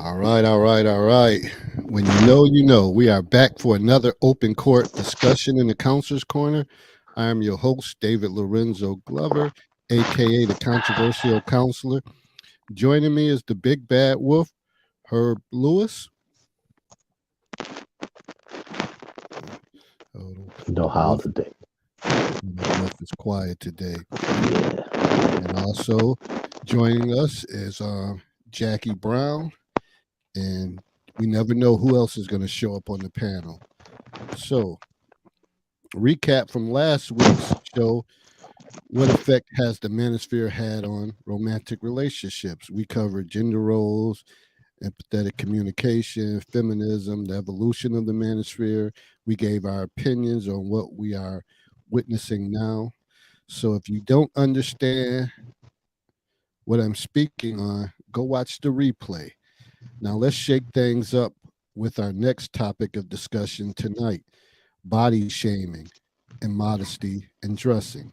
All right, all right, all right. When you know, you know. We are back for another open court discussion in the Counselor's Corner. I am your host, David Lorenzo Glover, aka the Controversial Counselor. Joining me is the Big Bad Wolf, Herb Lewis. Oh, No the how wolf, today. the wolf is quiet today. Yeah. And also joining us is Jackie Brown, and we never know who else is going to show up on the panel. So, recap from last week's show. What effect has the manosphere had on romantic relationships? We covered gender roles, empathetic communication, feminism, the evolution of the manosphere. We gave our opinions on what we are witnessing now. So if you don't understand what I'm speaking on, go watch the replay. Now let's shake things up with our next topic of discussion tonight: body shaming and modesty and dressing.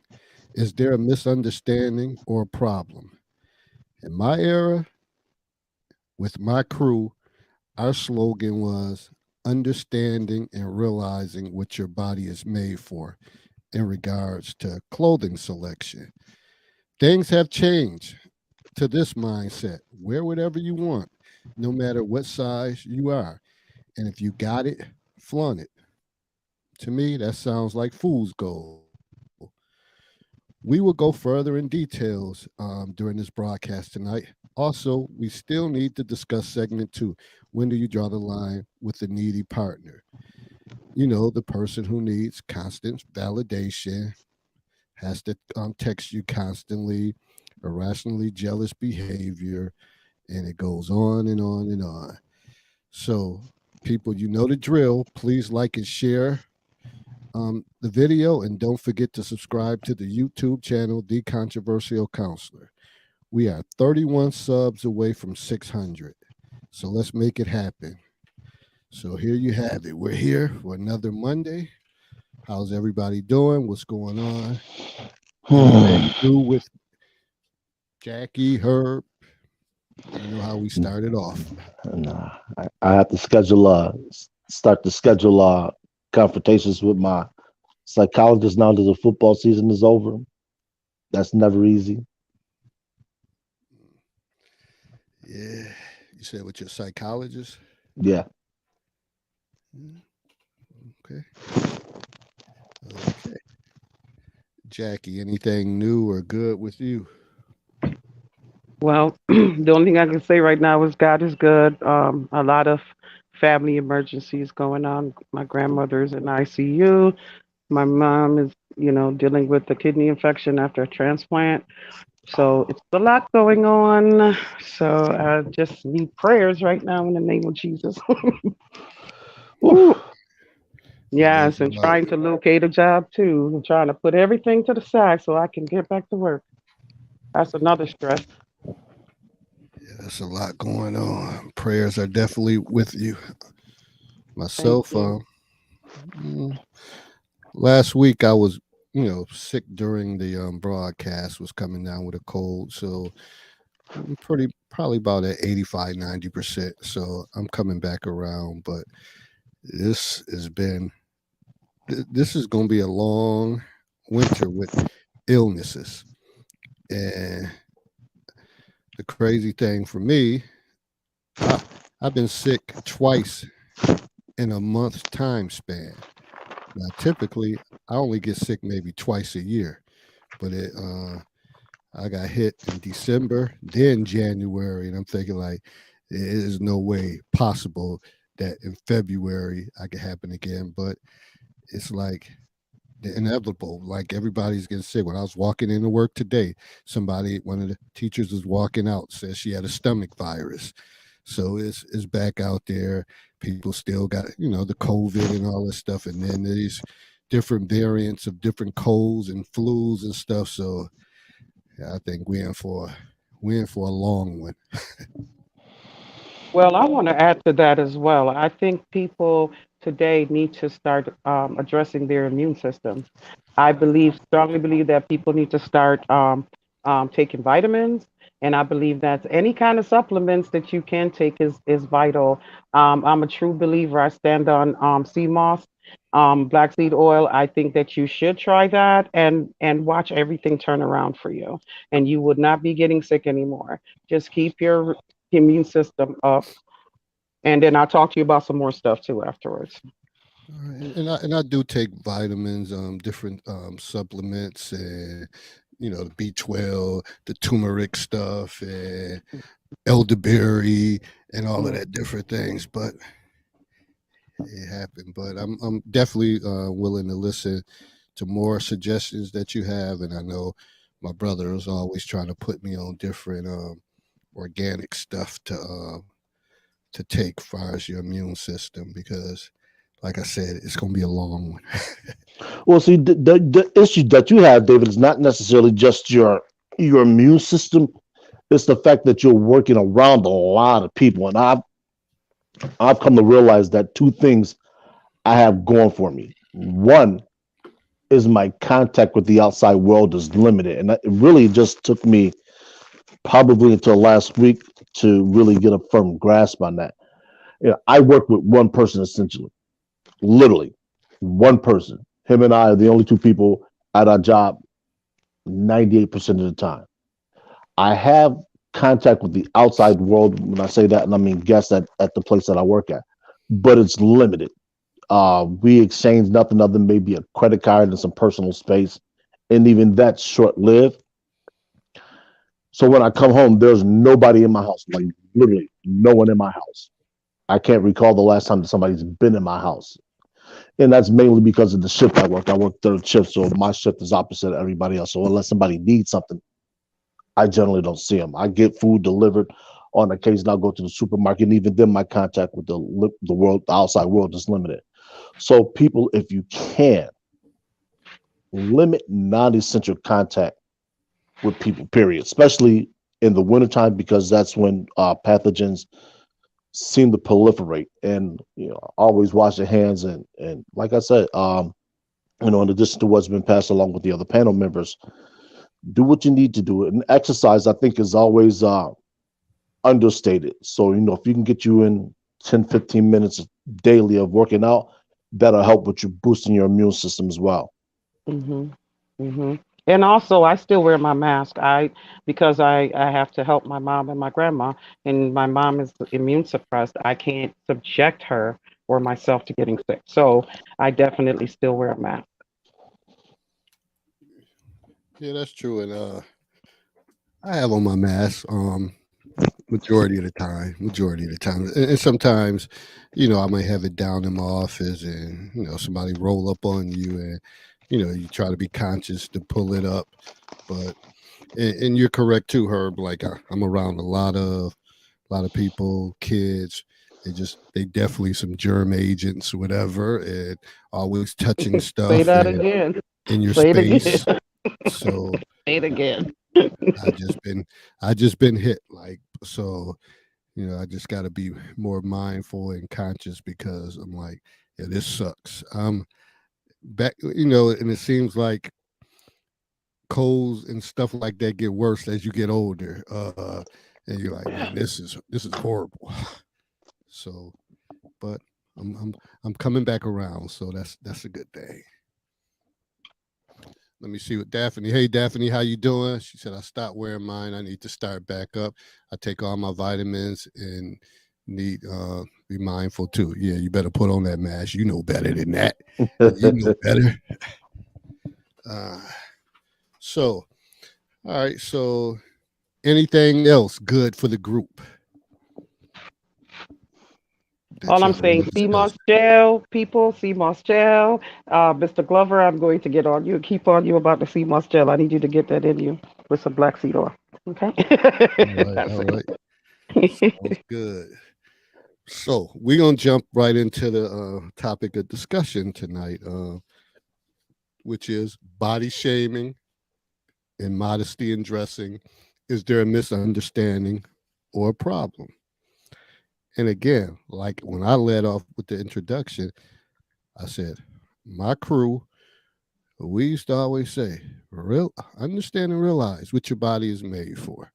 Is there a misunderstanding or a problem? In my era, with my crew, our slogan was understanding and realizing what your body is made for in regards to clothing selection. Things have changed to this mindset. Wear whatever you want, no matter what size you are. And if you got it, flaunt it. To me, that sounds like fool's gold. We will go further in details during this broadcast tonight. Also, we still need to discuss segment two. When do you draw the line with a needy partner? You know, the person who needs constant validation, has to text you constantly, irrationally jealous behavior, and it goes on and on and on. So, people, you know the drill. Please like and share the video, and don't forget to subscribe to the YouTube channel, The Controversial Counselor. We are 31 subs away from 600. So let's make it happen. So here you have it. We're here for another Monday. How's everybody doing? What's going on? Anything new with Jackie, Herb? You know how we started off. Nah, I have to schedule start to schedule confrontations with my psychologist now that the football season is over. That's never easy. Yeah. You said with your psychologist? Yeah. Mm, okay. Okay. Jackie, anything new or good with you? Well, the only thing I can say right now is God is good. A lot of family emergencies going on. My grandmother's in ICU. My mom is, dealing with a kidney infection after a transplant. So it's a lot going on. So I just need prayers right now in the name of Jesus. Woo. Oof. Yeah, there's Yes, a and lot. trying to locate a job too. I'm trying to put everything to the side so I can get back to work. That's another stress. Yeah, there's a lot going on. Prayers are definitely with you. Thank Myself, you. mm, last week I was, sick during the broadcast, was coming down with a cold. So I'm pretty, probably about at 85, 90%. So I'm coming back around. But this has been, this is going to be a long winter with illnesses. And the crazy thing for me, I, I've been sick twice in a month's time span. Now, typically, I only get sick maybe twice a year, but I got hit in December, then January, and I'm thinking like, there is no way possible that in February I could happen again. But it's like the inevitable. Like everybody's getting sick. When I was walking into work today, one of the teachers was walking out, said she had a stomach virus. So it's back out there. People still got the COVID and all this stuff, and then these different variants of different colds and flus and stuff. So yeah, I think we're in for a long one. Well, I want to add to that as well. I think people today need to start addressing their immune systems. I strongly believe that people need to start taking vitamins And I believe that any kind of supplements that you can take is vital. I'm a true believer. I stand on sea moss, black seed oil. I think that you should try that and watch everything turn around for you, and you would not be getting sick anymore. Just keep your immune system up, and then I'll talk to you about some more stuff too afterwards. All right, and I do take vitamins, different supplements, and the B12, the turmeric stuff, and elderberry, and all of Mm. that different things. But it happened. But I'm definitely willing to listen to more suggestions that you have, and I know my brother is always trying to put me on different organic stuff to take far as your immune system because, like I said, it's gonna be a long one. Well, see, the issue that you have, David, is not necessarily just your immune system. It's the fact that you're working around a lot of people, and I've come to realize that two things I have going for me. One is my contact with the outside world is limited, and it really just took me probably until last week to really get a firm grasp on that. I work with one person essentially, literally one person. Him and I are the only two people at our job 98% of the time. I have contact with the outside world. When I say that, and I mean guests at the place that I work at, but it's limited. We exchange nothing other than maybe a credit card and some personal space, and even that's short lived. So when I come home, there's nobody in my house, like literally no one in my house. I can't recall the last time that somebody's been in my house. And that's mainly because of the shift I work. I work third shift, so my shift is opposite of everybody else. So unless somebody needs something, I generally don't see them. I get food delivered on occasion. I'll go to the supermarket, and even then, my contact with the world, the outside world, is limited. So people, if you can, limit non-essential contact with people. Period. Especially in the wintertime because that's when pathogens seem to proliferate. And always wash your hands and like I said, in addition to what's been passed along with the other panel members, do what you need to do. And exercise, I think, is always understated. So, if you can get you in 10, 15 minutes daily of working out, that'll help with you boosting your immune system as well. Mhm. Mhm. And also, I still wear my mask. Because I have to help my mom and my grandma, and my mom is immune suppressed. I can't subject her or myself to getting sick. So I definitely still wear a mask. Yeah, that's true. And I have on my mask majority of the time. Majority of the time, and sometimes, I might have it down in my office, and somebody roll up on you, and you try to be conscious to pull it up, but and you're correct too, Herb. Like I'm around a lot of people, kids. They definitely some germ agents, whatever, and always touching Say stuff that and again. in your Say it again. space. So Say it again. I just been I just been hit like so. I just got to be more mindful and conscious because I'm like, yeah, this sucks. Back, and it seems like colds and stuff like that get worse as you get older. And you're like, man, this is horrible. So, but I'm coming back around, so that's a good thing. Let me see what Daphne. Hey, Daphne, how you doing? She said I stopped wearing mine. I need to start back up. I take all my vitamins and need be mindful too. Yeah, you better put on that mask. You know better than that. You know better. Uh, so, all right. So, anything else good for the group that All I'm y'all want saying, to discuss? CMOS gel, people, CMOS gel. Mr. Glover, I'm going to get on you, keep on you about the CMOS gel. I need you to get that in you with some black seed oil. Okay? All right. That's All right. it. Sounds good. So we're gonna jump right into the topic of discussion tonight, which is body shaming and modesty in dressing. Is there a misunderstanding or a problem? And again, like when I led off with the introduction, I said, my crew, we used to always say, real understand and realize what your body is made for.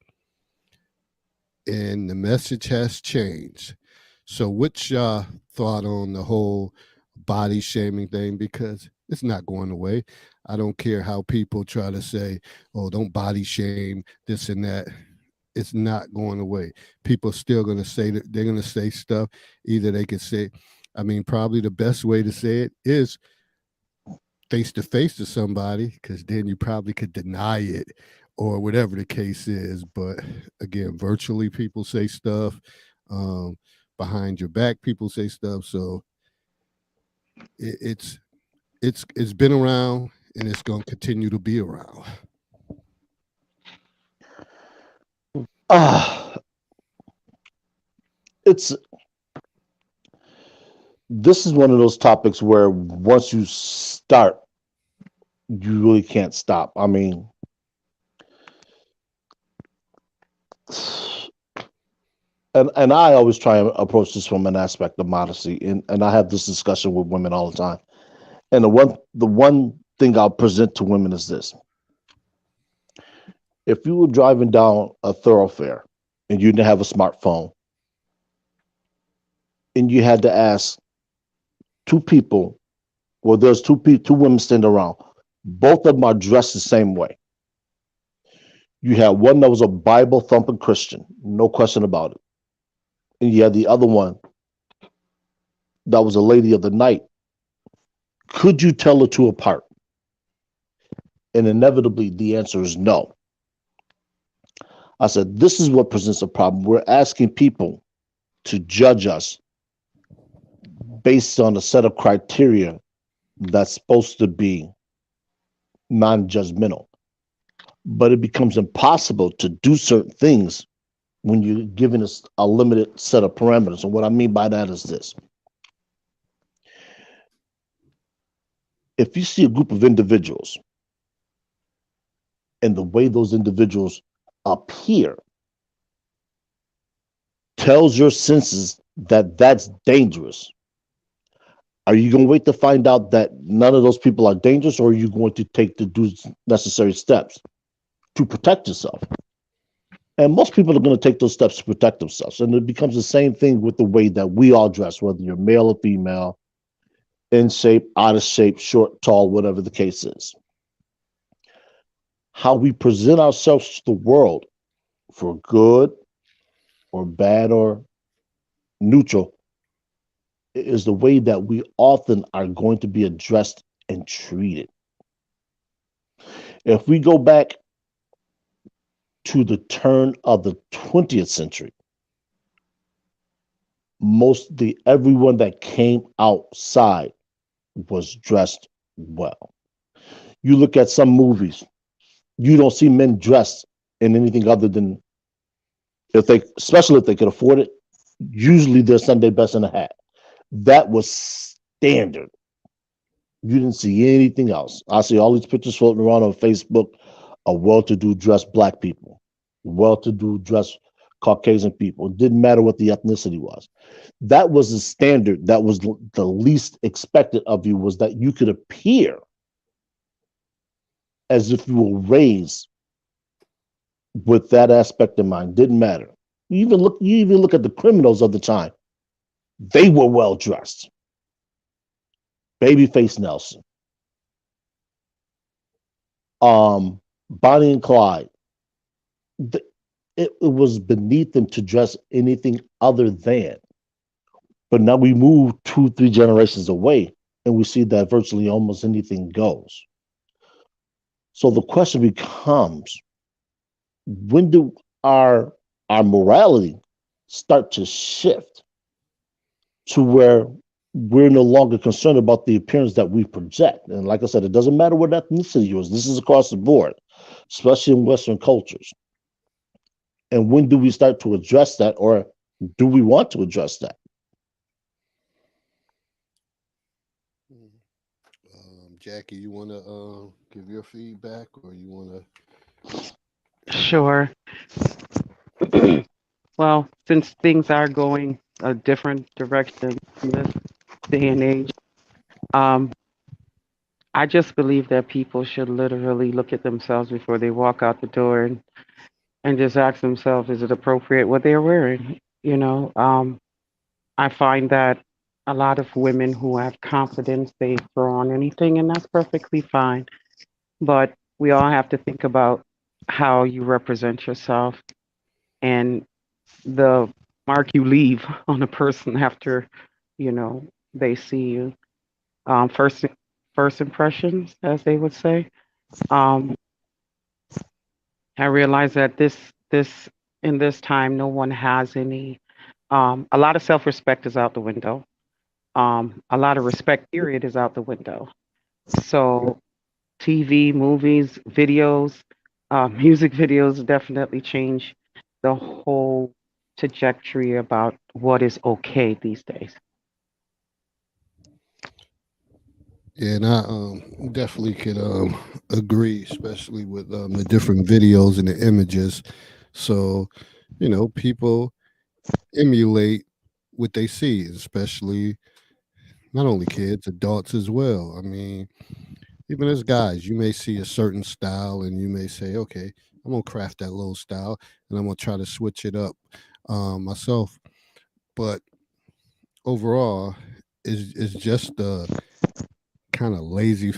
and the message has changed. So, what's your thought on the whole body shaming thing? Because it's not going away. I don't care how people try to say, "Oh, don't body shame this and that." It's not going away. People are still going to say that they're going to say stuff. Either they could say, I mean, probably the best way to say it is face to face to somebody, because then you probably could deny it or whatever the case is. But again, virtually people say stuff. Um, Behind your back, people say stuff. So it, it's it's been around and it's going to continue to be around. Ah, it's this is one of those topics where once you start, you really can't stop. I mean, and I always try and approach this from an aspect of modesty, and I have this discussion with women all the time. And the one thing I'll present to women is this: if you were driving down a thoroughfare and you didn't have a smartphone, and you had to ask two people, well, there's two women standing around, both of them are dressed the same way. You had one that was a Bible thumping Christian, no question about it, and you had the other one that was a lady of the night. Could you tell the two apart? And inevitably, the answer is no. I said, this is what presents a problem. We're asking people to judge us based on a set of criteria that's supposed to be non judgmental. But it becomes impossible to do certain things when you're given us a limited set of parameters. And what I mean by that is this: if you see a group of individuals and the way those individuals appear tells your senses that that's dangerous, are you going to wait to find out that none of those people are dangerous, or are you going to take the necessary steps to protect yourself? And most people are going to take those steps to protect themselves. And it becomes the same thing with the way that we all dress, whether you're male or female, in shape, out of shape, short, tall, whatever the case is. How we present ourselves to the world, for good or bad or neutral, is the way that we often are going to be addressed and treated. If we go back to the turn of the 20th century, mostly everyone that came outside was dressed well. You look at some movies, you don't see men dressed in anything other than, if they, especially if they could afford it, usually their Sunday best in a hat. That was standard. You didn't see anything else. I see all these pictures floating around on Facebook of well-to-do dressed black people, well-to-do dressed Caucasian people. It didn't matter what the ethnicity was. That was the standard. That was the least expected of you, was that you could appear as if you were raised with that aspect in mind. Didn't matter. You even look at the criminals of the time. They were well dressed. Babyface Nelson, Bonnie and Clyde. It was beneath them to dress anything other than. But now we move two, three generations away, and we see that virtually almost anything goes. So the question becomes: when do our morality start to shift to where we're no longer concerned about the appearance that we project? And like I said, it doesn't matter what ethnicity you is. This is across the board, especially in Western cultures. And when do we start to address that, or do we want to address that? Jackie, you want to give your feedback, or you want to? Sure. Well, since things are going a different direction in this day and age, um, I just believe that people should literally look at themselves before they walk out the door, and just ask themselves, is it appropriate what they're wearing? I find that a lot of women who have confidence, they throw on anything, and that's perfectly fine. But we all have to think about how you represent yourself and the mark you leave on a person after, you know, they see you. First impressions, as they would say. Um, I realize that this in this time, no one has any. A lot of self respect is out the window. A lot of respect, period, is out the window. So TV, movies, videos, music videos definitely change the whole trajectory about what is okay these days. Yeah, and I definitely could agree, especially with the different videos and the images. So, people emulate what they see, especially not only kids, adults as well. I mean, even as guys, you may see a certain style and you may say, okay, I'm gonna craft that little style and I'm gonna try to switch it up myself. But overall, is just the kind of laissez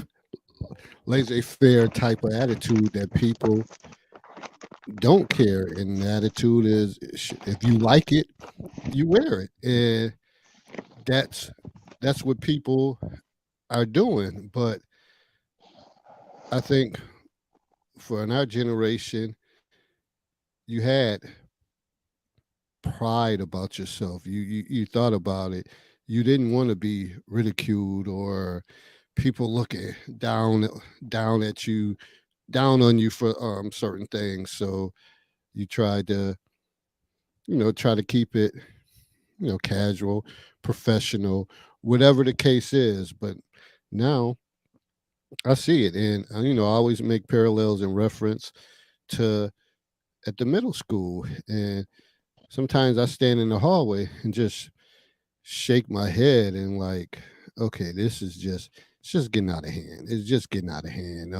faire type of attitude that people don't care. And the attitude is, if you like it, you wear it, and that's that's what people are doing. But I think for in our generation, you had pride about yourself. You thought about it. You didn't want to be ridiculed or people looking down at you, down on you for certain things. So you tried to, try to keep it, casual, professional, whatever the case is. But now I see it, and I always make parallels in reference to at the middle school, and sometimes I stand in the hallway and just shake my head and like, okay, this is just it's just getting out of hand. It's just getting out of hand.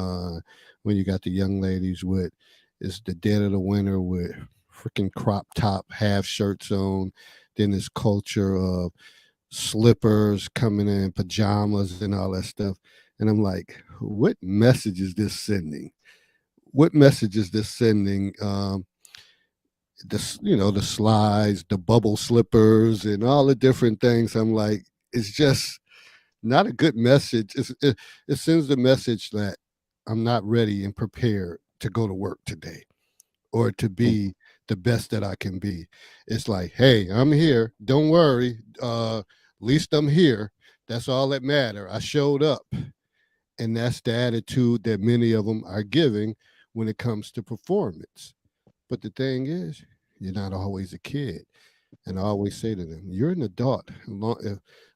When you got the young ladies with it's the dead of the winter with freaking crop top half shirts on, then this culture of slippers coming in pajamas and all that stuff. And I'm like, what message is this sending? What message is this sending? The slides, the bubble slippers, and all the different things. I'm like, it's just not a good message. It sends the message that I'm not ready and prepared to go to work today or to be the best that I can be. It's like, hey, I'm here. Don't worry. At least I'm here. That's all that matter. I showed up. And that's the attitude that many of them are giving when it comes to performance. But the thing is, you're not always a kid. And I always say to them, you're an adult.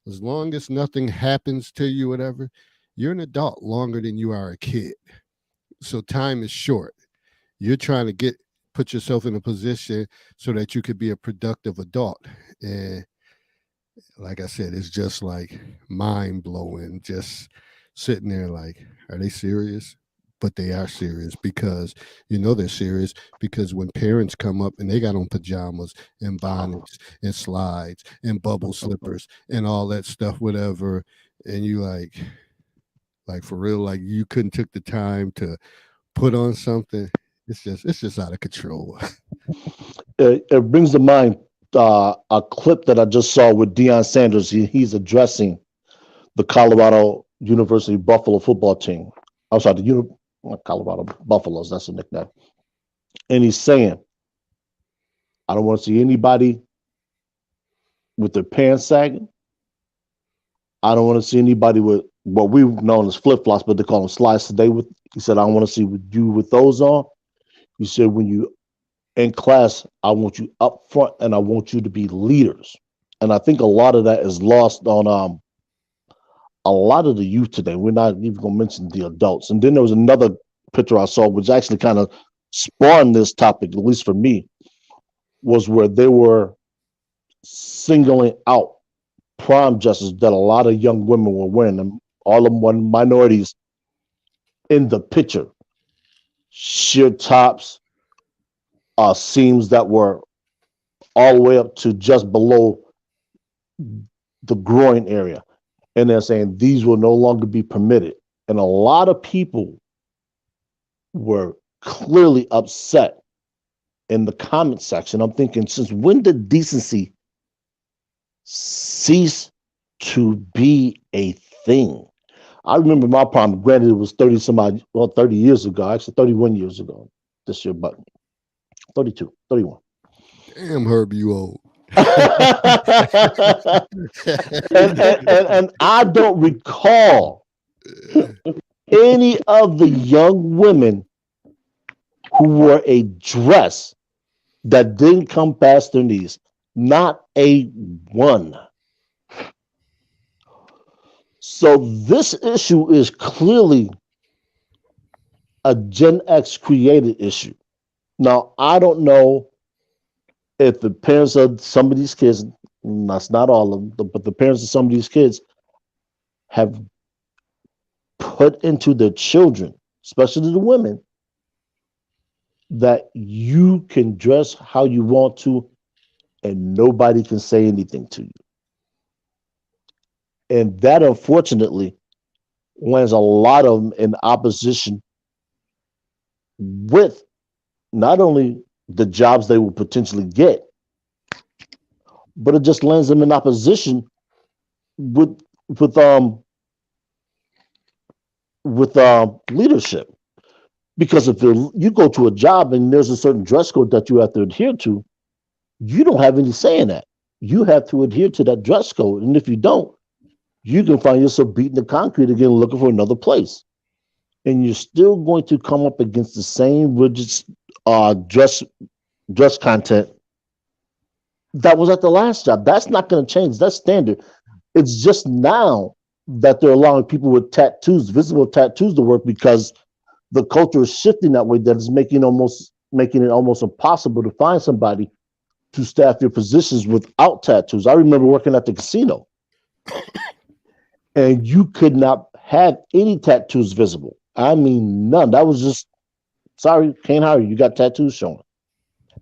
As long as nothing happens to you, whatever, you're an adult longer than you are a kid. So time is short. You're trying to put yourself in a position so that you could be a productive adult. And like I said, it's just like mind blowing, just sitting there like, are they serious? But they are serious because they're serious because when parents come up and they got on pajamas and bonnets and slides and bubble slippers and all that stuff, whatever, and you like for real, like you couldn't took the time to put on something. It's just out of control. It brings to mind a clip that I just saw with Deion Sanders. He's addressing the Colorado University Buffalo football team. I'm sorry, not Colorado Buffaloes. That's a nickname. And he's saying, I don't want to see anybody with their pants sagging. I don't want to see anybody with what we've known as flip flops, but they call them slides today. He said, I don't want to see you with those on. He said, when you in class, I want you up front and I want you to be leaders. And I think a lot of that is lost on a lot of the youth today. We're not even going to mention the adults. And then there was another picture I saw, which actually kind of spawned this topic, at least for me, was where they were singling out prom dresses that a lot of young women were wearing, and all of them were minorities in the picture. Sheer tops, seams that were all the way up to just below the groin area. And they're saying these will no longer be permitted. And a lot of people were clearly upset in the comment section. I'm thinking, since when did decency cease to be a thing? I remember my prom, granted, it was 30 some odd, well, 30 years ago, actually 31 years ago this year, but 32, 31. Damn, Herb, you old. And I don't recall any of the young women who wore a dress that didn't come past their knees. Not a one. So this issue is clearly a Gen X created issue. Now, I don't know if the parents of some of these kids, that's not all of them, but the parents of some of these kids have put into their children, especially the women, that you can dress how you want to and nobody can say anything to you. And that, unfortunately, lands a lot of them in opposition with not only the jobs they will potentially get, but it just lands them in opposition with with um with leadership. Because if you go to a job and there's a certain dress code that you have to adhere to, you don't have any say in that. You have to adhere to that dress code, and if you don't, you can find yourself beating the concrete again, looking for another place, and you're still going to come up against the same rigid dress content that was at the last job. That's not going to change. That's standard. It's just now that they're allowing people with tattoos, visible tattoos, to work because the culture is shifting that way. That is making it almost impossible to find somebody to staff your positions without tattoos. I remember working at the casino, and you could not have any tattoos visible. I mean, none. That was just sorry, can't hire you. You got tattoos showing.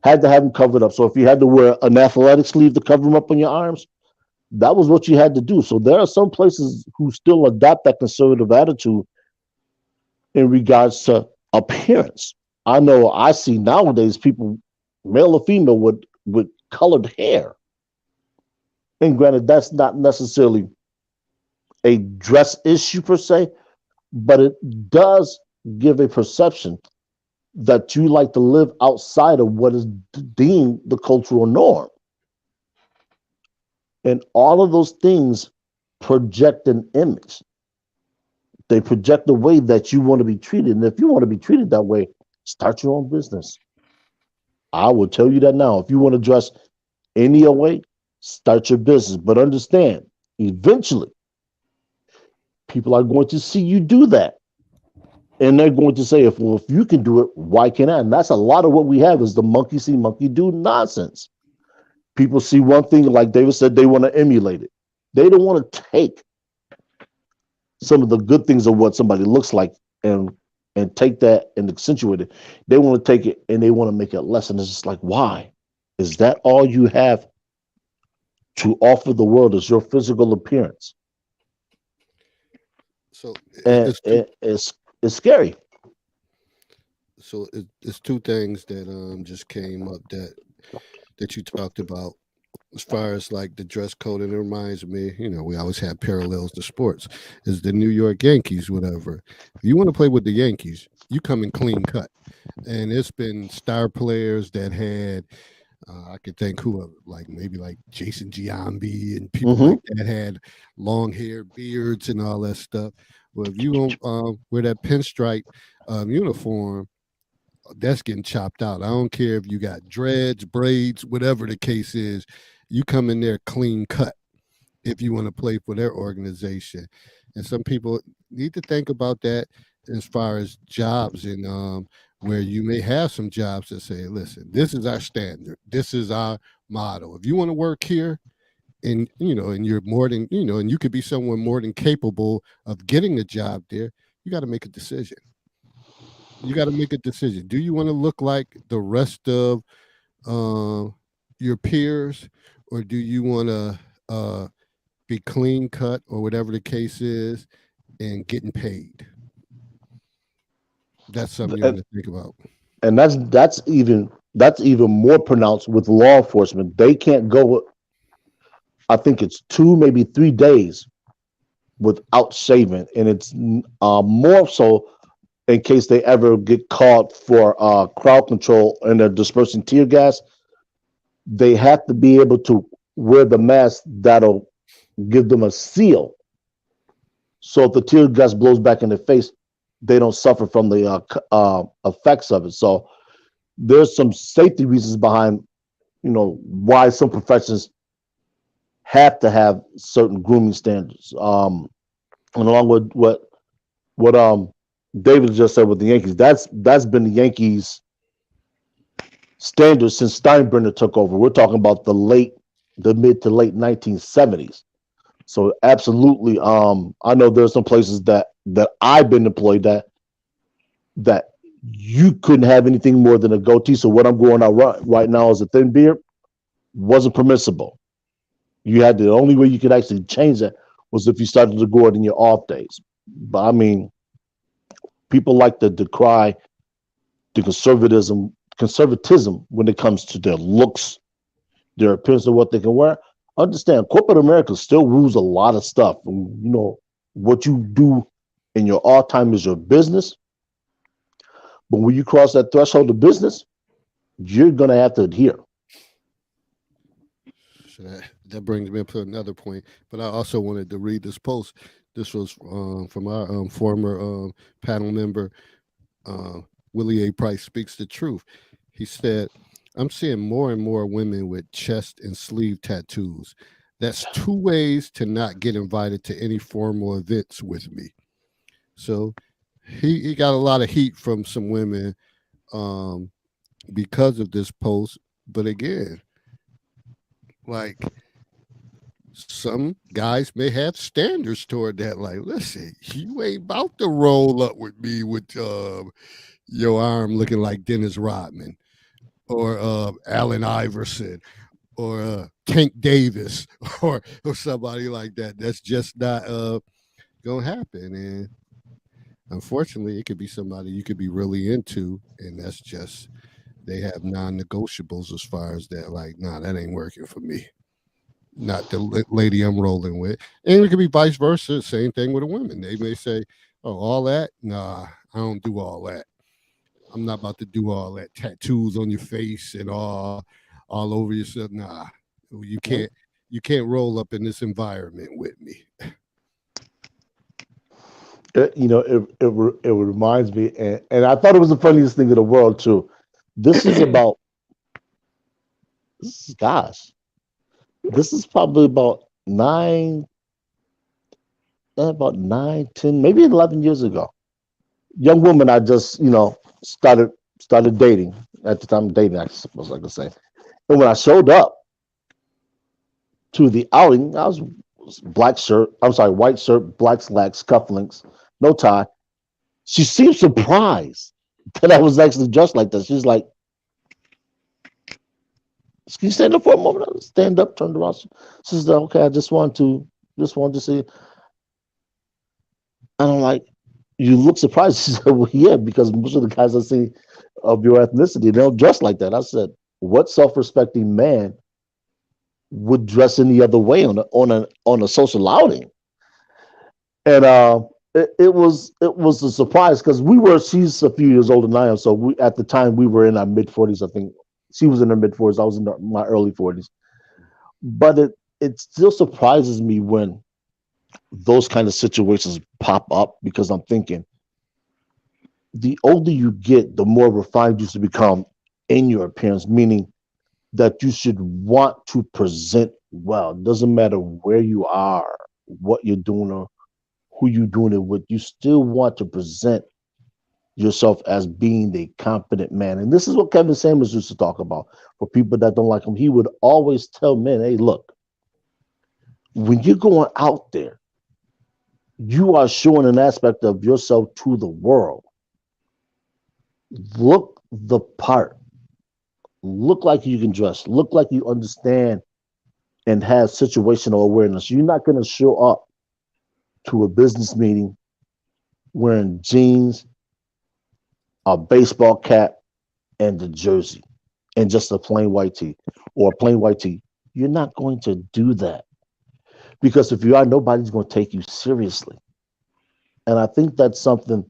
Had to have them covered up. So if you had to wear an athletic sleeve to cover them up on your arms, that was what you had to do. So there are some places who still adopt that conservative attitude in regards to appearance. I know I see nowadays people, male or female, with colored hair. And granted, that's not necessarily a dress issue per se, but it does give a perception that you like to live outside of what is deemed the cultural norm. And all of those things project an image. They project the way that you want to be treated. And if you want to be treated that way, start your own business. I will tell you that now. If you want to dress any way, start your business. But understand, eventually, people are going to see you do that. And they're going to say, if you can do it, why can't I? And that's a lot of what we have is the monkey see, monkey do nonsense. People see one thing, like David said, they want to emulate it. They don't want to take some of the good things of what somebody looks like and take that and accentuate it. They want to take it and they want to make it less. And it's just like, why? Is that all you have to offer the world is your physical appearance? So And it's two, it's scary. it's two things that just came up that you talked about as far as like the dress code, and it reminds me, we always have parallels to sports. Is the New York Yankees, whatever. If you want to play with the Yankees, you come in clean cut. And it's been star players that had I could think who like maybe like Jason Giambi and people like Mm-hmm. that had long hair, beards, and all that stuff. Well, if you don't wear that pinstripe uniform, that's getting chopped out. I don't care if you got dreads, braids, whatever the case is. You come in there clean cut if you want to play for their organization. And some people need to think about that as far as jobs and where you may have some jobs that say, listen, this is our standard. This is our motto. If you want to work here and you're more than, and you could be someone more than capable of getting a job there, you got to make a decision. You got to make a decision. Do you want to look like the rest of uh, your peers, or do you want to be clean cut, or whatever the case is, and getting paid? That's something you want and, to think about. and that's even more pronounced with law enforcement. They can't go. I think it's 2, maybe 3 days without shaving, and it's more so in case they ever get caught for crowd control and they're dispersing tear gas. They have to be able to wear the mask that'll give them a seal. So if the tear gas blows back in their face, they don't suffer from the effects of it. So there's some safety reasons behind, why some professions have to have certain grooming standards. And along with what David just said with the Yankees, that's been the Yankees standard since Steinbrenner took over. We're talking about the mid to late 1970s. So absolutely, I know there's some places that I've been employed that you couldn't have anything more than a goatee. So what I'm going out right now is a thin beard wasn't permissible. You had the only way you could actually change that was if you started to grow it in your off days. But I mean, people like to decry the conservatism when it comes to their looks, their appearance, and what they can wear. Understand, corporate America still rules a lot of stuff. And, what you do in your off time is your business. But when you cross that threshold of business, you're gonna have to adhere. So that brings me up to another point. But I also wanted to read this post. This was from our former panel member, uh, Willie A. Price speaks the truth. He said, I'm seeing more and more women with chest and sleeve tattoos. That's two ways to not get invited to any formal events with me. So he got a lot of heat from some women um, because of this post. But again, like some guys may have standards toward that. Like, listen, you ain't about to roll up with me with your arm looking like Dennis Rodman or Allen Iverson or Tank Davis or somebody like that. That's just not gonna happen. And unfortunately, it could be somebody you could be really into, and that's just they have non-negotiables as far as that. Like, nah, that ain't working for me. Not the lady I'm rolling with, and it could be vice versa. Same thing with a woman. They may say, "Oh, all that? Nah, I don't do all that. I'm not about to do all that tattoos on your face and all over yourself. Nah, you can't you can't roll up in this environment with me." It reminds me, and I thought it was the funniest thing in the world too. This is about this is gosh, this is probably about 10, maybe 11 years ago. Young woman I just started dating at the time dating, I suppose I could say. And when I showed up to the outing, I was black shirt. I'm sorry, white shirt, black slacks, cufflinks, no tie. She seemed surprised that I was actually dressed like this. She's like, "Can you stand up for a moment?" I stand up, turned around. She says, "Okay, I just wanted to see." And I'm like, "You look surprised." She said, "Well, yeah, because most of the guys I see of your ethnicity, they don't dress like that." I said, "What self-respecting man would dress any other way on a social outing?" And it was a surprise because she's a few years older than I am, so at the time we were in our mid 40s. I think she was in her mid 40s. I was in my early 40s. But it still surprises me when those kind of situations pop up because I'm thinking the older you get, the more refined you should become in your appearance, meaning that you should want to present well. It doesn't matter where you are, what you're doing, or who you're doing it with. You still want to present yourself as being a competent man. And this is what Kevin Samuels used to talk about. For people that don't like him, he would always tell men, hey, look, when you're going out there, you are showing an aspect of yourself to the world. Look the part. Look like you can dress. Look like you understand and have situational awareness. You're not going to show up to a business meeting wearing jeans, a baseball cap, and the jersey, and just a plain white tee or a plain white tee. You're not going to do that because if you are, nobody's going to take you seriously. And I think that's something,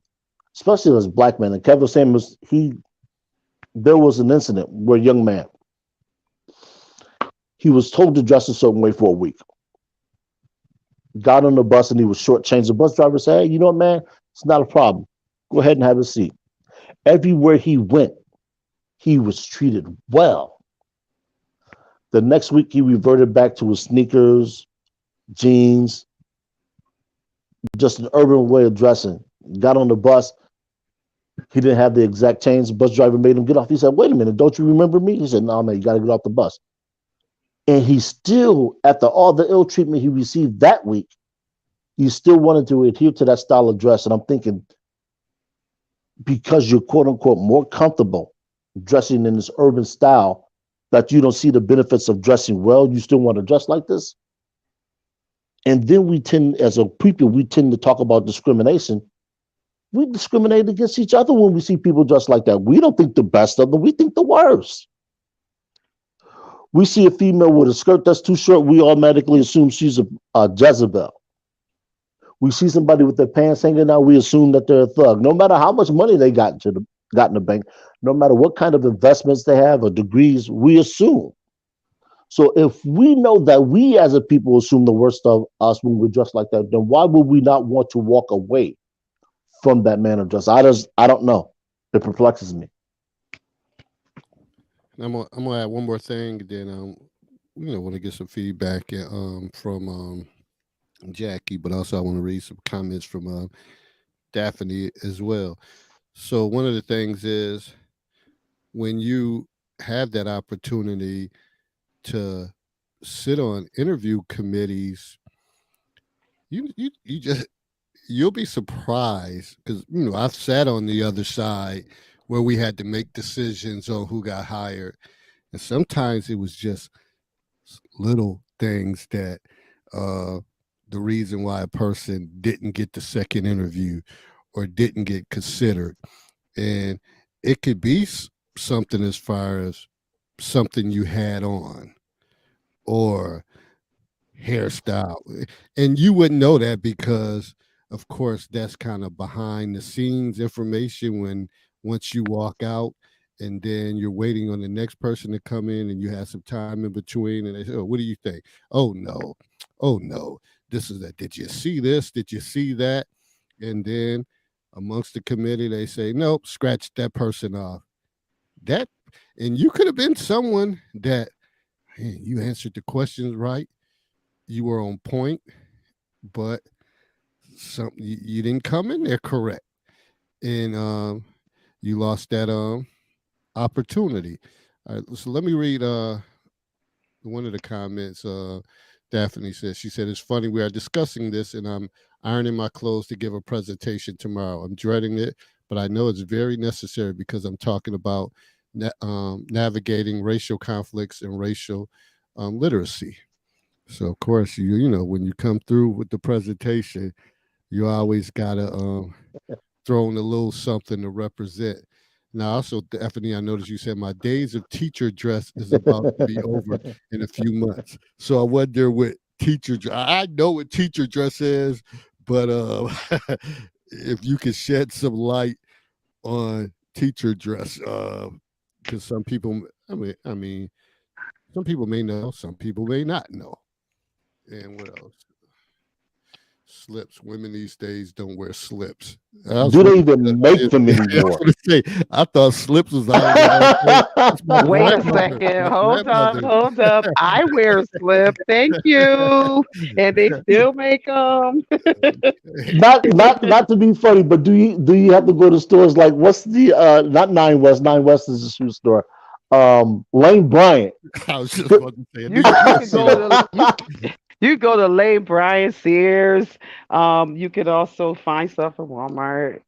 especially as black men. And Kevin Samuels, there was an incident where a young man, he was told to dress a certain way for a week. Got on the bus and he was shortchanged. The bus driver said, "Hey, you know what, man? It's not a problem. Go ahead and have a seat." Everywhere he went, he was treated well. The next week, he reverted back to his sneakers, jeans, just an urban way of dressing. Got on the bus. He didn't have the exact change. The bus driver made him get off. He said, "Wait a minute, don't you remember me?" He said, "No, man, you got to get off the bus." And he still, after all the ill treatment he received that week, he still wanted to adhere to that style of dress. And I'm thinking, because you're quote unquote more comfortable dressing in this urban style, that you don't see the benefits of dressing well, you still want to dress like this. And then we tend, as a people, we tend to talk about discrimination. We discriminate against each other when we see people dressed like that. We don't think the best of them, we think the worst. We see a female with a skirt that's too short, we automatically assume she's a Jezebel. We see somebody with their pants hanging out, we assume that they're a thug. No matter how much money they got in the bank, no matter what kind of investments they have or degrees, we assume. So if we know that we as a people assume the worst of us when we dress like that, then why would we not want to walk away from that manner of dress? I don't know. It perplexes me. I'm gonna add one more thing. Then want to get some feedback from Jackie, but also I want to read some comments from Daphne as well. So one of the things is when you have that opportunity to sit on interview committees, you just you'll be surprised because I've sat on the other side where we had to make decisions on who got hired, and sometimes it was just little things that uh the reason why a person didn't get the second interview or didn't get considered. And it could be something as far as something you had on or hairstyle. And you wouldn't know that because, of course, that's kind of behind the scenes information when once you walk out and then you're waiting on the next person to come in and you have some time in between and they say, "Oh, what do you think?" "Oh, no. Oh, no. This is that. Did you see this? Did you see that?" And then amongst the committee, they say, "Nope, scratch that person off." That, and you could have been someone that, hey, you answered the questions right, you were on point, but you didn't come in there correct, and you lost that opportunity. All right, so let me read one of the comments. Daphne says, she said, "It's funny we are discussing this, and I'm ironing my clothes to give a presentation tomorrow. I'm dreading it, but I know it's very necessary because I'm talking about navigating racial conflicts and racial literacy." So of course, when you come through with the presentation, you always gotta throw in a little something to represent. Now, also, Stephanie, I noticed you said my days of teacher dress is about to be over in a few months. So I wonder what teacher dress. I know what teacher dress is, but if you could shed some light on teacher dress, because some people, I mean, some people may know, some people may not know. And what else? Slips. Women these days don't wear slips. That's Do funny they because even make them I was anymore? gonna say I thought slips was out of That's my Wait a grandmother. second. My Hold up. grandmother. Hold up. I wear slip. Thank you. And they still make them. Not to be funny, but do you have to go to stores like what's the not Nine West? Nine West is a shoe store. Lane Bryant. I was just about to say I knew you You couldn't could see go that. to you go to Lane Bryant Sears. You could also find stuff at Walmart.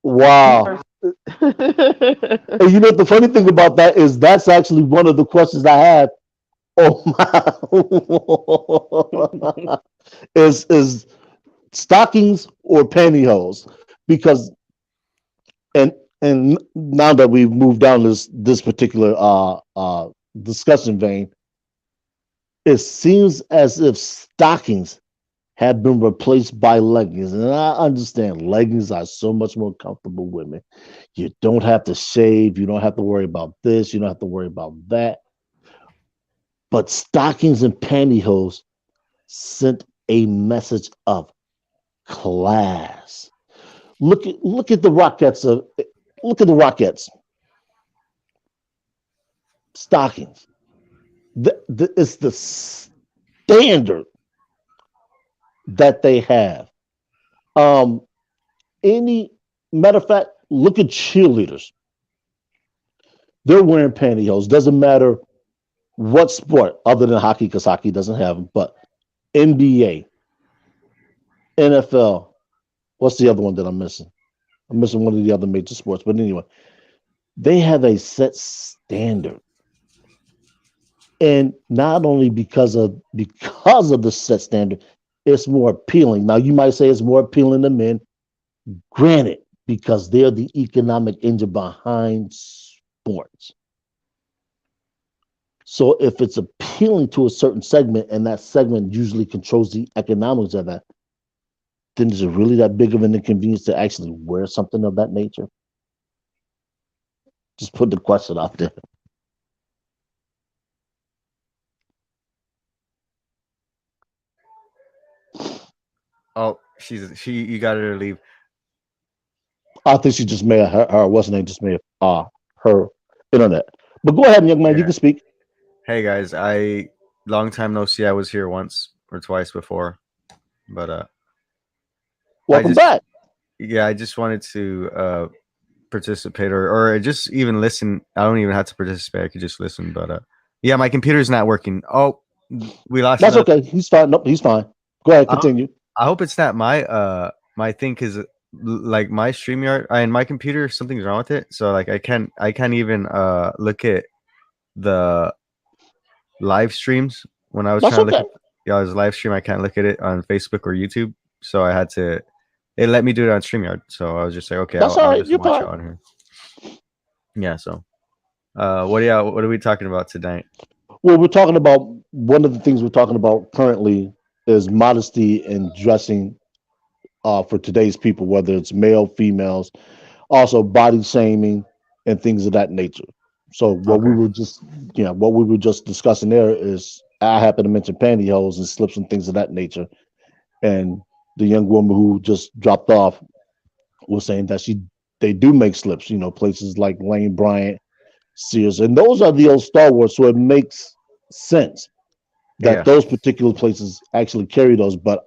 You Wow. are. And you know the funny thing about that is that's actually one of the questions I have. Oh my! is stockings or pantyhose? Because and and now that we've moved down this particular discussion vein, it seems as if stockings have been replaced by leggings. And I understand leggings are so much more comfortable with me. You don't have to shave, you don't have to worry about this, you don't have to worry about that. But stockings and pantyhose sent a message of class. Look at the Rockettes look at the Rockettes stockings. It's the standard that they have. Um, any matter of fact, look at cheerleaders. They're wearing pantyhose. Doesn't matter what sport, other than hockey, because hockey doesn't have them. But NBA, NFL. What's the other one that I'm missing? I'm missing one of the other major sports. But anyway, they have a set standard, and not only because of the set standard, it's more appealing. Now you might say it's more appealing to men. Granted, because they're the economic engine behind sports. So if it's appealing to a certain segment and that segment usually controls the economics of that, then is it really that big of an inconvenience to actually wear something of that nature? Just put the question out there. Oh, she. You got her to leave. I think she just made her what's her name just made her internet. But go ahead, young man, you Yeah. can speak. Hey guys, I long time no see. I was here once or twice before, but I Welcome just back. yeah, I just wanted to participate or just even listen. I don't even have to participate. I could just listen. But yeah, my computer's not working. Oh, we lost That's another. okay. He's fine. Nope, he's fine. Go ahead, I, continue. I hope it's not my my thing because like my StreamYard and my computer something's wrong with it. So like I can't even look at the live streams when I was That's trying to look okay. at yeah, I was live stream. I can't look at it on Facebook or YouTube, so I had to. It let me do it on StreamYard, so I was just like, okay, That's all I'll right. just You're watch it fine. on here. Yeah. So, what are we talking about tonight? Well, we're talking about one of the things we're talking about currently is modesty and dressing for today's people, whether it's male, females, also body shaming and things of that nature. So Okay. what we were just discussing there is I happen to mention pantyhose and slips and things of that nature, and the young woman who just dropped off was saying that they do make slips, places like Lane Bryant, Sears, and those are the old Star Wars, so it makes sense that Yeah. those particular places actually carry those. But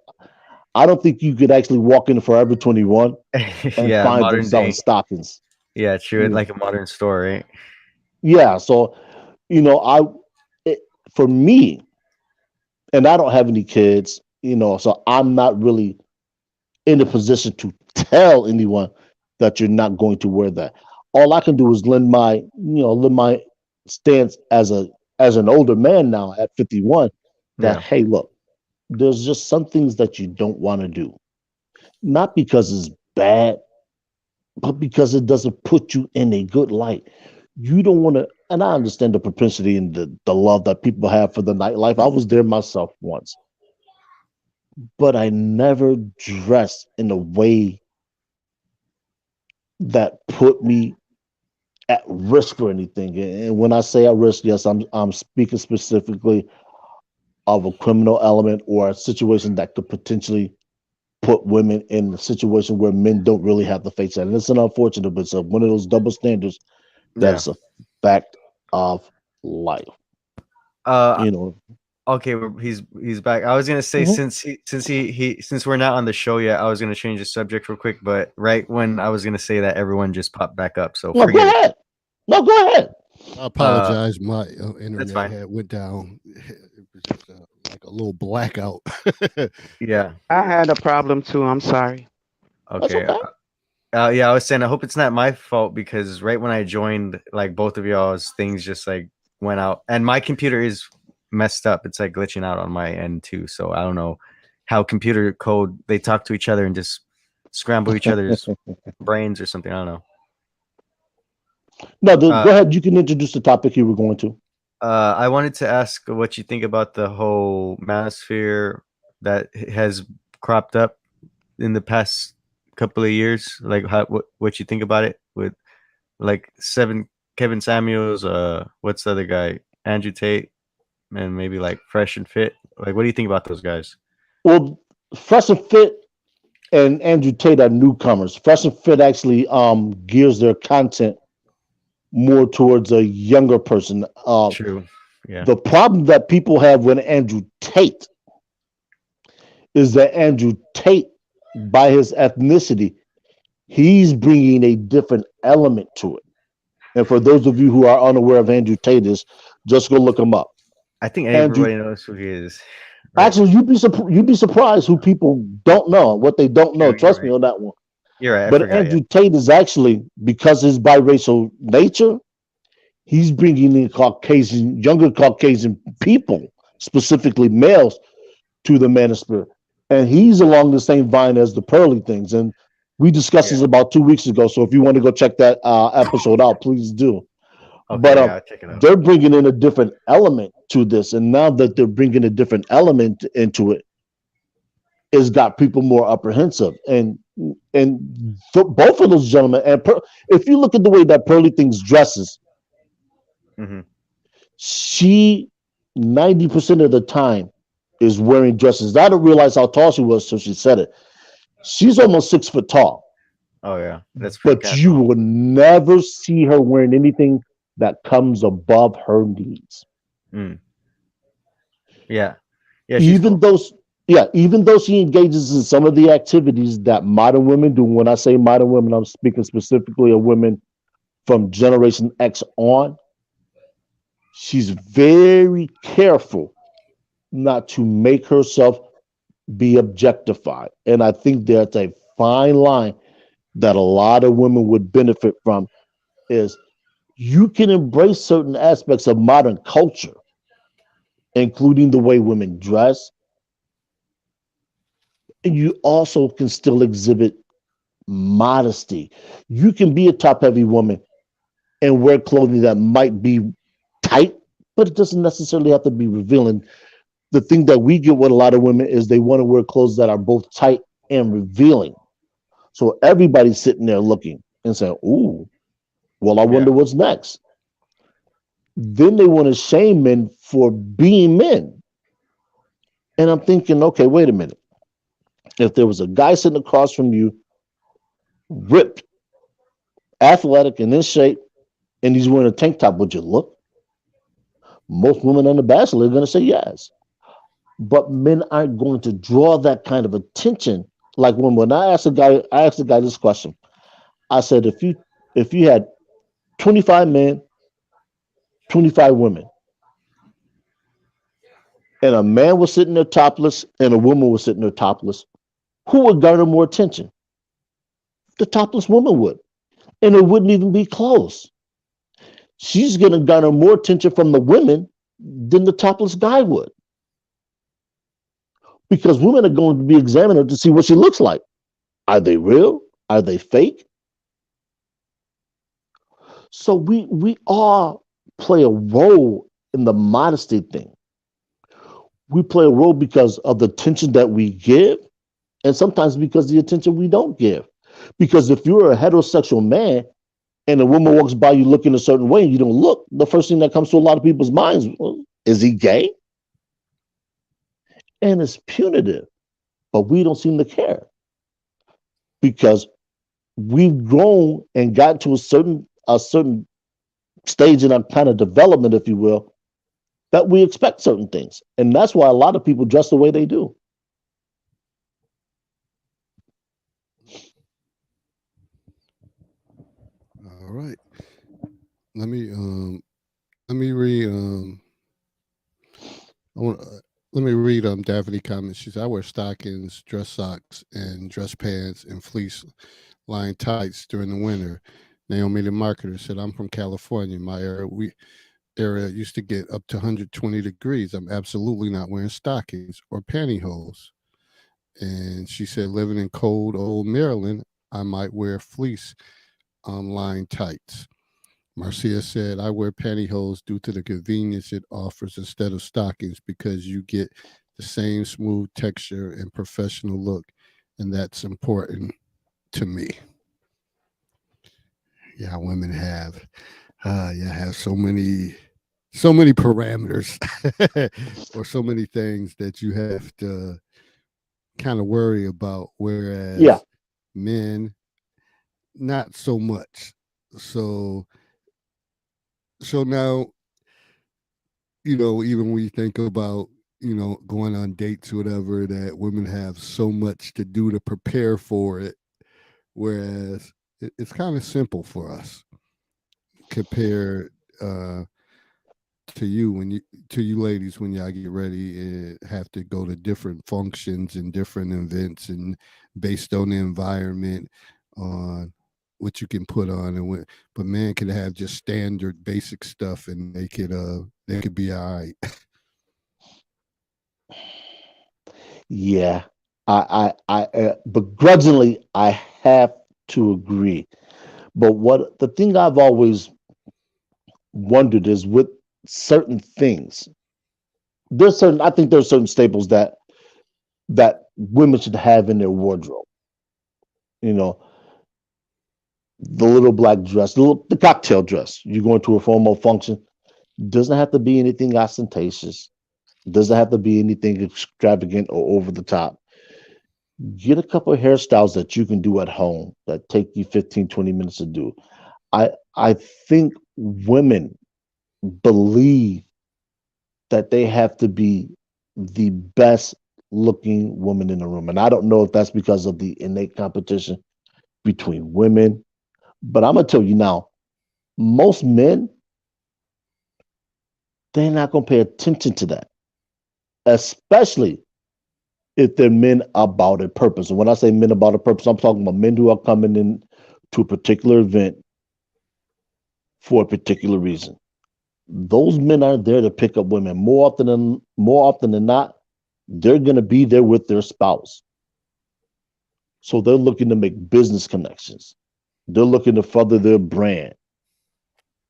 I don't think you could actually walk into Forever 21 and Yeah. find them Modern selling day. stockings. Yeah. True. You know, Like a modern store, right? yeah. So you know, I it, for me, and I don't have any kids, so I'm not really in a position to tell anyone that you're not going to wear that. All I can do is lend my stance as an older man now at 51 that Yeah. hey, look, there's just some things that you don't want to do. Not because it's bad, but because it doesn't put you in a good light. You don't want to, and I understand the propensity and the love that people have for the nightlife. I was there myself once, but I never dressed in a way that put me at risk or anything. And when I say at risk, yes, I'm speaking specifically of a criminal element or a situation that could potentially put women in a situation where men don't really have to face that. And it's an unfortunate, but it's one of those double standards that Yeah. is a fact of life. Uh. You know. Okay. He's back. I was gonna say Mhm. since we're not on the show yet, I was gonna change the subject real quick, but right when I was gonna say that, everyone just popped back up. So No, go forget it. ahead. No, go ahead. I Uh. apologize. My That's internet fine. had went down. It was just like a little blackout. Yeah. I had a problem too. I'm sorry. That's Okay. okay. Yeah, I was saying I hope it's not my fault because right when I joined, like both of y'all's things just like went out, and my computer is messed up. It's like glitching out on my end too. So I don't know how computer code they talk to each other and just scramble each other's brains or something. I don't know. No, Uh, go ahead. You can introduce the topic you were going to. I wanted to ask what you think about the whole manosphere that has cropped up in the past couple of years. Like, what you think about it with like Kevin Samuels, what's the other guy? Andrew Tate, and maybe like Fresh and Fit. Like, what do you think about those guys? Well, Fresh and Fit and Andrew Tate are newcomers. Fresh and Fit actually gears their content more towards a younger person. True. Yeah. The problem that people have with Andrew Tate is that Andrew Tate, by his ethnicity, he's bringing a different element to it. And for those of you who are unaware of Andrew Tate, is just go look him up. I think Andrew, everybody knows who he is. Right. actually, you'd be surprised who people don't know what they don't know. True. You're Trust me right. on that one. You're right. I But forgot. Yeah. Andrew Tate is actually, because his biracial nature, he's bringing in younger Caucasian people, specifically males, to the manosphere. And he's along the same vine as the Pearly things. And we discussed Yeah. this about 2 weeks ago. So if you want to go check that episode out, please do. But Okay. Yeah. I'll check it out. they're bringing in a different element to this. And now that they're bringing a different element into it, it's got people more apprehensive. And both of those gentlemen, if you look at the way that Pearly Things dresses, Hmm. she 90% of the time is wearing dresses. I didn't realize how tall she was till she said it. She's almost 6 foot tall, Oh yeah. That's pretty but kind of you tall. will never see her wearing anything that comes above her knees. Mm. Yeah. Yeah. She's Even cool. though, yeah, even though she engages in some of the activities that modern women do. When I say modern women, I'm speaking specifically of women from Generation X on. She's very careful not to make herself be objectified. And I think that's a fine line that a lot of women would benefit from is you can embrace certain aspects of modern culture, including the way women dress, and you also can still exhibit modesty. You can be a top heavy woman and wear clothing that might be tight, but it doesn't necessarily have to be revealing. The thing that we get with a lot of women is they want to wear clothes that are both tight and revealing. So everybody's sitting there looking and saying, "Ooh, well, I Yeah. wonder what's next." Then they want to shame men for being men. And I'm thinking, okay, wait a minute. If there was a guy sitting across from you, ripped, athletic, and in shape, and he's wearing a tank top, would you look? Most women on the Bachelor are going to say yes. But men aren't going to draw that kind of attention. Like when I asked a guy this question. I said, if you had 25 men, 25 women, and a man was sitting there topless and a woman was sitting there topless, who would garner more attention? The topless woman would. And it wouldn't even be close. She's going to garner more attention from the women than the topless guy would. Because women are going to be examining her to see what she looks like. Are they real? Are they fake? So we all play a role in the modesty thing. We play a role because of the attention that we give, and sometimes because of the attention we don't give. Because if you're a heterosexual man and a woman walks by you looking a certain way and you don't look, the first thing that comes to a lot of people's minds, well, is he gay? And it's punitive, but we don't seem to care because we've grown and got to a certain stage in our kind of development, if you will, that we expect certain things. And that's why a lot of people dress the way they do. All right. Let me let me read I want let me read Daphne comments. She said, "I wear stockings, dress socks, and dress pants and fleece line tights during the winter. Naomi, the marketer, said, "I'm from California. My area used to get up to 120 degrees. I'm absolutely not wearing stockings or pantyhose." And she said, "Living in cold old Maryland, I might wear fleece line tights." Marcia said, "I wear pantyhose due to the convenience it offers instead of stockings because you get the same smooth texture and professional look, and that's important to me." Yeah, women have so many parameters or so many things that you have to kind of worry about, Yeah, whereas men not so much. So now, even when you think about, going on dates or whatever, that women have so much to do to prepare for it, whereas it's kind of simple for us compared uh to you ladies, when y'all get ready and have to go to different functions and different events, and based on the environment, on what you can put on, and what, but man could have just standard basic stuff, and they could be all right. yeah. Begrudgingly, I have to agree. But what the thing I've always wondered is with certain things, I think there's certain staples that women should have in their wardrobe. You know, the little black dress, the cocktail dress. You go into a formal function, doesn't have to be anything ostentatious, doesn't have to be anything extravagant or over the top. Get a couple of hairstyles that you can do at home that take you 15, 20 minutes to do. I think women believe that they have to be the best looking woman in the room. And I don't know if that's because of the innate competition between women, but I'm gonna tell you now, most men, they're not gonna pay attention to that, especially if they're men about a purpose. And when I say men about a purpose, I'm talking about men who are coming in to a particular event for a particular reason. Those men are there to pick up women. More often than not, they're gonna be there with their spouse. So they're looking to make business connections. They're looking to further their brand.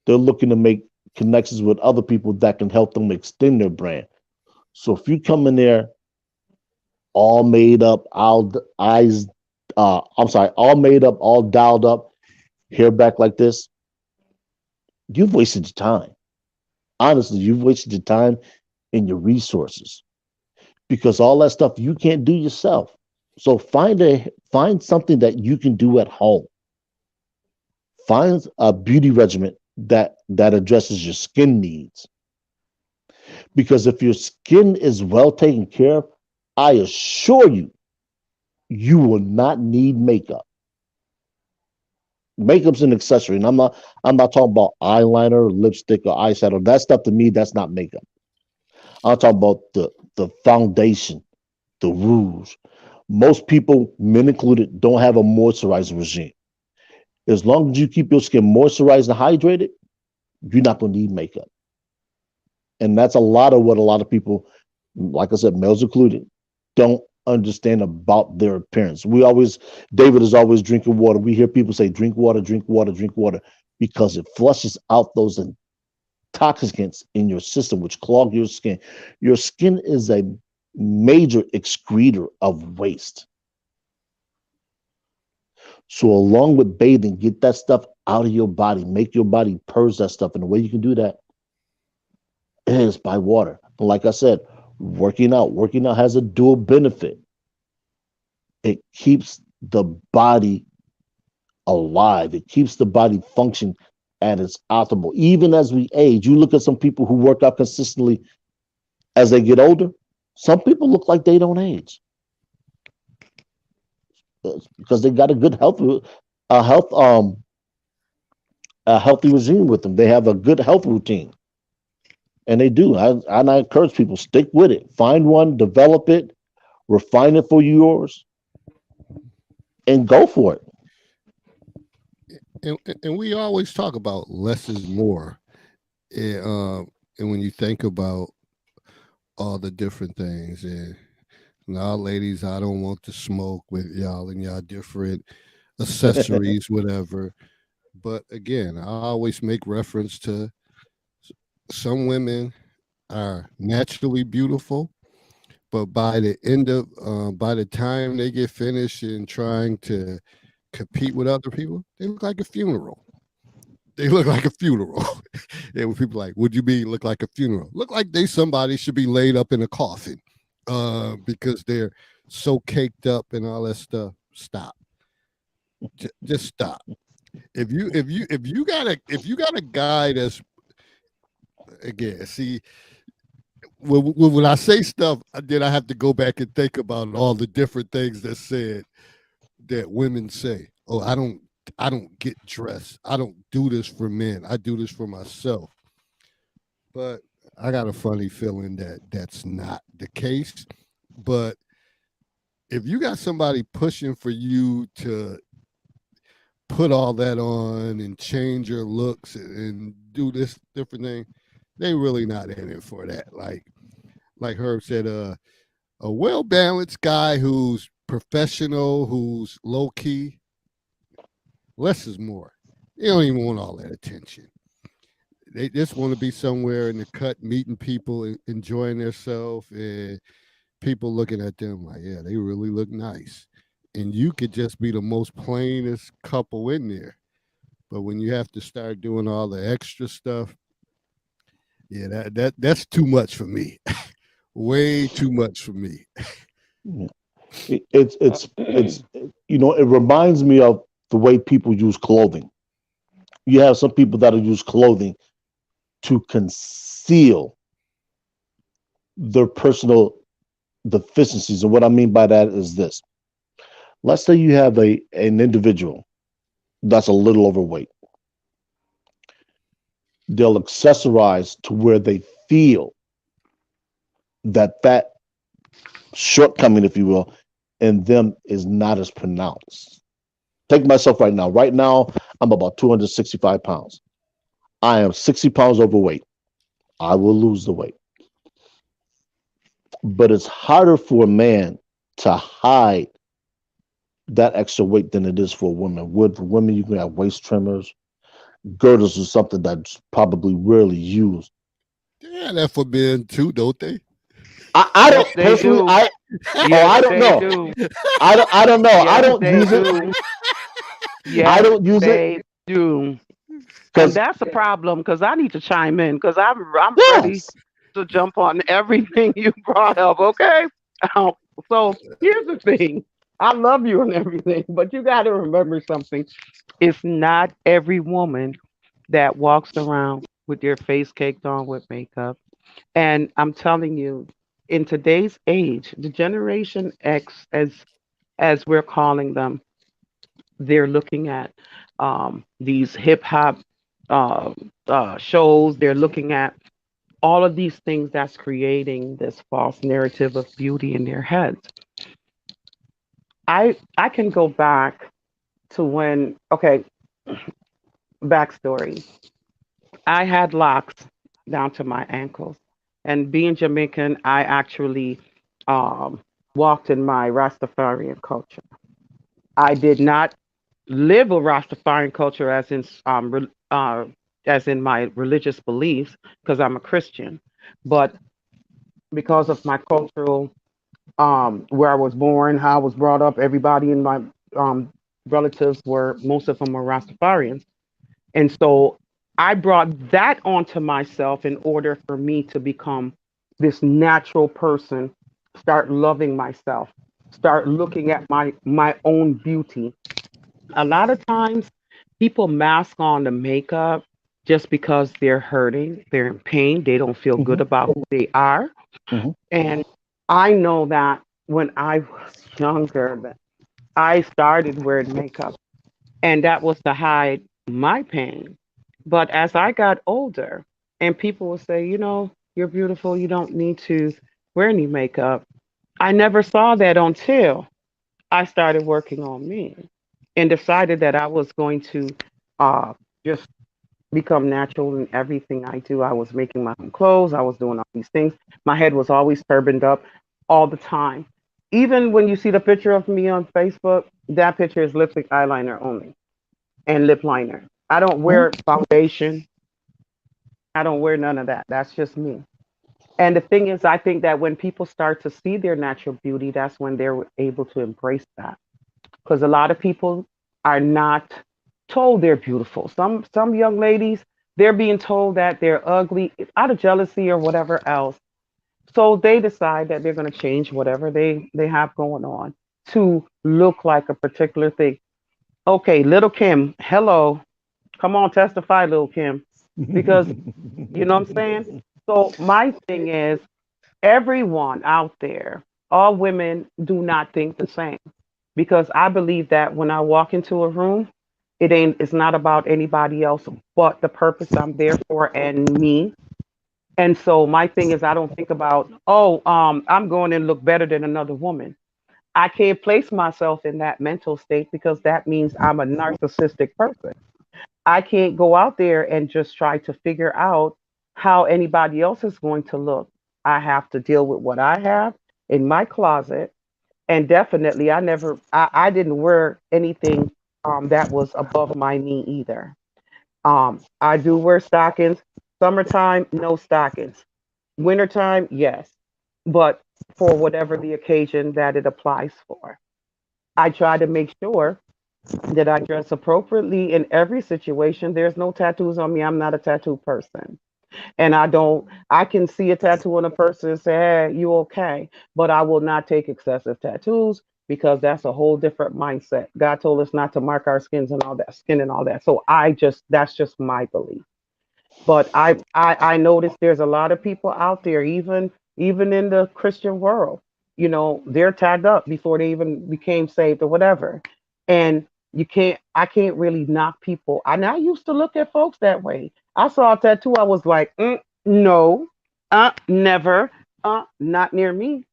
They're looking to make connections with other people that can help them extend their brand. So if you come in there all made up, all made up, all dialed up, hair back like this, you've wasted your time. Honestly, you've wasted your time and your resources because all that stuff you can't do yourself. So find something that you can do at home. Find a beauty regimen that addresses your skin needs. Because if your skin is well taken care of, I assure you, you will not need makeup. Makeup's an accessory, and I'm not talking about eyeliner, lipstick, or eyeshadow. That stuff to me, that's not makeup. I'm talking about the foundation, the rouge. Most people, men included, don't have a moisturizing regime. As long as you keep your skin moisturized and hydrated, you're not going to need makeup. And that's a lot of what a lot of people, like I said, males included, don't understand about their appearance. David is always drinking water. We hear people say, drink water, drink water, drink water, because it flushes out those intoxicants in your system, which clog your skin. Your skin is a major excreter of waste. So, along with bathing, get that stuff out of your body, make your body purge that stuff. And the way you can do that is by water. And like I said, working out has a dual benefit. It keeps the body alive, it keeps the body function at its optimal. Even as we age, you look at some people who work out consistently as they get older, some people look like they don't age because they got a good a health a healthy regime with them. They have a good health routine, and they do. I encourage people, stick with it. Find one, develop it, refine it for yours, and go for it. and we always talk about less is more. And, and when you think about all the different things, and now, ladies, I don't want to smoke with y'all and y'all different accessories, whatever. But again, I always make reference to some women are naturally beautiful, but by the time they get finished in trying to compete with other people, they look like a funeral. They look like a funeral. And when people are like, "Would you be look like a funeral?" Look like they somebody should be laid up in a coffin, because they're so caked up and all that stuff. Stop. Just stop. If you got a guy that's, again, see, when I say stuff, then I have to go back and think about all the different things that said that women say. Oh, I don't get dressed. I don't do this for men. I do this for myself. But I got a funny feeling that that's not the case. But if you got somebody pushing for you to put all that on and change your looks and do this different thing, they really not in it for that. Like Herb said, a well balanced guy who's professional, who's low key, less is more. They don't even want all that attention. They just want to be somewhere in the cut, meeting people, enjoying themselves, and people looking at them like, yeah, they really look nice. And you could just be the most plainest couple in there. But when you have to start doing all the extra stuff, yeah, that's too much for me. Way too much for me. It's it reminds me of the way people use clothing. You have some people that'll use clothing to conceal their personal deficiencies. And what I mean by that is this. Let's say you have an individual that's a little overweight. They'll accessorize to where they feel that shortcoming, if you will, in them is not as pronounced. Take myself right now. Right now, I'm about 265 pounds. I am 60 pounds overweight. I will lose the weight. But it's harder for a man to hide that extra weight than it is for a woman. With women, you can have waist trimmers. Girdles is something that's probably rarely used. Yeah, that for men too, don't they? I Yes, don't they personally. do. Yes, I don't they know. do. I don't know. I Yes, don't they use it. do. I Yes, don't use it they do. And because that's a problem because I need to chime in because I'm ready yes, to jump on everything you brought up. Okay. Um, so here's the thing. I love you and everything, but you got to remember something. It's not every woman that walks around with their face caked on with makeup. And I'm telling you, in today's age, the Generation X, as we're calling them, they're looking at these hip hop uh, shows. They're looking at all of these things that's creating this false narrative of beauty in their heads. I can go back to when, okay, backstory. I had locks down to my ankles, and being Jamaican, I actually um, walked in my Rastafarian culture. I did not live a Rastafarian culture as in my religious beliefs because I'm a Christian, but because of my cultural where I was born, how I was brought up, everybody in my um, relatives were most of them were Rastafarians, and so I brought that onto myself in order for me to become this natural person, start loving myself, start looking at my own beauty. A lot of times people mask on the makeup just because they're hurting, they're in pain, they don't feel good hmm about who they are. hmm And I know that when I was younger, that I started wearing makeup, and that was to hide my pain. But as I got older, and people would say, you're beautiful, you don't need to wear any makeup. I never saw that until I started working on me and decided that I was going to uh, just become natural in everything I do. I was making my own clothes. I was doing all these things. My head was always turbaned up all the time. Even when you see the picture of me on Facebook, that picture is lipstick eyeliner only and lip liner. I don't wear foundation. I don't wear none of that. That's just me. And the thing is, I think that when people start to see their natural beauty, that's when they're able to embrace that. Because a lot of people are not told they're beautiful. Some young ladies, they're being told that they're ugly out of jealousy or whatever else. So they decide that they're going to change whatever they have going on to look like a particular thing. Okay, little Kim, hello. Come on, testify, little Kim. Because you know what I'm saying? So my thing is everyone out there, all women do not think the same. Because I believe that when I walk into a room, it's not about anybody else but the purpose I'm there for and me. And so my thing is I don't think about, oh, I'm going to look better than another woman. I can't place myself in that mental state because that means I'm a narcissistic person. I can't go out there and just try to figure out how anybody else is going to look. I have to deal with what I have in my closet. And definitely, I didn't wear anything that was above my knee either. I do wear stockings. Summertime, no stockings. Wintertime, yes. But for whatever the occasion that it applies for, I try to make sure that I dress appropriately in every situation. There's no tattoos on me. I'm not a tattoo person. And I can see a tattoo on a person and say, hey, you okay? But I will not take excessive tattoos because that's a whole different mindset. God told us not to mark our skin and all that. So that's just my belief. But I noticed there's a lot of people out there, even in the Christian world, they're tagged up before they even became saved or whatever. And I can't really knock people. I used to look at folks that way. I saw a tattoo, I was like, no, never, not near me.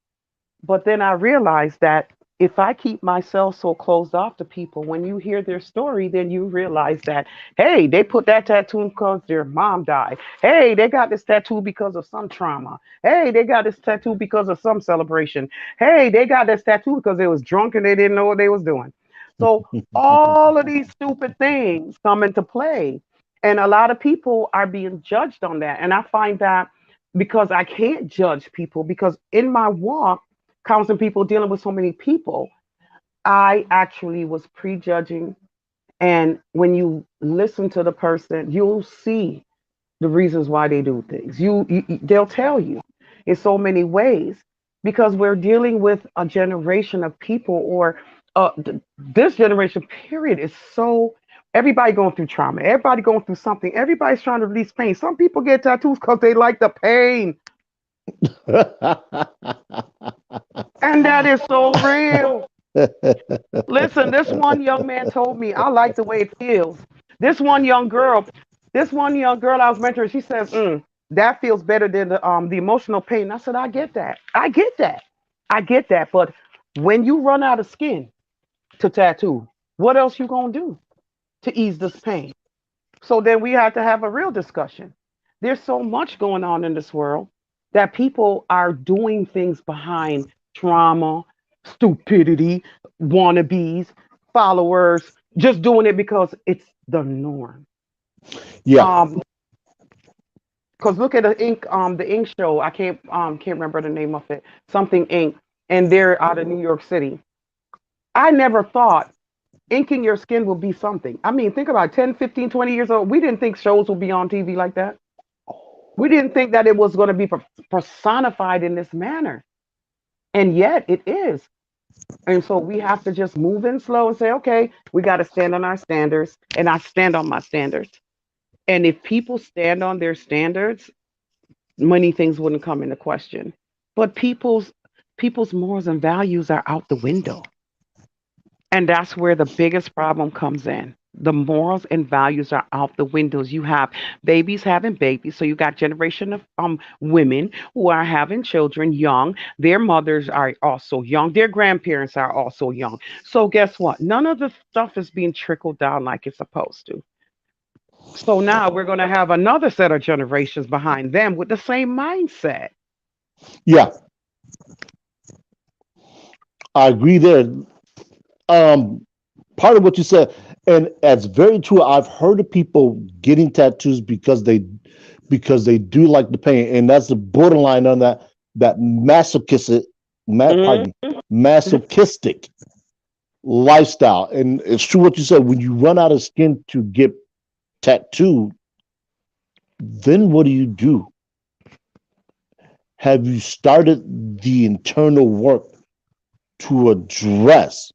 But then I realized that if I keep myself so closed off to people, when you hear their story, then you realize that, hey, they put that tattoo because their mom died. Hey, they got this tattoo because of some trauma. Hey, they got this tattoo because of some celebration. Hey, they got this tattoo because they was drunk and they didn't know what they was doing. So all of these stupid things come into play. And a lot of people are being judged on that. And I find that because I can't judge people because in my walk, counseling people, dealing with so many people, I actually was prejudging. And when you listen to the person, you'll see the reasons why they do things. They'll tell you in so many ways because we're dealing with a generation of people, or this generation period is so. Everybody going through trauma. Everybody going through something. Everybody's trying to release pain. Some people get tattoos because they like the pain, and that is so real. Listen, this one young man told me, I like the way it feels. This one young girl, this one young girl I was mentoring, she says, that feels better than the emotional pain. I said, I get that. I get that. I get that. But when you run out of skin to tattoo, what else you gonna do to ease this pain? So then we have to have a real discussion. There's so much going on in this world that people are doing things behind trauma, stupidity, wannabes, followers, just doing it because it's the norm. Yeah. Um, because look at the Ink show. I can't remember the name of it. Something Ink, and they're out of New York City. I never thought inking your skin will be something. I mean, think about it, 10, 15, 20 years old. We didn't think shows would be on TV like that. We didn't think that it was going to be personified in this manner. And yet it is. And so we have to just move in slow and say, okay, we got to stand on our standards. And I stand on my standards. And if people stand on their standards, many things wouldn't come into question. But people's morals and values are out the window. And that's where the biggest problem comes in. The morals and values are out the windows. You have babies having babies. So you got generation of women who are having children young. Their mothers are also young. Their grandparents are also young. So guess what? None of the stuff is being trickled down like it's supposed to. So now we're going to have another set of generations behind them with the same mindset. Yeah, I agree there. Um, Part of what you said, and that's very true. I've heard of people getting tattoos because they do like the pain, and that's the borderline on that masochistic, Mm. pardon me, masochistic lifestyle. And it's true what you said. When you run out of skin to get tattooed, then what do you do? Have you started the internal work to address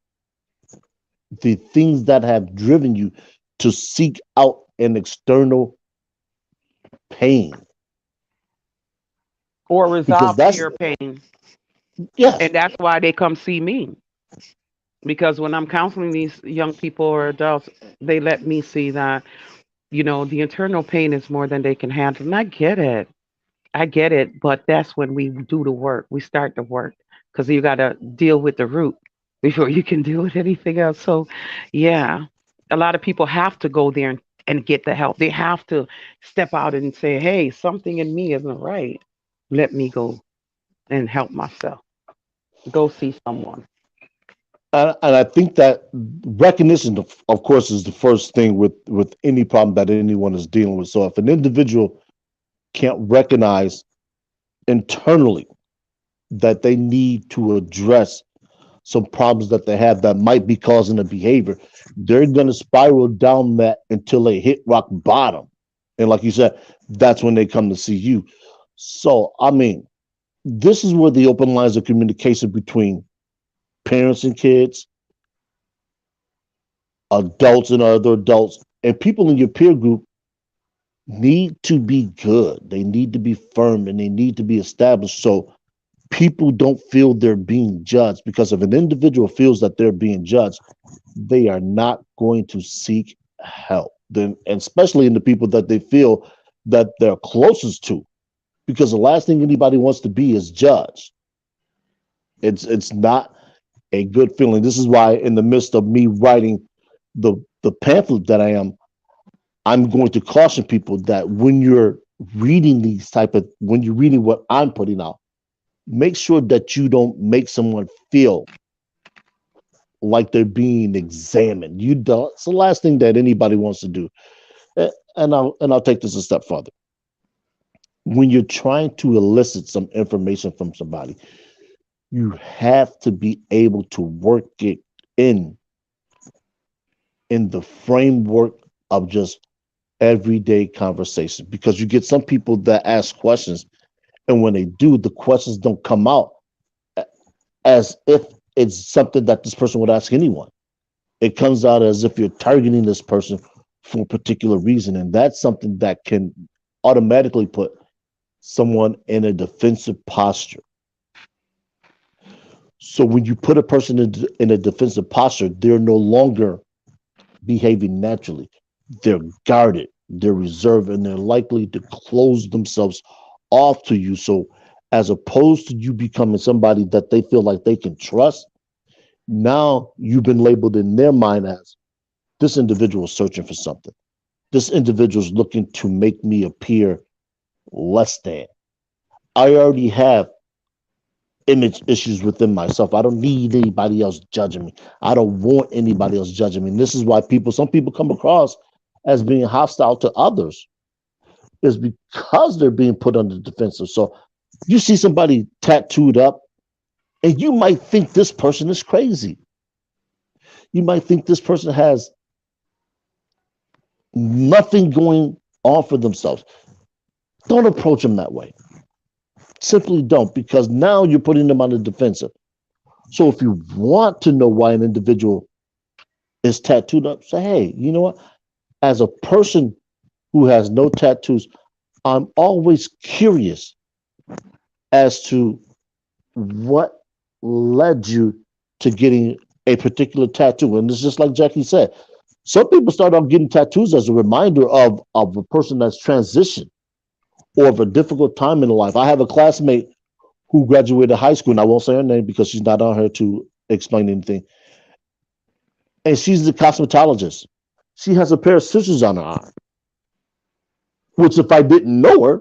the things that have driven you to seek out an external pain? Or Because resolve that's, your pain. yes. And that's why they come see me. Because when I'm counseling these young people or adults, they let me see that, the internal pain is more than they can handle. And I get it. I get it. But that's when we do the work. We start the work because you got to deal with the root before you can deal with anything else. So, yeah, a lot of people have to go there and get the help. They have to step out and say, hey, something in me isn't right. Let me go and help myself. Go see someone. And I think that recognition, of course, is the first thing with any problem that anyone is dealing with. So if an individual can't recognize internally that they need to address some problems that they have that might be causing a behavior, they're going to spiral down that until they hit rock bottom. And like you said, that's when they come to see you. So, I mean, this is where the open lines of communication between parents and kids, adults and other adults, and people in your peer group need to be good. They need to be firm and they need to be established so people don't feel they're being judged. Because if an individual feels that they're being judged, they are not going to seek help. Then, and especially in the people that they feel that they're closest to, because the last thing anybody wants to be is judged. It's not a good feeling. This is why, in the midst of me writing the pamphlet that I am, I'm going to caution people that when you're reading when you're reading what I'm putting out, make sure that you don't make someone feel like they're being examined. You don't. It's the last thing that anybody wants to do. And I'll take this a step further. When you're trying to elicit some information from somebody, you have to be able to work it in in the framework of just everyday conversation, because you get some people that ask questions, and when they do, the questions don't come out as if it's something that this person would ask anyone. It comes out as if you're targeting this person for a particular reason, and that's something that can automatically put someone in a defensive posture. So when you put a person in a defensive posture, they're no longer behaving naturally. They're guarded, they're reserved, and they're likely to close themselves off to you. So, as opposed to you becoming somebody that they feel like they can trust, now you've been labeled in their mind as this individual is searching for something. This individual is looking to make me appear less than. I already have image issues within myself. I don't need anybody else judging me. I don't want anybody else judging me. And this is why some people come across as being hostile to others, is because they're being put under defensive. So you see somebody tattooed up, and you might think this person is crazy. You might think this person has nothing going on for themselves. Don't approach them that way. Simply don't, because now you're putting them on the defensive. So if you want to know why an individual is tattooed up, say, hey, you know what? As a person who has no tattoos, I'm always curious as to what led you to getting a particular tattoo. And it's just like Jackie said, some people start off getting tattoos as a reminder of a person that's transitioned or of a difficult time in their life. I have a classmate who graduated high school, and I won't say her name because she's not on here to explain anything. And she's a cosmetologist. She has a pair of scissors on her arm. which if I didn't know her,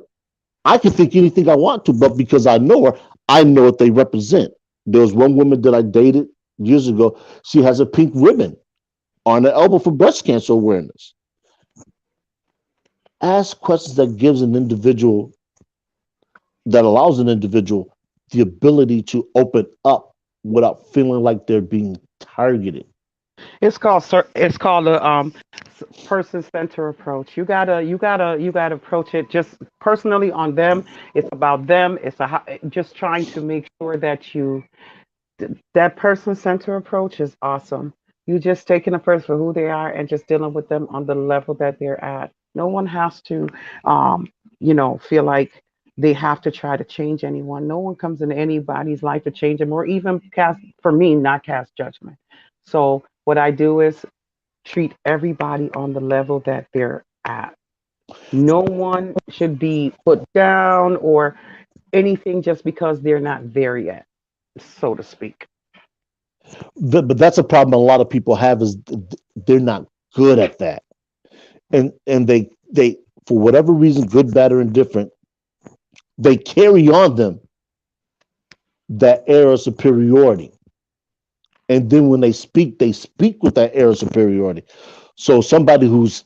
I can think anything I want to, but because I know her, I know what they represent. There was one woman that I dated years ago. She has a pink ribbon on her elbow for breast cancer awareness. Ask questions that gives an individual, that allows an individual the ability to open up without feeling like they're being targeted. It's called a person center approach. You gotta approach it just personally on them. It's about them. Just trying to make sure that that person center approach is awesome. You just taking a person for who they are and just dealing with them on the level that they're at. No one has to, um, feel like they have to try to change anyone. No one comes into anybody's life to change them or even cast, for me, not cast judgment. So what I do is treat everybody on the level that they're at. No one should be put down or anything just because they're not there yet, so to speak. But that's a problem a lot of people have, is they're not good at that. And they for whatever reason, good, bad, or indifferent, they carry on them that air of superiority. And then when they speak with that air of superiority. So somebody who's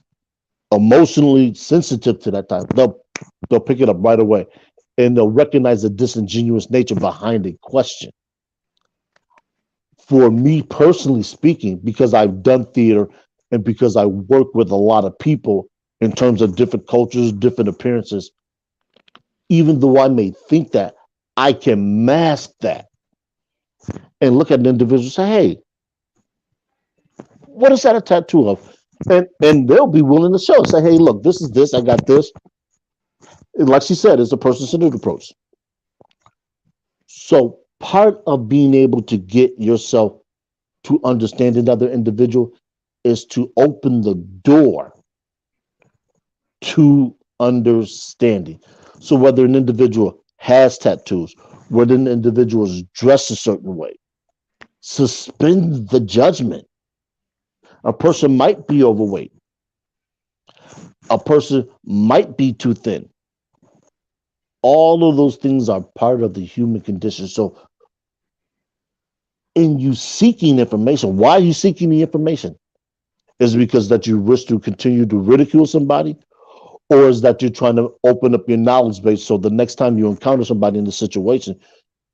emotionally sensitive to that type, they'll pick it up right away, and they'll recognize the disingenuous nature behind a question. For me personally speaking, because I've done theater and because I work with a lot of people in terms of different cultures, different appearances, even though I may think that, I can mask that and look at an individual and say, hey, what is that a tattoo of? And they'll be willing to show and say, hey, look, this is this, I got this. And like she said, it's a person-centered approach. So part of being able to get yourself to understand another individual is to open the door to understanding. So whether an individual has tattoos, whether an individual is dressed a certain way, suspend the judgment. A person might be overweight. A person might be too thin. All of those things are part of the human condition. So in you seeking information, why are you seeking the information? Is it because that you wish to continue to ridicule somebody? Or is that you're trying to open up your knowledge base so the next time you encounter somebody in the situation,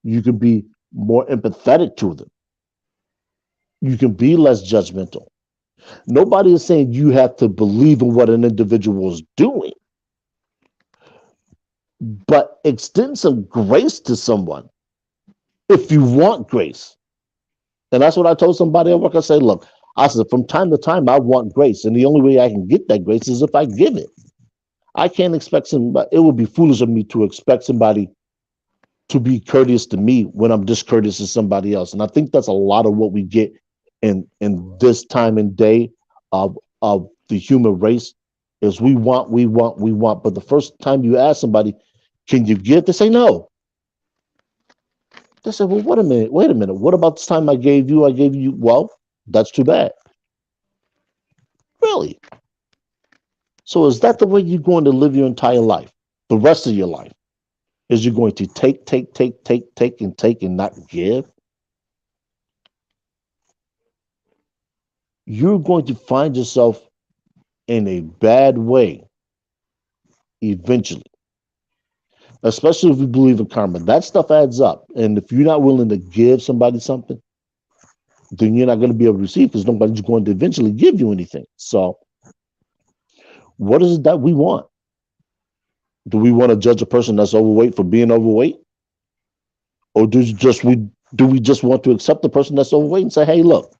you can be more empathetic to them? You can be less judgmental. Nobody is saying you have to believe in what an individual is doing, but extend some grace to someone if you want grace. And that's what I told somebody at work. I say, look, I said, from time to time, I want grace. And the only way I can get that grace is if I give it. I can't expect somebody, it would be foolish of me to expect somebody to be courteous to me when I'm discourteous to somebody else. And I think that's a lot of what we get in this time and day of the human race is we want, we want, we want. But the first time you ask somebody, can you give? They say no. They say, well, wait a minute. What about this time I gave you? I gave you. Well, that's too bad. Really? So is that the way you're going to live your entire life? The rest of your life? Is you're going to take and not give? You're going to find yourself in a bad way eventually, especially if you believe in karma. That stuff adds up. And if you're not willing to give somebody something, then you're not going to be able to receive because nobody's going to eventually give you anything. So, what is it that we want? Do we want to judge a person that's overweight for being overweight? Or do we just want to accept the person that's overweight and say, hey, look,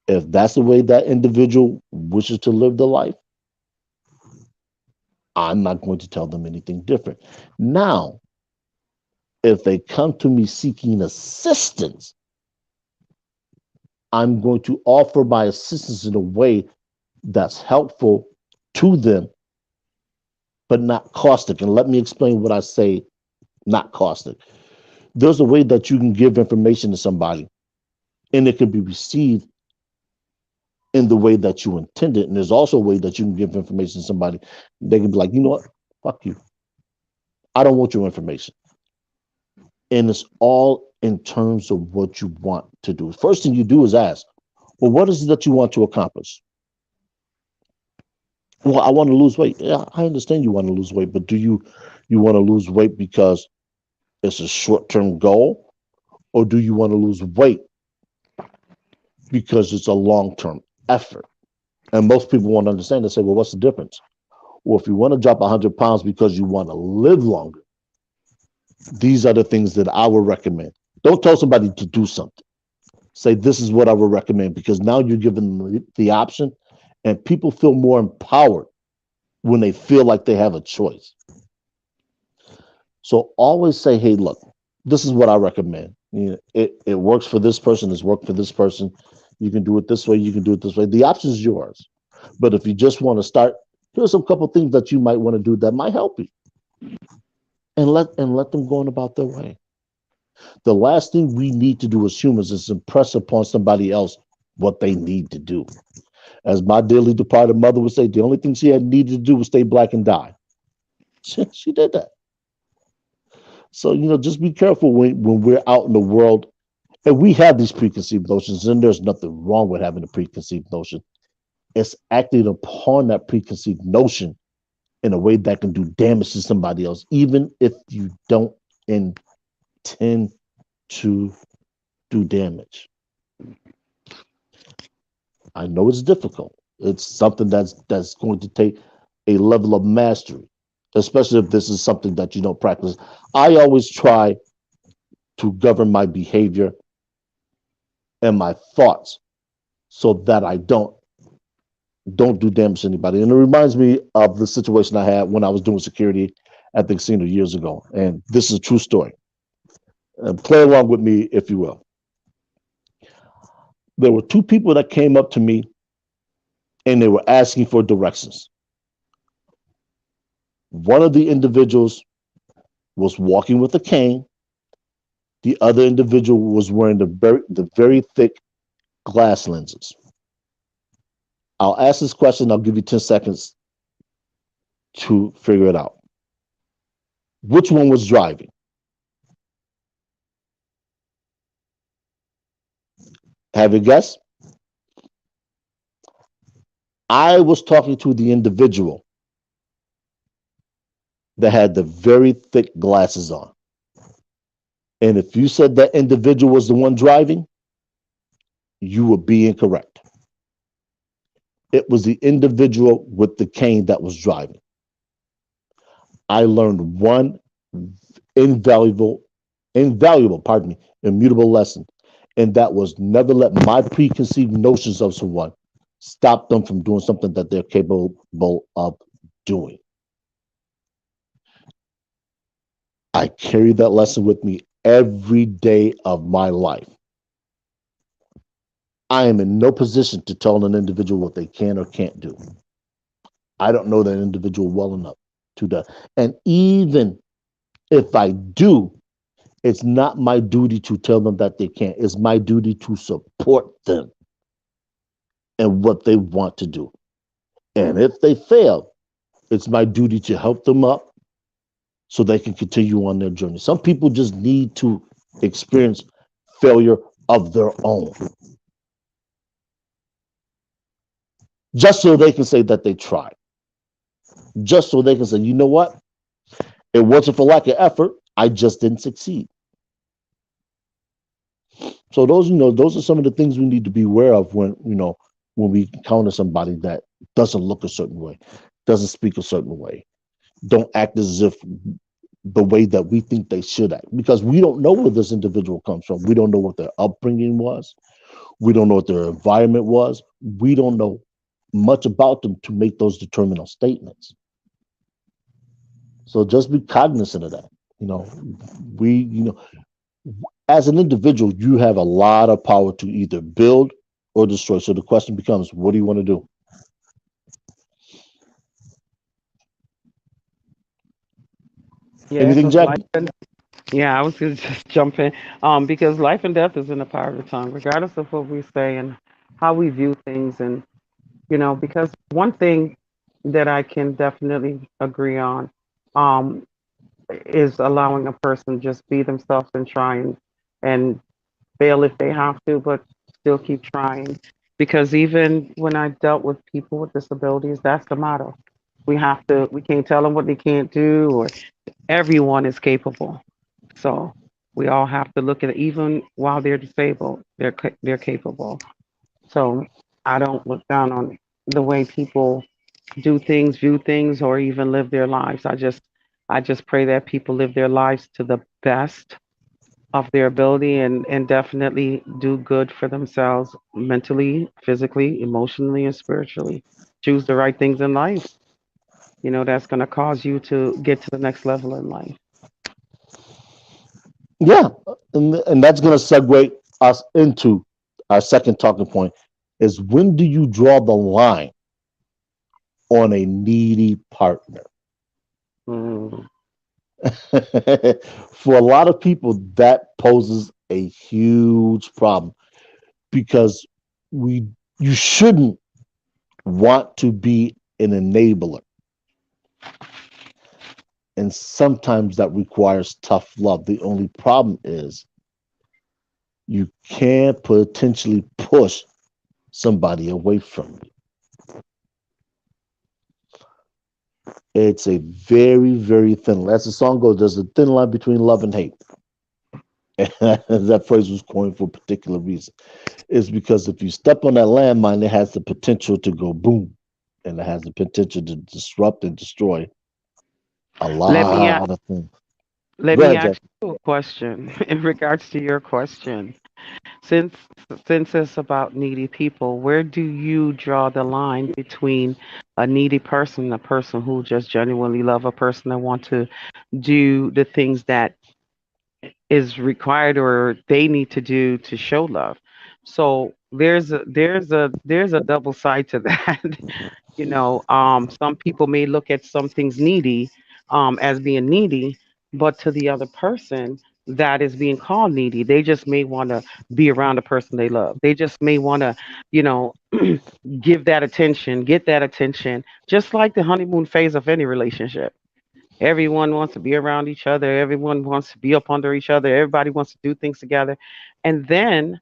if that's the way that individual wishes to live their life, I'm not going to tell them anything different. Now, if they come to me seeking assistance, I'm going to offer my assistance in a way that's helpful to them, but not caustic. And let me explain what I say, not caustic. There's a way that you can give information to somebody and it can be received in the way that you intended. And there's also a way that you can give information to somebody. They can be like, you know what? Fuck you. I don't want your information. And it's all in terms of what you want to do. First thing you do is ask, well, what is it that you want to accomplish? Well, I want to lose weight. Yeah, I understand you want to lose weight, but do you want to lose weight because it's a short-term goal, or do you want to lose weight because it's a long-term effort? And most people won't understand. They say, well, what's the difference? Well, if you want to drop 100 pounds because you want to live longer, these are the things that I would recommend. Don't tell somebody to do something. Say, this is what I would recommend, because now you're giving them the option, and people feel more empowered when they feel like they have a choice. So always say, hey, look, this is what I recommend. You know, it works for this person, it's worked for this person. You can do it this way, you can do it this way. The option is yours. But if you just want to start, here's some couple things that you might want to do that might help you. And let them go on about their way. The last thing we need to do as humans is impress upon somebody else what they need to do. As my dearly departed mother would say, the only thing she had needed to do was stay black and die. She did that. So, just be careful when we're out in the world and we have these preconceived notions, and there's nothing wrong with having a preconceived notion. It's acting upon that preconceived notion in a way that can do damage to somebody else, even if you don't intend to do damage. I know it's difficult. It's something that's going to take a level of mastery, especially if this is something that you don't practice. I always try to govern my behavior and my thoughts so that I don't do damage to anybody. And it reminds me of the situation I had when I was doing security at the casino years ago. And this is a true story. Play along with me, if you will. There were two people that came up to me and they were asking for directions. One of the individuals was walking with a cane. The other individual was wearing the very thick glass lenses. I'll ask this question. I'll give you 10 seconds to figure it out. Which one was driving? Have a guess? I was talking to the individual that had the very thick glasses on. And if you said that individual was the one driving, you would be incorrect. It was the individual with the cane that was driving. I learned one invaluable, immutable lesson, and that was never let my preconceived notions of someone stop them from doing something that they're capable of doing. I carry that lesson with me every day of my life. I am in no position to tell an individual what they can or can't do. I don't know that individual well enough to do that. And even if I do, it's not my duty to tell them that they can't. It's my duty to support them in what they want to do. And if they fail, it's my duty to help them up so they can continue on their journey. Some people just need to experience failure of their own, just so they can say that they tried, just so they can say, you know what? It wasn't for lack of effort. I just didn't succeed. So those are some of the things we need to be aware of when we encounter somebody that doesn't look a certain way, doesn't speak a certain way, don't act as if the way that we think they should act, because we don't know where this individual comes from. We don't know what their upbringing was. We don't know what their environment was. We don't know much about them to make those determinal statements. So just be cognizant of that. We, as an individual, you have a lot of power to either build or destroy. So the question becomes, what do you want to do? Yeah, Anything, because life Jackie? and yeah, I was gonna just jump in. Because life and death is in the power of the tongue, regardless of what we say and how we view things, and because one thing that I can definitely agree on, um, is allowing a person just be themselves and try and fail if they have to, but still keep trying. Because even when I dealt with people with disabilities, that's the motto. We can't tell them what they can't do, or everyone is capable. So we all have to look at it, even while they're disabled, they're capable. So I don't look down on the way people do things, view things, or even live their lives. I just pray that people live their lives to the best of their ability, and definitely do good for themselves mentally, physically, emotionally, and spiritually. Choose the right things in life. That's going to cause you to get to the next level in life. Yeah, and that's going to segue us into our second talking point: is when do you draw the line on a needy partner? Mm. For a lot of people, that poses a huge problem because we you shouldn't want to be an enabler, and sometimes that requires tough love. The only problem is you can't potentially push somebody away from you. It's a very, very thin. As the song goes, there's a thin line between love and hate. And that phrase was coined for a particular reason. Is because if you step on that landmine, it has the potential to go boom, and it has the potential to disrupt and destroy a Let me a- lot of things. let Go me ahead, ask Jack. you a question in regards to your question. Since since it's about needy people, where do you draw the line between a needy person, a person who just genuinely love a person and want to do the things that is required or they need to do to show love? So there's a double side to that. Some people may look at some things needy, as being needy, but to the other person that is being called needy, they just may want to be around the person they love. They just may want to, you know, give that attention, get that attention, just like the honeymoon phase of any relationship. Everyone wants to be around each other. Everyone wants to be up under each other. Everybody wants to do things together. And then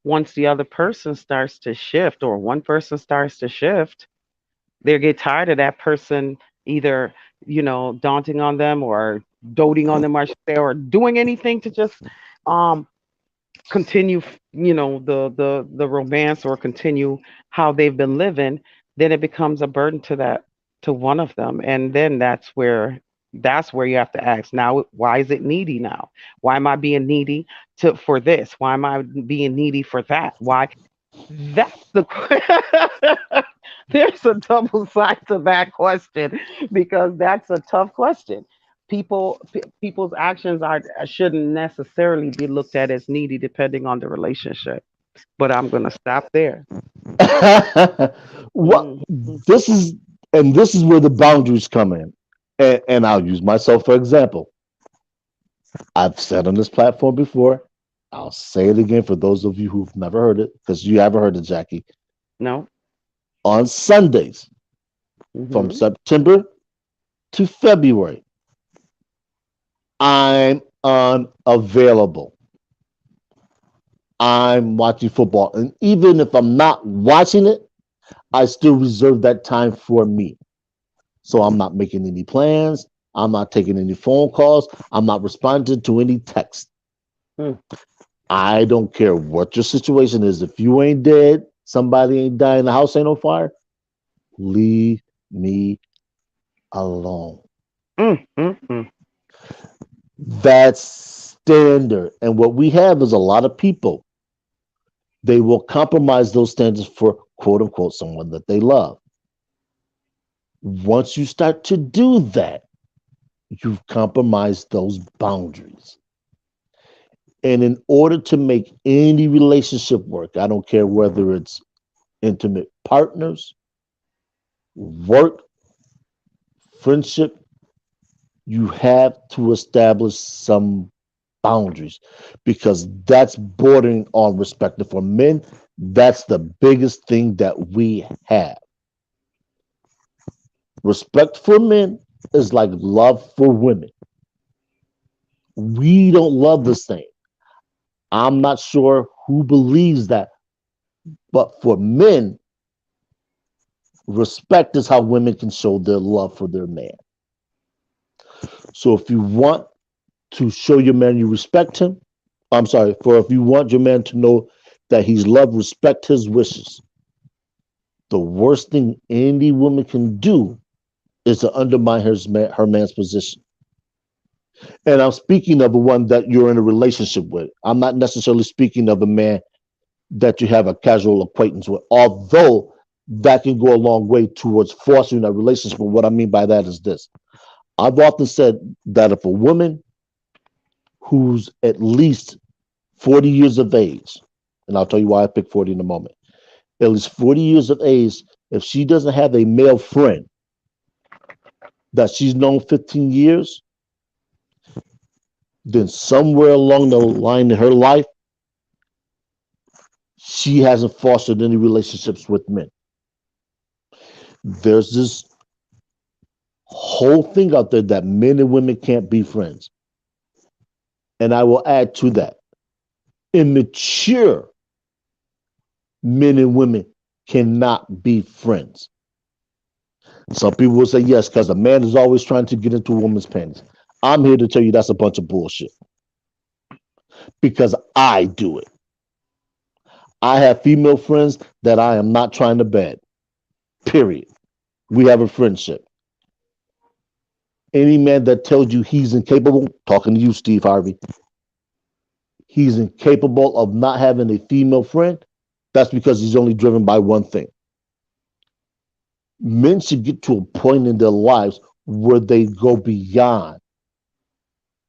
once the other person starts to shift, or one person starts to shift, they get tired of that person either daunting on them, or doting on them, I should say, or doing anything to just um continue, the romance, or continue how they've been living. Then it becomes a burden to one of them, and then that's where you have to ask, now, why is it needy now? Why am I being needy for this? Why am I being needy for that? Why? That's there's a double side to that question, because that's a tough question. People's actions shouldn't necessarily be looked at as needy depending on the relationship. But I'm gonna stop there. What Mm, this is, and this is where the boundaries come in. And I'll use myself for example. I've said on this platform before. I'll say it again for those of you who've never heard it, because you haven't heard it, Jackie. no. On Sundays from Hmm. September to February, I'm unavailable. I'm watching football. And even if I'm not watching it, I still reserve that time for me. So I'm not making any plans. I'm not taking any phone calls. I'm not responding to any text. Mm. I don't care what your situation is. If you ain't dead, somebody ain't dying, the house ain't on fire, leave me alone. Mm, mm, mm. That's standard. And what we have is a lot of people, they will compromise those standards for quote unquote someone that they love. Once you start to do that, you've compromised those boundaries. And in order to make any relationship work, I don't care whether it's intimate partners, work, friendship, you have to establish some boundaries because that's bordering on respect. And for men, that's the biggest thing that we have. Respect for men is like love for women. We don't love the same. I'm not sure who believes that, but for men, respect is how women can show their love for their man. So if you want to show your man you respect him, I'm sorry, for if you want your man to know that he's loved, respect his wishes. The worst thing any woman can do is to undermine her man's position. And I'm speaking of the one that you're in a relationship with. I'm not necessarily speaking of a man that you have a casual acquaintance with, although that can go a long way towards fostering a relationship. But what I mean by that is this: I've often said that if a woman who's at least 40 years of age, and I'll tell you why I picked 40 in a moment, at least 40 years of age, if she doesn't have a male friend that she's known 15 years, then somewhere along the line in her life, she hasn't fostered any relationships with men. There's this whole thing out there that men and women can't be friends. And I will add to that, immature men and women cannot be friends. Some people will say yes, because a man is always trying to get into a woman's panties. I'm here to tell you that's a bunch of bullshit because I do it. I have female friends that I am not trying to bed. Period. We have a friendship. Any man that tells you he's incapable, talking to you, Steve Harvey, he's incapable of not having a female friend, that's because he's only driven by one thing. Men should get to a point in their lives where they go beyond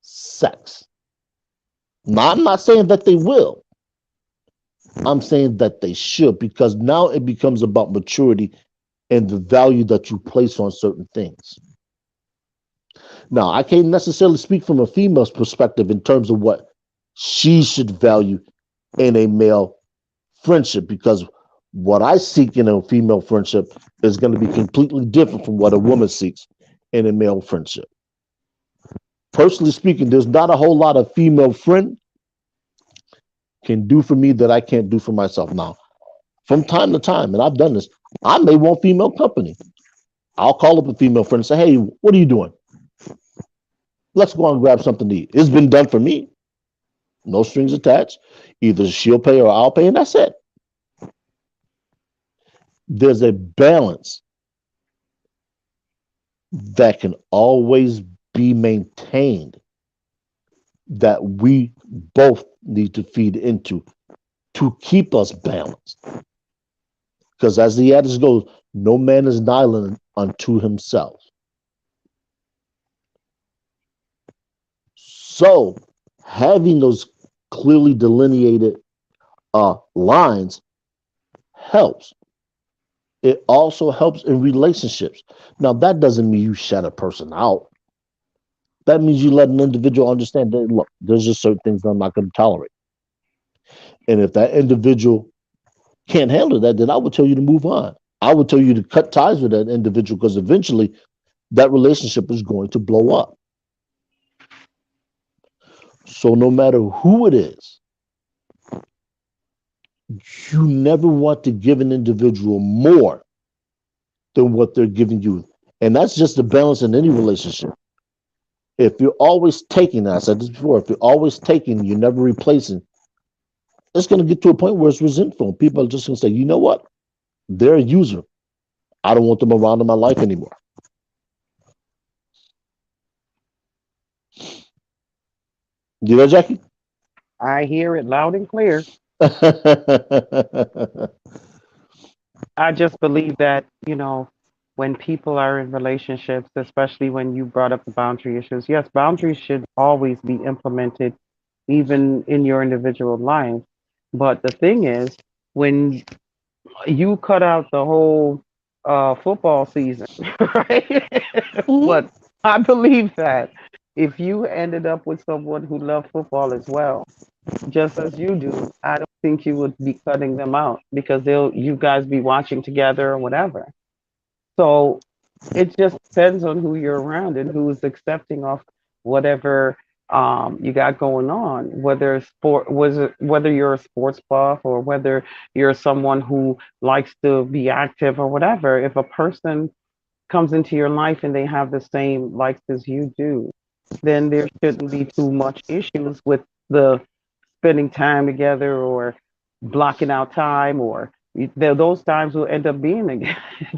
sex. Now, I'm not saying that they will. I'm saying that they should because now it becomes about maturity and the value that you place on certain things. Now, I can't necessarily speak from a female's perspective in terms of what she should value in a male friendship because what I seek in a female friendship is going to be completely different from what a woman seeks in a male friendship. Personally speaking, there's not a whole lot of female friend can do for me that I can't do for myself. Now, from time to time, and I've done this, I may want female company. I'll call up a female friend and say, hey, what are you doing? Let's go and grab something to eat. It's been done for me. No strings attached. Either she'll pay or I'll pay, and that's it. There's a balance that can always be maintained that we both need to feed into to keep us balanced. Because as the adage goes, no man is an island unto himself. So having those clearly delineated lines helps. It also helps in relationships. Now, that doesn't mean you shut a person out. That means you let an individual understand that, look, there's just certain things that I'm not going to tolerate. And if that individual can't handle that, then I would tell you to move on. I would tell you to cut ties with that individual because eventually that relationship is going to blow up. So no matter who it is, you never want to give an individual more than what they're giving you. And that's just the balance in any relationship. If you're always taking, I said this before, if you're always taking, you're never replacing, it's going to get to a point where it's resentful. People are just going to say, you know what? They're a user. I don't want them around in my life anymore. You know, Jackie? I hear it loud and clear. I just believe that, when people are in relationships, especially when you brought up the boundary issues, yes, boundaries should always be implemented, even in your individual life. But the thing is, when you cut out the whole football season, right? Mhm. But I believe that. if you ended up with someone who loved football as well, just as you do, I don't think you would be cutting them out because they'll you guys be watching together or whatever. So it just depends on who you're around and who is accepting of whatever you got going on. Whether whether you're a sports buff or whether you're someone who likes to be active or whatever. If a person comes into your life and they have the same likes as you do, then there shouldn't be too much issues with the spending time together or blocking out time or those times will end up being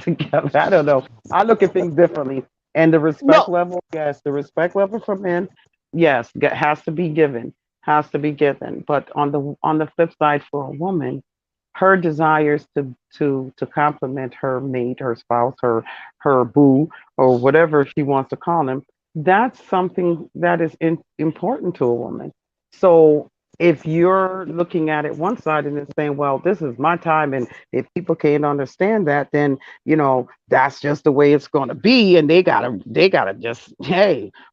together. I don't know. I look at things differently. And the respect No, level, yes, the respect level for men, yes, has to be given, has to be given. But on the flip side, for a woman, her desires to compliment her mate, her spouse, her boo, or whatever she wants to call him, that's something that is important to a woman. So if you're looking at it one side and then saying, well, this is my time, and if people can't understand that, then that's just the way it's going to be, and they gotta just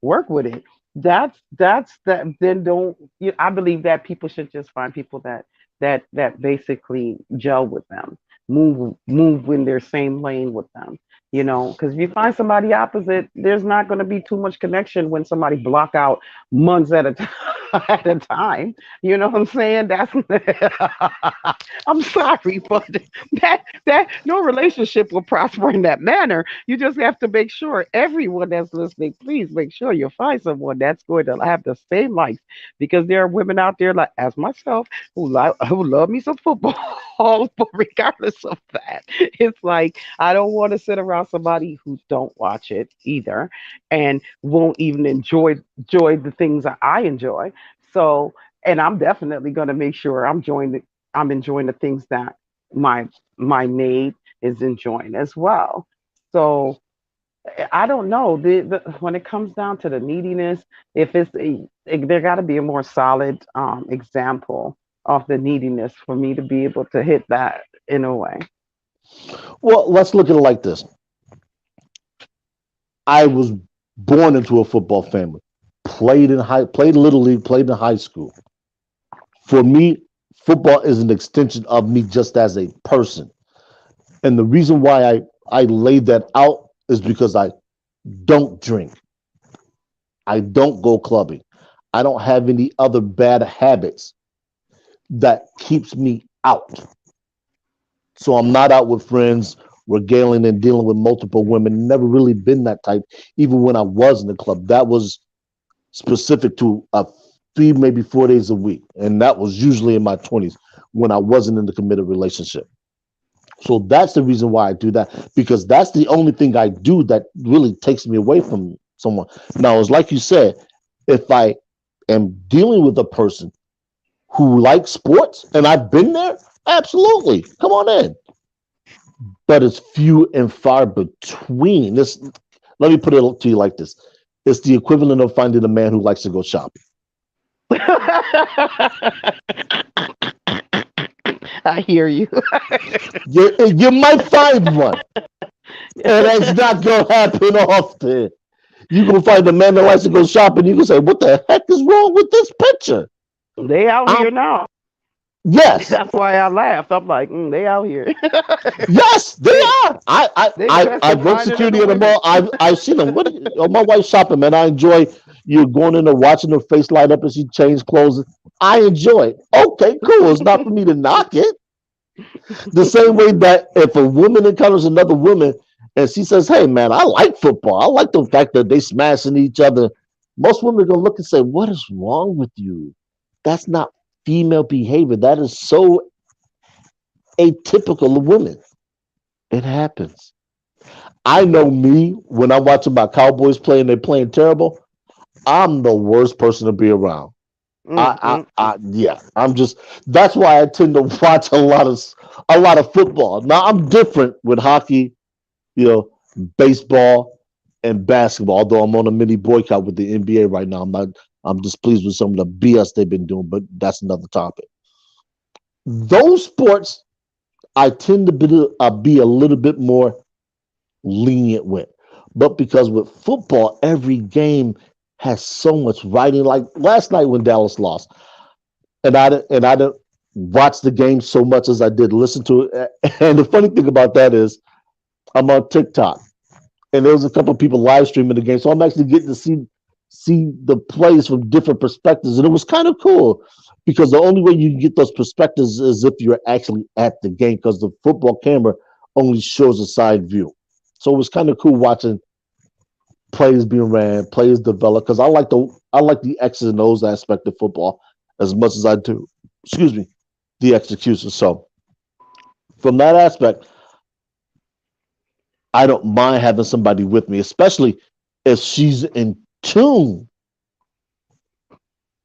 work with it. That's that. Then don't I believe that people should just find people that basically gel with them, move in their same lane with them. Because if you find somebody opposite, there's not going to be too much connection when somebody block out months at a time. At a time, you know what I'm saying? That's I'm sorry, but that no relationship will prosper in that manner. You just have to make sure everyone that's listening, please make sure you find someone that's going to have the same likes, because there are women out there like as myself who love me some football, but regardless of that, it's like I don't want to sit around somebody who don't watch it either and won't even enjoy the things that I enjoy. So, and I'm definitely going to make sure I'm enjoying the things that my my maid is enjoying as well. So I don't know. When it comes down to the neediness, if there got to be a more solid example of the neediness for me to be able to hit that in a way. well, let's look at it like this. I was born into a football family. Played little league, played in high school. For me, football is an extension of me just as a person. And the reason why I laid that out is because I don't drink. I don't go clubbing. I don't have any other bad habits that keeps me out. So I'm not out with friends, regaling and dealing with multiple women. Never really been that type. Even when I was in the club, that was specific to a 3 maybe 4 days a week, and that was usually in my 20s when I wasn't in the committed relationship. So that's the reason why I do that, because that's the only thing I do that really takes me away from someone. Now, it's like you said, if I am dealing with a person who likes sports and I've been there, absolutely, come on in. But it's few and far between. This, let me put it to you like this: it's the equivalent of finding a man who likes to go shopping. I hear you. You might find one, and that's not gonna happen often. You gonna find a man that likes to go shopping. You can say, "What the heck is wrong with this picture?" They out Um, here now. yes, That's why I laughed. I'm like, they out here. yes, they they are. they dressing I've worked finer than security the at a women. mall. I've seen them. Oh, my wife's shopping, man. I enjoy you going in there, watching her face light up as she change clothes. I enjoy it. Okay, cool. It's not for me to knock it. The same way that if a woman encounters another woman and she says, "Hey, man, I like football. I like the fact that they smashing each other." Most women are gonna look and say, "What is wrong with you? That's not female behavior. That is so atypical of women." It happens. I know me when I'm watching my Cowboys play and they're playing terrible. I'm the worst person to be around. Yeah, I'm just. That's why I tend to watch a lot of football. Now I'm different with hockey, you know, baseball and basketball. Although I'm on a mini boycott with the NBA right now, I'm not. I'm displeased with some of the BS they've been doing, but that's another topic. Those sports I tend to be a little bit more lenient with, but because with football, every game has so much writing. Like last night when Dallas lost, and I didn't watch the game so much as I did listen to it. And the funny thing about that is, I'm on TikTok, and there was a couple of people live streaming the game, so I'm actually getting to see the plays from different perspectives, and it was kind of cool because the only way you can get those perspectives is if you're actually at the game because the football camera only shows a side view. So it was kind of cool watching plays being ran, plays developed because I like the X's and O's aspect of football as much as I do. Excuse me, the execution. So from that aspect, I don't mind having somebody with me, especially if she's in tune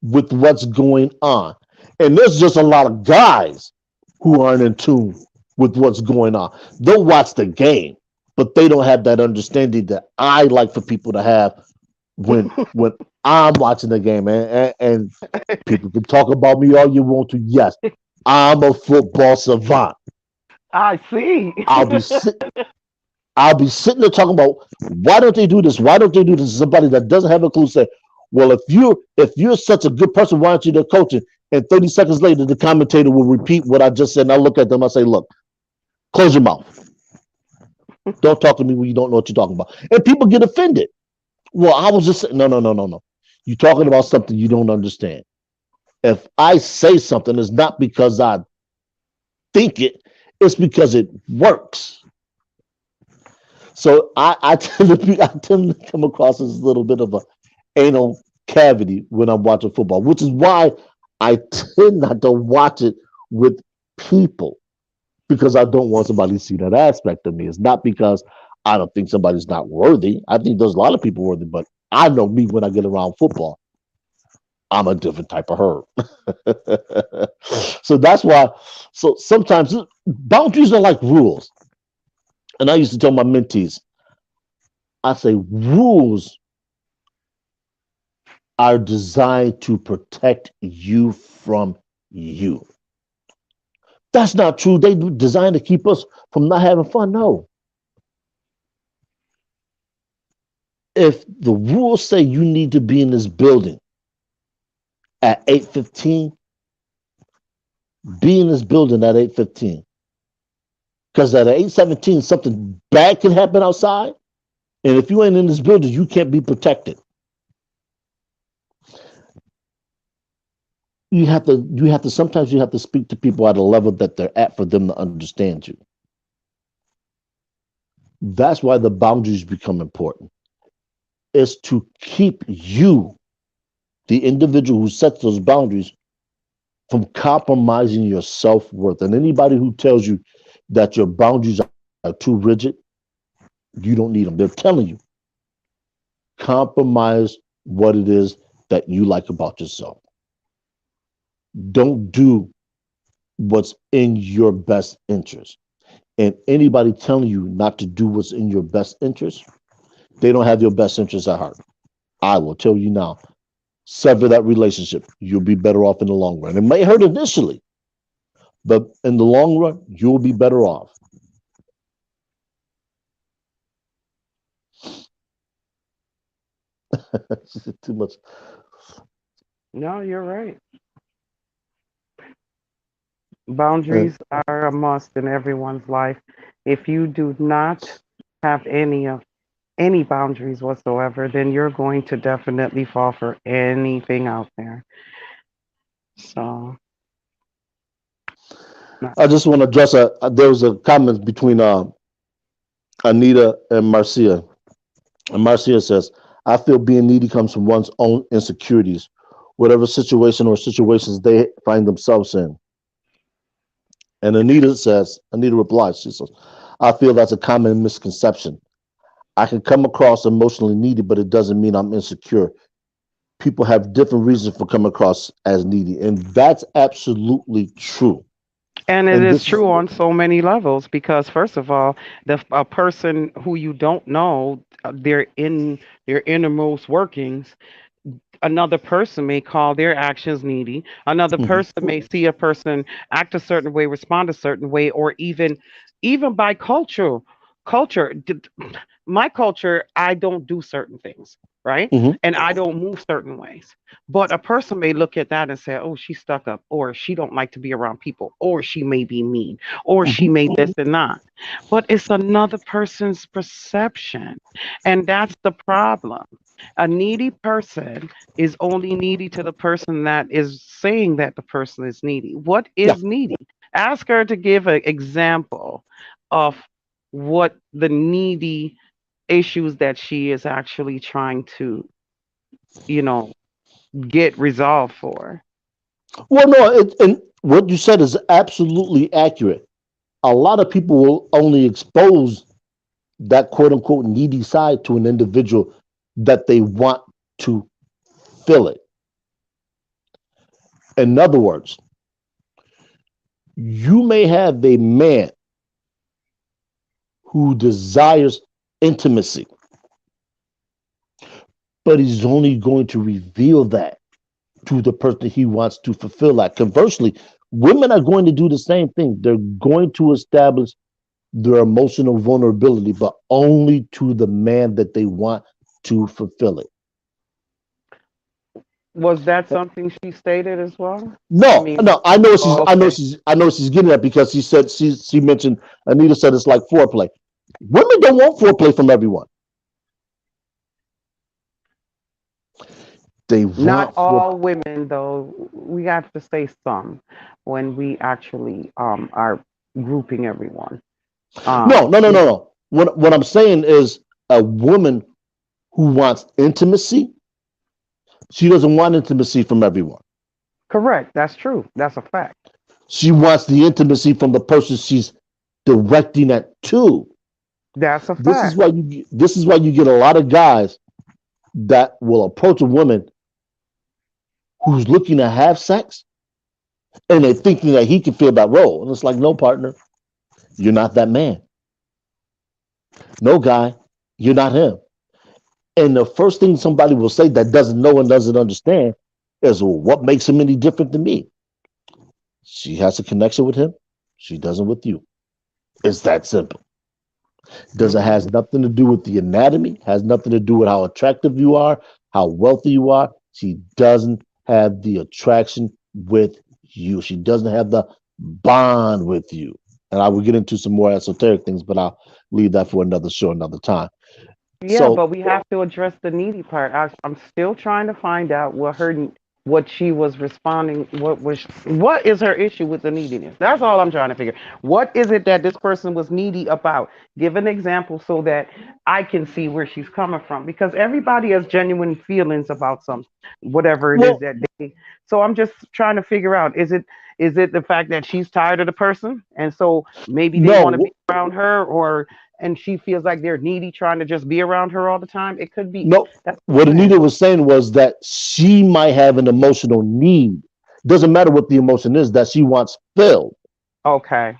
with what's going on. And there's just a lot of guys who aren't in tune with what's going on. They'll watch the game, but they don't have that understanding that I like for people to have when I'm watching the game. And people can talk about me all you want to. Yes, I'm a football savant. I see. I'll be sit, I'll be sitting there talking about why don't they do this? Why don't they do this? Somebody that doesn't have a clue say, well, if you're such a good person, why aren't you the coaching? And 30 seconds later, the commentator will repeat what I just said. And I look at them, I say, look, close your mouth. Don't talk to me when you don't know what you're talking about. And people get offended. Well, I was just saying, no, no, no, no, no. You're talking about something you don't understand. If I say something, it's not because I think it, it's because it works. So I tend to come across as a little bit of a anal cavity when I'm watching football, which is why I tend not to watch it with people because I don't want somebody to see that aspect of me. It's not because I don't think somebody's not worthy. I think there's a lot of people worthy, but I know me when I get around football. I'm a different type of herd. So that's why. So sometimes boundaries are like rules. And I used to tell my mentees, I say rules are designed to protect you from you. That's not true. They designed to keep us from not having fun. No. If the rules say you need to be in this building at 8:15, be in this building at 8:15. Because at 8:17, something bad can happen outside. And if you ain't in this building, you can't be protected. You have to sometimes you have to speak to people at a level that they're at for them to understand you. That's why the boundaries become important. Is to keep you, the individual who sets those boundaries, from compromising your self-worth. And anybody who tells you that your boundaries are too rigid, you don't need them. They're telling you compromise what it is that you like about yourself. Don't do what's in your best interest. And anybody telling you not to do what's in your best interest, they don't have your best interest at heart. I will tell you now, sever that relationship. You'll be better off in the long run. It may hurt initially, but in the long run, you'll be better off. Too much. No, you're right. Uh, Boundaries are a must in everyone's life. If you do not have any boundaries whatsoever, then you're going to definitely fall for anything out there. So, no. I just want to address there was a comment between Anita and Marcia. And Marcia says, I feel being needy comes from one's own insecurities, whatever situation or situations they find themselves in. And Anita replies, she says, I feel that's a common misconception. I can come across emotionally needy, but it doesn't mean I'm insecure. People have different reasons for coming across as needy. And that's absolutely true. And it And is this is true on so many levels because, first of all, a person who you don't know, they're in their innermost workings. Another person may call their actions needy. Another mhm, person may see a person act a certain way, respond a certain way, or even by culture. culture, my culture, I don't do certain things, right? Hmm. And I don't move certain ways. But a person may look at that and say, "Oh, she's stuck up," or "She don't like to be around people," or "She may be mean," or "She Hmm. may this and that." But it's another person's perception, and that's the problem. A needy person is only needy to the person that is saying that the person is needy. What Yeah. is needy? Ask her to give an example of what the needy issues that she is actually trying to, you know, get resolved for. Well, no, and what you said is absolutely accurate. A lot of people will only expose that quote unquote needy side to an individual that they want to fill it. In other words, you may have a man who desires intimacy, but he's only going to reveal that to the person he wants to fulfill that. Conversely, women are going to do the same thing. They're going to establish their emotional vulnerability, but only to the man that they want to fulfill it. Was that something she stated as well? I No, mean, no, I know she's, oh, I know okay. she's, I know she's getting at because she mentioned Anita said it's like foreplay. Women don't want foreplay from everyone. They Not want for all women, though. We have to say some when we actually are grouping everyone. no, no, no, You no, no. What I'm saying is a woman who wants intimacy, she doesn't want intimacy from everyone. correct. That's true. That's a fact. She wants the intimacy from the person she's directing it to. That's a This is fact. why you get a lot of guys that will approach a woman who's looking to have sex and they're thinking that he can fill that role. And it's like, no, partner, you're not that man. No, guy, you're not him. And the first thing somebody will say that doesn't know and doesn't understand is, well, what makes him any different than me? She has a connection with him. She doesn't with you. It's that simple. Does it Hmm. has nothing to do with the anatomy, has nothing to do with how attractive you are, how wealthy you are. She doesn't have the attraction with you. She doesn't have the bond with you. And I will get into some more esoteric things, but I'll leave that for another show, another time. Yeah, So, but we have to address the needy part. I'm still trying to find out what she was responding. What is her issue with the neediness? That's all I'm trying to figure. What is it that this person was needy about? Give an example so that I can see where she's coming from. Because everybody has genuine feelings about some whatever it is well, that they. So I'm just trying to figure out is it the fact that she's tired of the person and so maybe they want to be no, around her, or and she feels like they're needy trying to just be around her all the time. It could be. no. That's what What I'm saying. Anita was saying was that she might have an emotional need. Doesn't matter what the emotion is that she wants filled. Okay,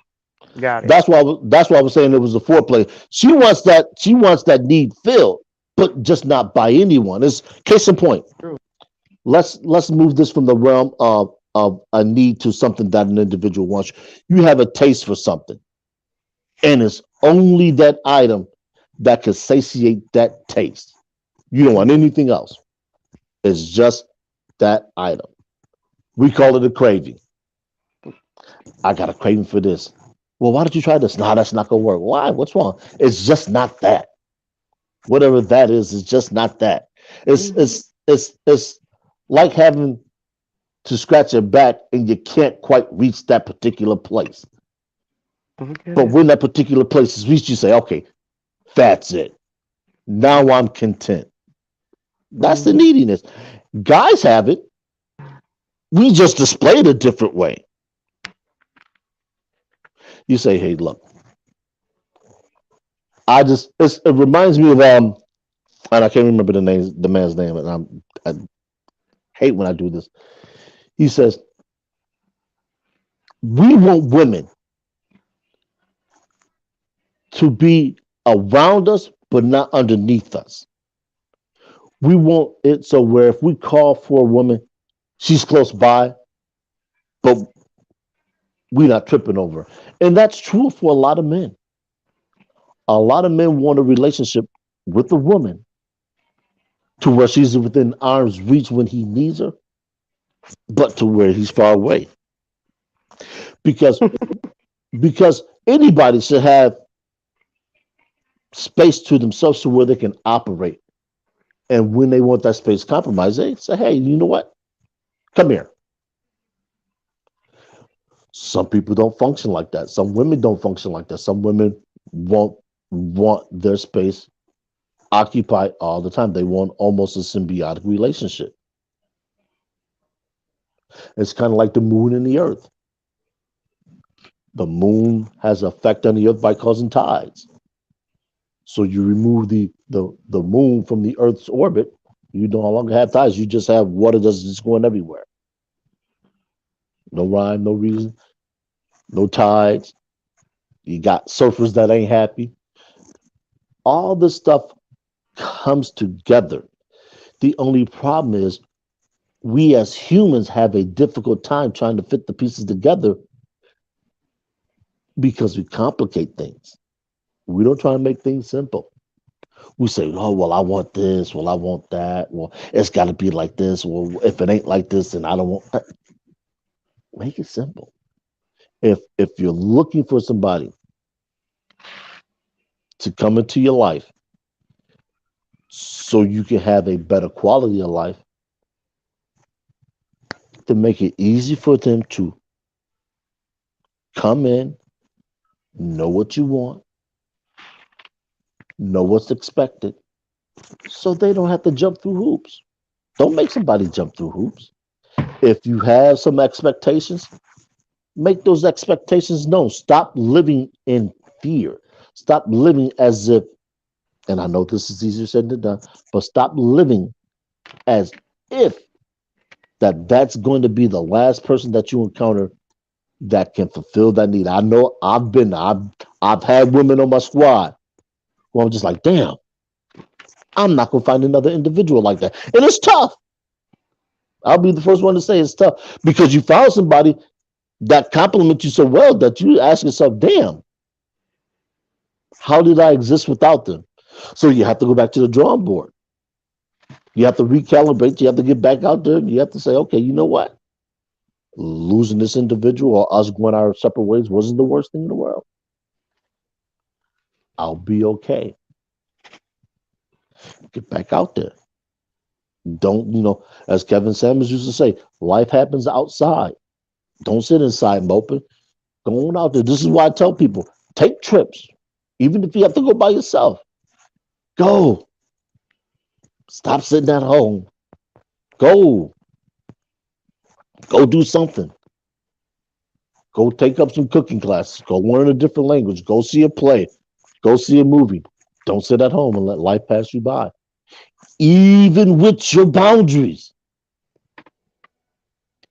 got it. That's why I was saying it was a foreplay. She wants that need filled, but just not by anyone. It's case in point. True. Let's move this from the realm of a need to something that an individual wants. You have a taste for something, and it's only that item that can satiate that taste. You don't want Hmm. anything else. It's just that item. We call it a craving. I got a craving for this. Well, why don't you try this? No, that's not gonna work. Why? What's wrong? It's just not that. Whatever that is just not that. It's Hmm. it's it's it's like having to scratch your back and you can't quite reach that particular place. But Okay. when that particular place is reached, you say, okay, that's it. Now I'm content. That's the Hmm. neediness. Guys have it. We just display it a different way. You say, hey, look, it reminds me of and I can't remember the man's name, and I hate when I do this. He says, we want women to be around us, but not underneath us. We want it so where if we call for a woman, she's close by, but we're not tripping over her. And that's true for a lot of men. A lot of men want a relationship with a woman to where she's within arm's reach when he needs her, but to where he's far away. Because because anybody should have space to themselves to where they can operate. And when they want that space compromised, they say, hey, you know what? Come here. Some people don't function like that. Some women don't function like that. Some women won't want their space occupied all the time. They want almost a symbiotic relationship. It's kind of like the moon and the earth. The moon has effect on the earth by causing tides. So you remove the moon from the earth's orbit, you no longer have tides. You just have water that's just going everywhere. No rhyme, no reason, no tides. You got surfers that ain't happy. All this stuff comes together. The only problem is we as humans have a difficult time trying to fit the pieces together because we complicate things. We don't try to make things simple. We say, oh, well, I want this. Well, I want that. Well, it's got to be like this. Well, if it ain't like this, then I don't want that. Make it simple. If you're looking for somebody to come into your life so you can have a better quality of life, to make it easy for them to come in, know what you want, know what's expected, so they don't have to jump through hoops. Don't make somebody jump through hoops. If you have some expectations, make those expectations known. Stop living in fear. Stop living as if, and I know this is easier said than done, but stop living as if that's going to be the last person that you encounter that can fulfill that need. I know I've had women on my squad who I'm just like, damn, I'm not gonna find another individual like that. And it's tough. I'll be the first one to say it's tough because you found somebody that compliments you so well that you ask yourself, damn, how did I exist without them? So you have to go back to the drawing board. You have to recalibrate. You have to get back out there. You have to say, okay, you know what? Losing this individual or us going our separate ways wasn't the worst thing in the world. I'll be okay. Get back out there. Don't, as Kevin Samuels used to say, life happens outside. Don't sit inside moping. Go on out there. This is why I tell people take trips, even if you have to go by yourself. Go. Stop sitting at home. Go. Go do something. Go take up some cooking classes. Go learn a different language. Go see a play. Go see a movie. Don't sit at home and let life pass you by. Even with your boundaries.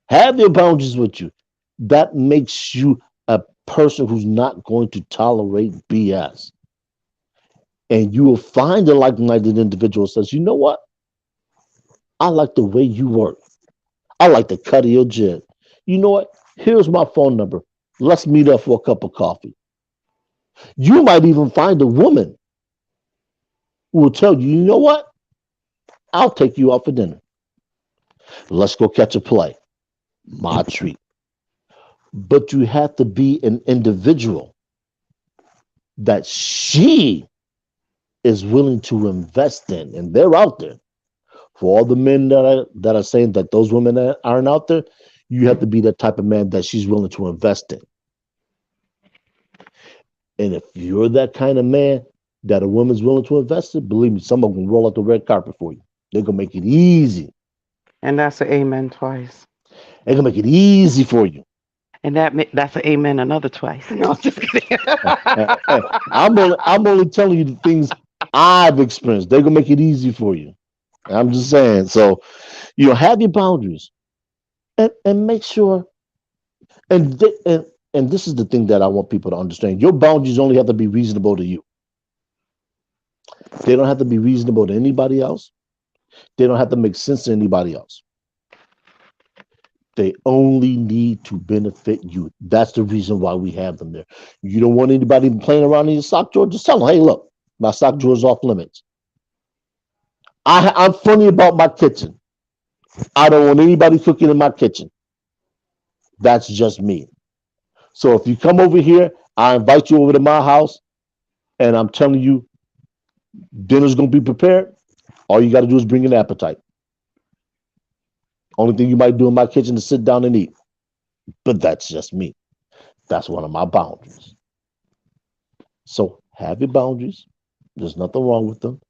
Have your boundaries with you. That makes you a person who's not going to tolerate BS. And you will find a like-minded individual who says, you know what? I like the way you work. I like the cut of your jib. You know what? Here's my phone number. Let's meet up for a cup of coffee. You might even find a woman who will tell you, you know what? I'll take you out for dinner. Let's go catch a play. My treat. But you have to be an individual that she is willing to invest in. And they're out there. For all the men that are saying that those women aren't out there, you have to be that type of man that she's willing to invest in. And if you're that kind of man that a woman's willing to invest in, believe me, some of them roll out the red carpet for you. They're gonna make it easy. And that's an amen twice. They're gonna make it easy for you. And that's an amen another twice. No, I'm just kidding. Hey, I'm only telling you the things I've experienced. They're gonna make it easy for you. I'm just saying. So, have your boundaries and make sure. And this is the thing that I want people to understand. Your boundaries only have to be reasonable to you. They don't have to be reasonable to anybody else. They don't have to make sense to anybody else. They only need to benefit you. That's the reason why we have them there. You don't want anybody playing around in your sock drawer. Just tell them, hey, look, my sock drawer is off limits. I'm funny about my kitchen. I don't want anybody cooking in my kitchen. That's just me. So if you come over here, I invite you over to my house, and I'm telling you, dinner's gonna be prepared. All you got to do is bring an appetite. Only thing you might do in my kitchen is sit down and eat. But that's just me. That's one of my boundaries. So have your boundaries. There's nothing wrong with them.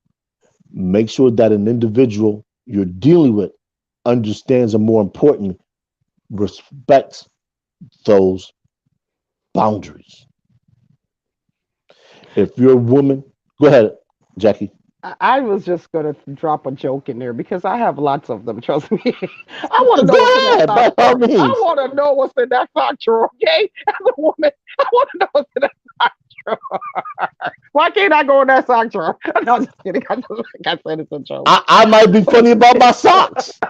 Make sure that an individual you're dealing with understands and more importantly, respects those boundaries. If you're a woman, go ahead, Jackie. I was just gonna drop a joke in there because I have lots of them. Trust me. I want to know what's in Go that ahead, sock by all drawer. I means. want to know what's in that sock drawer. Okay, as a woman, I want to know what's in that sock drawer. Why can't I go in that sock drawer? No, I'm just kidding. I said it's a joke. I might be funny about my socks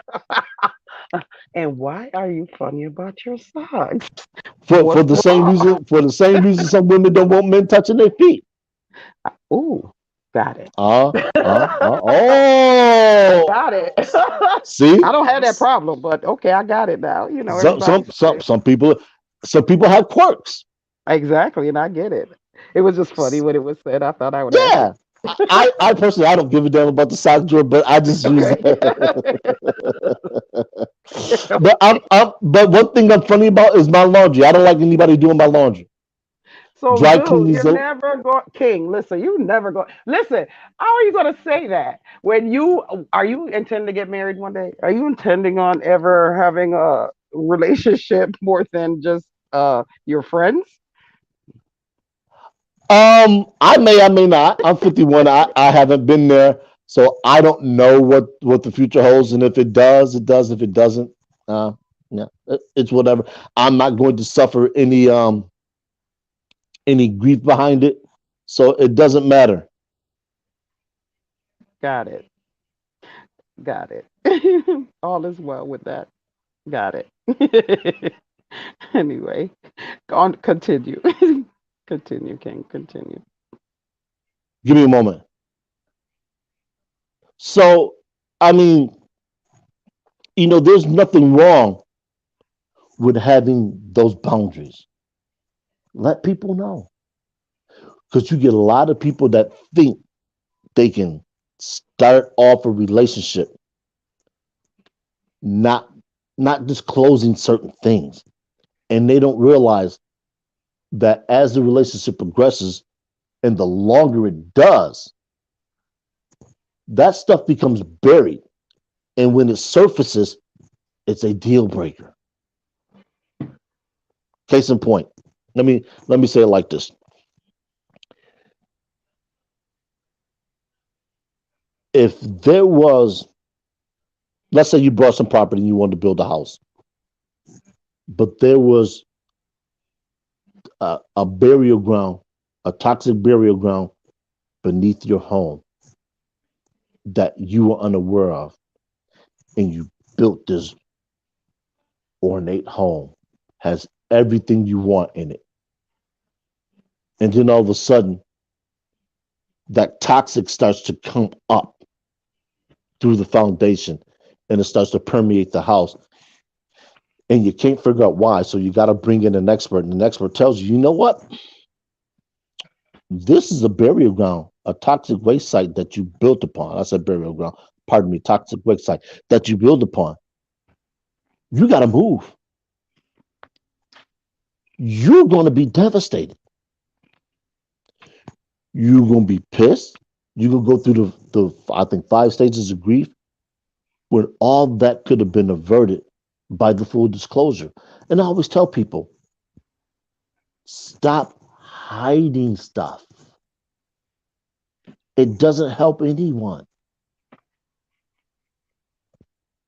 And why are you funny about your socks? for What's the same wrong? reason some women don't want men touching their feet. Ooh, got it. Oh, Got it. see, I don't have that problem, but okay, I got it now. You know, some everybody some some say some people some people have quirks. exactly, and I get it. It was just funny when it was said. I thought I would ask it. Yeah, I personally I don't give a damn about the sock drawer, but I just use Okay. it. Okay. But one thing I'm funny about is my laundry. I don't like anybody doing my laundry. So, Dry dude, cleaning's you're the never going, King. Listen, you never go. Listen, how are you going to say that when you are you intending to get married one day? Are you intending on ever having a relationship more than just your friends? I may not. I'm 51. I haven't been there, so I don't know what the future holds. And if it does, it does. If it doesn't, uh, yeah, it's whatever. I'm not going to suffer any grief behind it, so it doesn't matter. Got it. Got it. All is well with that. Got it. Anyway, on continue. Continue, King. Continue. Give me a moment. So, I mean, there's nothing wrong with having those boundaries. Let people know because you get a lot of people that think they can start off a relationship not not disclosing certain things, and they don't realize that as the relationship progresses and the longer it does, that stuff becomes buried, and when it surfaces, it's a deal breaker. Case in point, let me say it like this. If there was, let's say you bought some property and you wanted to build a house, but there was a burial ground, a toxic burial ground beneath your home that you were unaware of, and you built this ornate home, has everything you want in it, and then all of a sudden that toxic starts to come up through the foundation, and it starts to permeate the house, and you can't figure out why, so you got to bring in an expert, and an expert tells you, you know what, this is a burial ground, a toxic waste site that you built upon. I said burial ground, pardon me, toxic waste site that you build upon. You got to move. You're going to be devastated. You're going to be pissed. You're going to go through I think, 5 stages of grief when all that could have been averted by the full disclosure. And I always tell people, stop hiding stuff. It doesn't help anyone.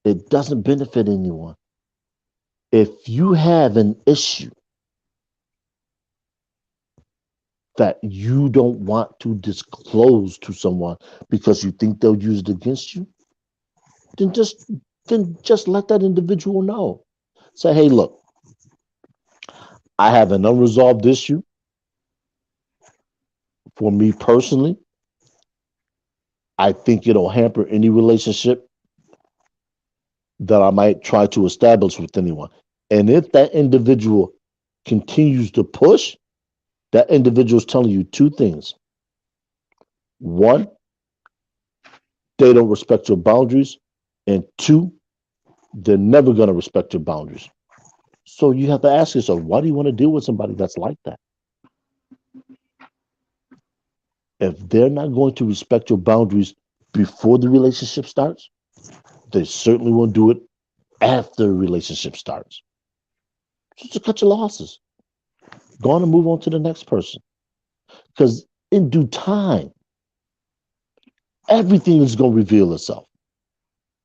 It doesn't benefit anyone. If you have an issue that you don't want to disclose to someone because you think they'll use it against you, then just let that individual know. Say, hey, look, I have an unresolved issue for me personally. I think it'll hamper any relationship that I might try to establish with anyone. And if that individual continues to push, that individual is telling you two things. One, they don't respect your boundaries. And two, they're never going to respect your boundaries. So you have to ask yourself, why do you want to deal with somebody that's like that? If they're not going to respect your boundaries before the relationship starts, they certainly won't do it after the relationship starts. Just to cut your losses. Go on and move on to the next person. Because in due time, everything is going to reveal itself.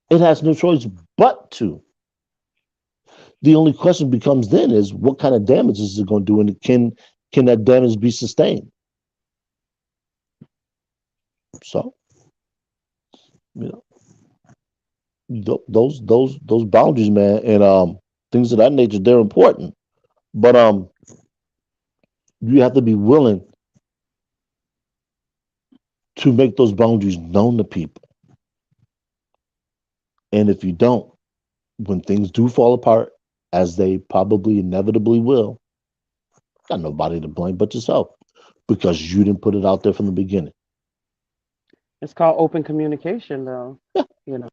It has no choice but to. The only question becomes then is what kind of damage is it going to do, and can that damage be sustained? So, you those boundaries, man, and things of that nature, they're important. But you have to be willing to make those boundaries known to people. And if you don't, when things do fall apart, as they probably inevitably will, got nobody to blame but yourself because you didn't put it out there from the beginning. It's called open communication, though. You know,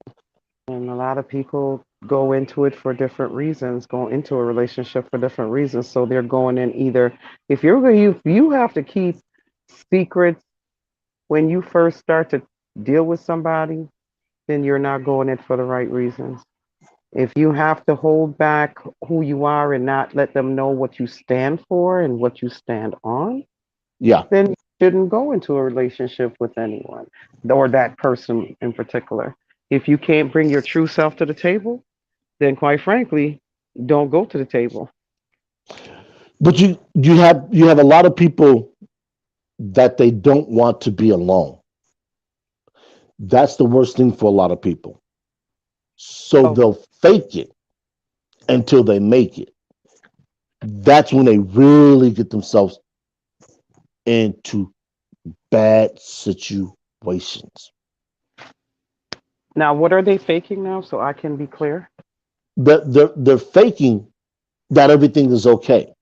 and a lot of people go into it for different reasons, go into a relationship for different reasons. So they're going in either if you have to keep secrets when you first start to deal with somebody, then you're not going it for the right reasons. If you have to hold back who you are and not let them know what you stand for and what you stand on, Yeah, then you shouldn't go into a relationship with anyone or that person in particular. If you can't bring your true self to the table, then quite frankly, don't go to the table. but you have a lot of people that they don't want to be alone. That's the worst thing for a lot of people. So Oh, they'll fake it until they make it. That's when they really get themselves into bad situations. now what are they faking now? So I can be clear. They're faking that everything is okay.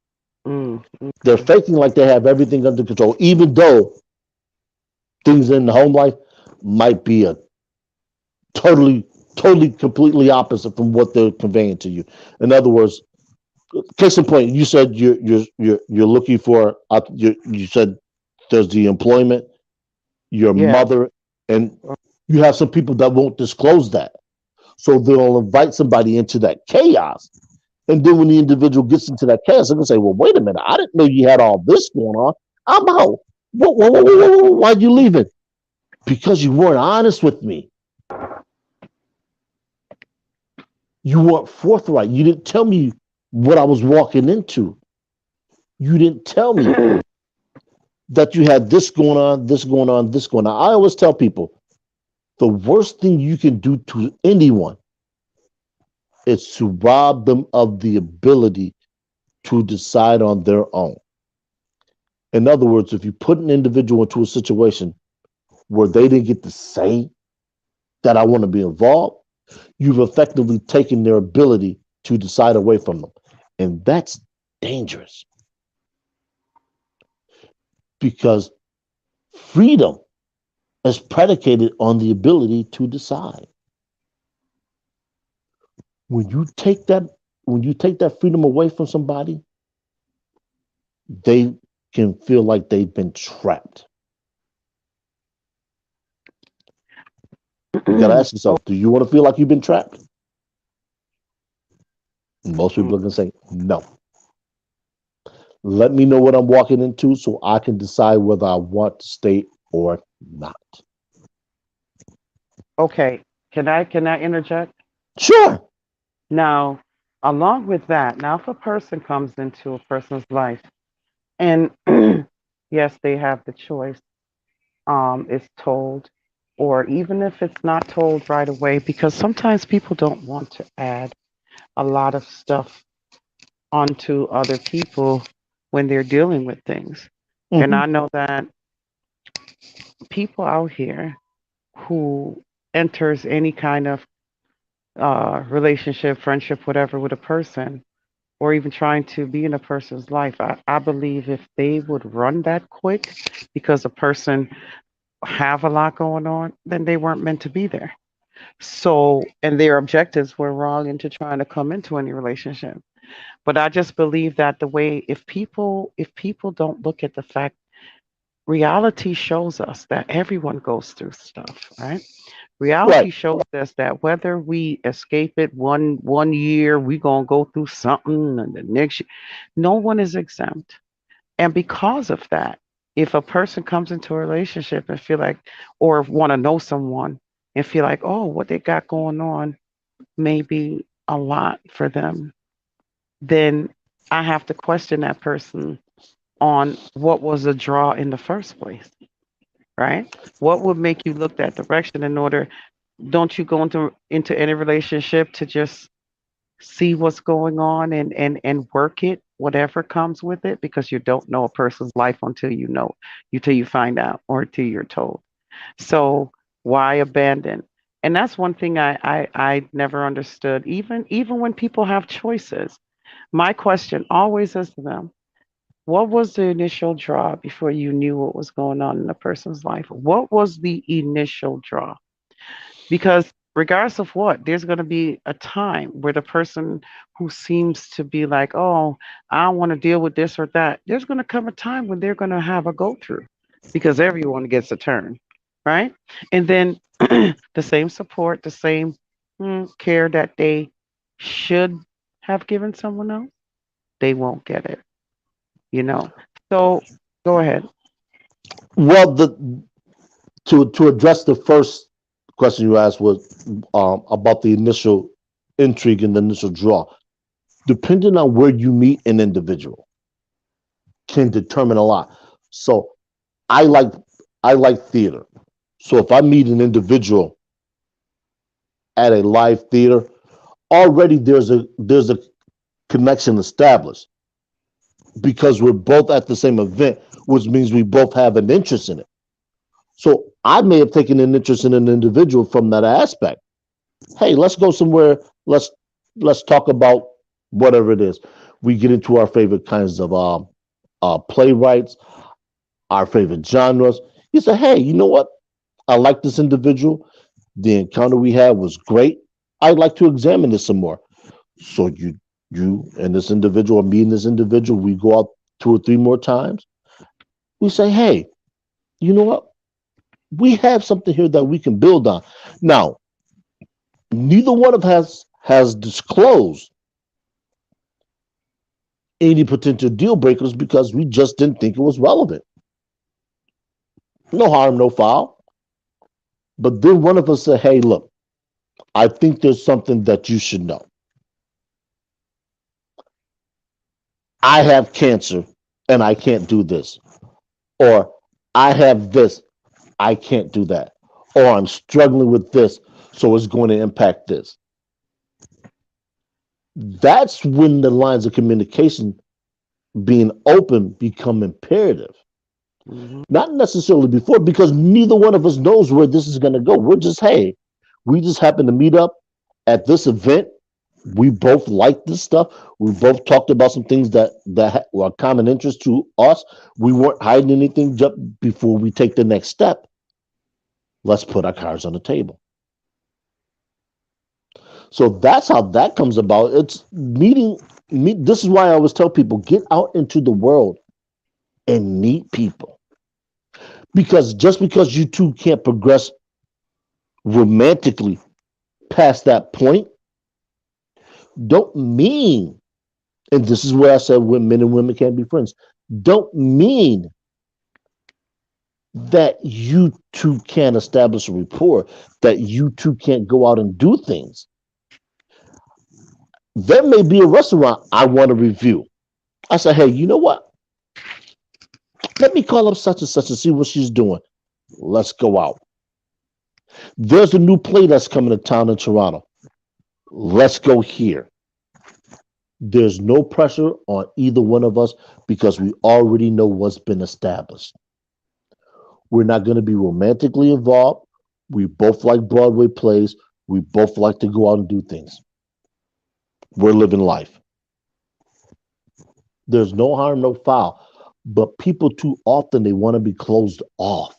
They're Okay. faking like they have everything under control, even though things in the home life might be a totally, completely opposite from what they're conveying to you. In other words, case in point, you said you're looking for. You said there's the employment, your Yeah. mother, and you have some people that won't disclose that. So they'll invite somebody into that chaos. And then when the individual gets into that chaos, they're gonna say, "Well, wait a minute, I didn't know you had all this going on. I'm out. Why'd you leave it? Because you weren't honest with me. You weren't forthright. You didn't tell me what I was walking into. You didn't tell me that you had this going on, this going on, this going on." I always tell people the worst thing you can do to anyone is to rob them of the ability to decide on their own. In other words, if you put an individual into a situation where they didn't get to say that I want to be involved, you've effectively taken their ability to decide away from them. And that's dangerous because freedom is predicated on the ability to decide. When you take that when you take that freedom away from somebody, they can feel like they've been trapped. You got to ask Oh, yourself, do you want to feel like you've been trapped? Most people are going to say no. Let me know what I'm walking into so I can decide whether I want to stay or not. okay. Can I interject? Sure. Now, along with that, now if a person comes into a person's life and yes, they have the choice, it's told, or even if it's not told right away, because sometimes people don't want to add a lot of stuff onto other people when they're dealing with things. And Hmm. I know that people out here who enters any kind of relationship, friendship, whatever, with a person, or even trying to be in a person's life, I believe if they would run that quick because a person have a lot going on, then they weren't meant to be there. So, and their objectives were wrong into trying to come into any relationship. But I just believe that the way, if people don't look at the fact, reality shows us that everyone goes through stuff, right? Right. Reality shows us that whether we escape it one year, we gonna go through something, and the next year, no one is exempt. And because of that, if a person comes into a relationship and feel like, or want to know someone and feel like, oh, what they got going on may be a lot for them, then I have to question that person on what was the draw in the first place, right? What would make you look that direction in order? Don't you go into any relationship to just see what's going on and work it, whatever comes with it, because you don't know a person's life until you know, you till you find out, or till you're told. So why abandon? And that's one thing I never understood. Even when people have choices, my question always is to them: what was the initial draw before you knew what was going on in a person's life? What was the initial draw? Because regardless of what, there's going to be a time where the person who seems to be like, oh, I don't want to deal with this or that, there's going to come a time when they're going to have a go through, because everyone gets a turn, right? And then the same support, the same care that they should have given someone else, they won't get it, you know? So go ahead. Well, to address the first question you asked was about the initial intrigue and the initial draw. Depending on where you meet an individual, can determine a lot. So I like I like theater. So if I meet an individual at a live theater, already there's a connection established because we're both at the same event, which means we both have an interest in it. So I may have taken an interest in an individual from that aspect. Hey, let's go somewhere. Let's talk about whatever it is. We get into our favorite kinds of playwrights, our favorite genres. You say, hey, you know what? I like this individual. The encounter we had was great. I'd like to examine this some more. So you and this individual, or me and this individual, we go out two or three more times. We say, hey, you know what? We have something here that we can build on. Now, neither one of us has disclosed any potential deal breakers because we just didn't think it was relevant. No harm, no foul. But then one of us said, hey, look, I think there's something that you should know. I have cancer and I can't do this. Or I have this, I can't do that. Or I'm struggling with this, so it's going to impact this. That's when the lines of communication being open become imperative. Hmm. Not necessarily before, because neither one of us knows where this is going to go. We're just, hey, we just happen to meet up at this event. We both like this stuff. We both talked about some things that were common interest to us. We weren't hiding anything just before we take the next step. Let's put our cards on the table. So that's how that comes about. It's meeting. This is why I always tell people get out into the world and meet people. Because just because you two can't progress romantically past that point, don't mean, and this is where I said when men and women can't be friends, don't mean that you two can't establish a rapport, that you two can't go out and do things. There may be a restaurant I want to review. I say, hey, you know what? Let me call up such and such and see what she's doing. Let's go out. There's a new play that's coming to town in Toronto. Let's go here. There's no pressure on either one of us because we already know what's been established. We're not going to be romantically involved. We both like Broadway plays. We both like to go out and do things. We're living life. There's no harm, no foul. But people too often they want to be closed off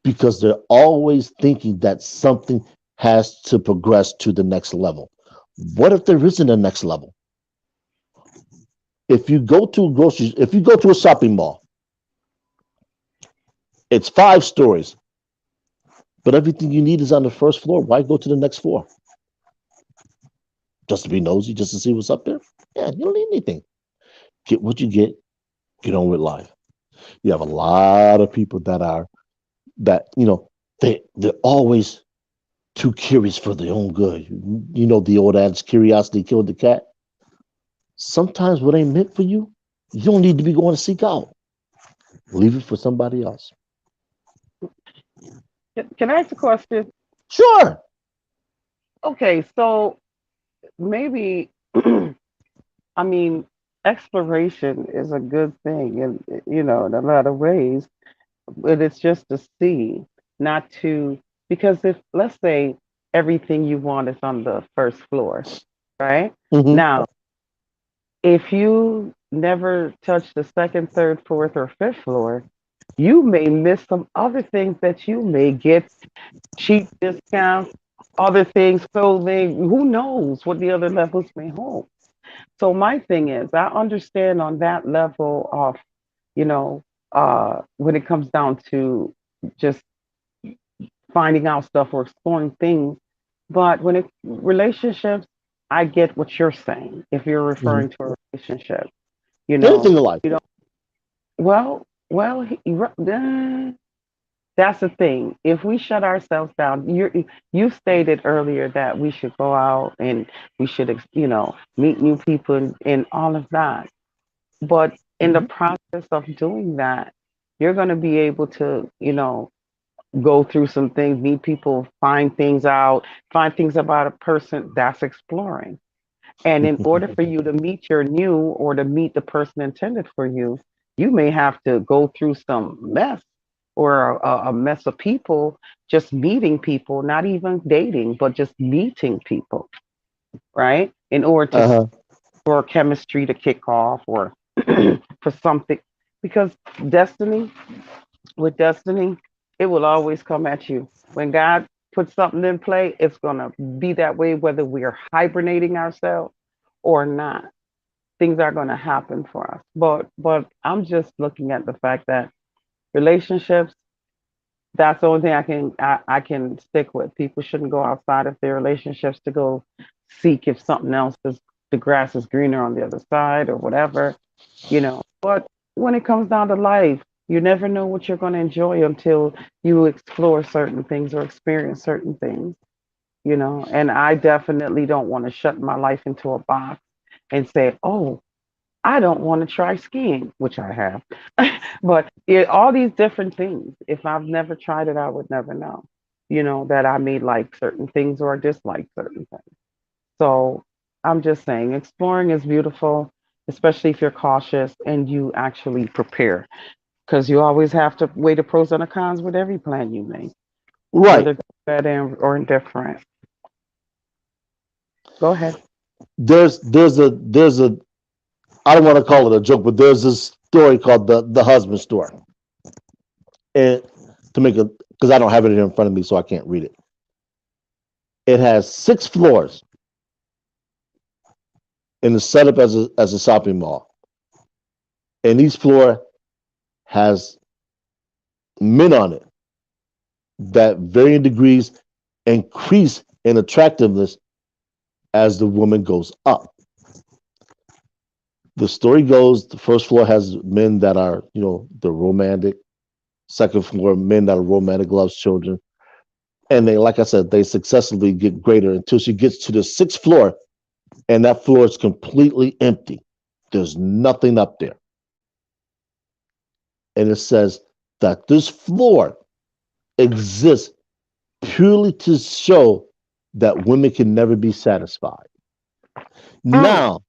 because they're always thinking that something has to progress to the next level. What if there isn't a next level? If you go to a shopping mall, it's 5 stories, but everything you need is on the first floor. Why go to the next floor? Just to be nosy, just to see what's up there? Yeah, you don't need anything. Get what you get on with life. You have a lot of people that they're always too curious for their own good. You know the old adage, curiosity killed the cat. Sometimes what ain't meant for you don't need to be going to seek out. Leave it for somebody else. Can I ask a question? Sure. Okay, so maybe, I mean, exploration is a good thing, and in a lot of ways, but it's just to see, not to, because if, let's say, everything you want is on the first floor, right? Hmm. Now, if you never touch the second, third, fourth, or fifth floor, you may miss some other things that you may get cheap discounts, other things, clothing. Who knows what the other levels may hold? So my thing is, I understand on that level of, you know, when it comes down to just finding out stuff or exploring things. But when it relationships, I get what you're saying. If you're Hmm. referring to a relationship, you know, Anything in life. you don't. Well, that's the thing. If we shut ourselves down, you stated earlier that we should go out and we should, meet new people and all of that. But in the process of doing that, you're going to be able to, go through some things, meet people, find things out, find things about a person that's exploring. And in order for you to meet your new or to meet the person intended for you, you may have to go through some mess or a mess of people, just meeting people, not even dating, but just meeting people, right? In order to Uh-huh. for chemistry to kick off or for something, because destiny with destiny, it will always come at you. When God puts something in play, it's going to be that way, whether we are hibernating ourselves or not. Things are going to happen for us. But I'm just looking at the fact that relationships, that's the only thing I can stick with. People shouldn't go outside of their relationships to go seek if something else is the grass is greener on the other side or whatever. But when it comes down to life, you never know what you're going to enjoy until you explore certain things or experience certain things. And I definitely don't want to shut my life into a box and say, oh, I don't want to try skiing, which I have. But all these different things, if I've never tried it, I would never know, that I may like certain things or dislike certain things. So I'm just saying, exploring is beautiful, especially if you're cautious and you actually prepare, because you always have to weigh the pros and the cons with every plan you make, Right. whether bad or indifferent. Go ahead. There's a I don't want to call it a joke, but there's this story called the husband story. And to make it because I don't have it here in front of me, so I can't read it. It has 6 floors and it's set up as a shopping mall. And each floor has men on it that varying degrees increase in attractiveness as the woman goes up. The story goes the first floor has men that are, the romantic, second floor, men that are romantic, loves children. And they, like I said, they successively get greater until she gets to the 6th floor, and that floor is completely empty. There's nothing up there. And it says that this floor exists purely to show that women can never be satisfied. Mm, Now,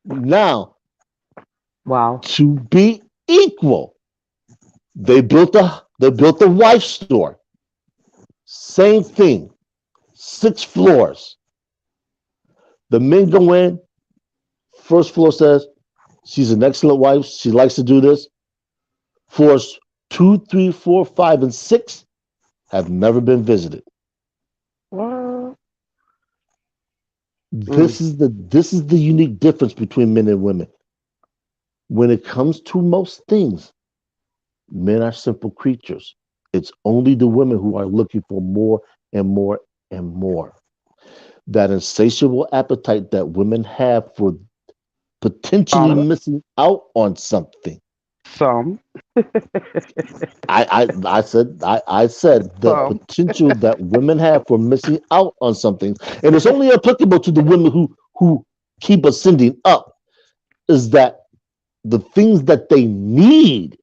Now, Wow. to be equal, they built a wife store. Same thing, 6 floors. The men go in. First floor says she's an excellent wife. She likes to do this. Floors two, three, four, five, and six have never been visited. What? Mm. This is the unique difference between men and women. When it comes to most things, men are simple creatures. It's only the women who are looking for more and more and more. That insatiable appetite that women have for potentially Um, missing out on something. some, I said the some, potential that women have for missing out on something, and it's only applicable to the women who keep ascending up, is that the things that they need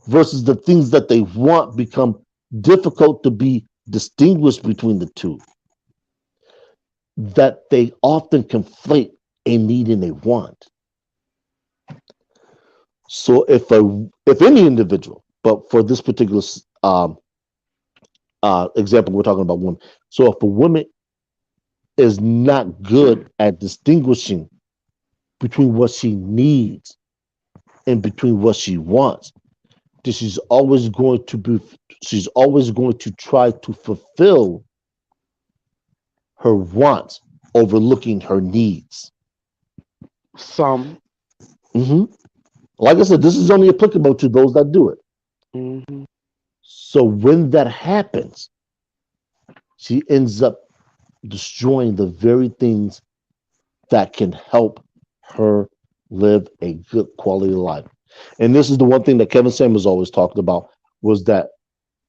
versus the things that they want become difficult to be distinguished between the two. That they often conflate a need and a want. So if any individual, but for this particular example, we're talking about women. So if a woman is not good at distinguishing between what she needs and between what she wants, then she's always going to try to fulfill her wants, overlooking her needs. some. hmm Like I said, this is only applicable to those that do it. Hmm. So when that happens, she ends up destroying the very things that can help her live a good quality of life. And this is the one thing that Kevin Samuels always talked about, was that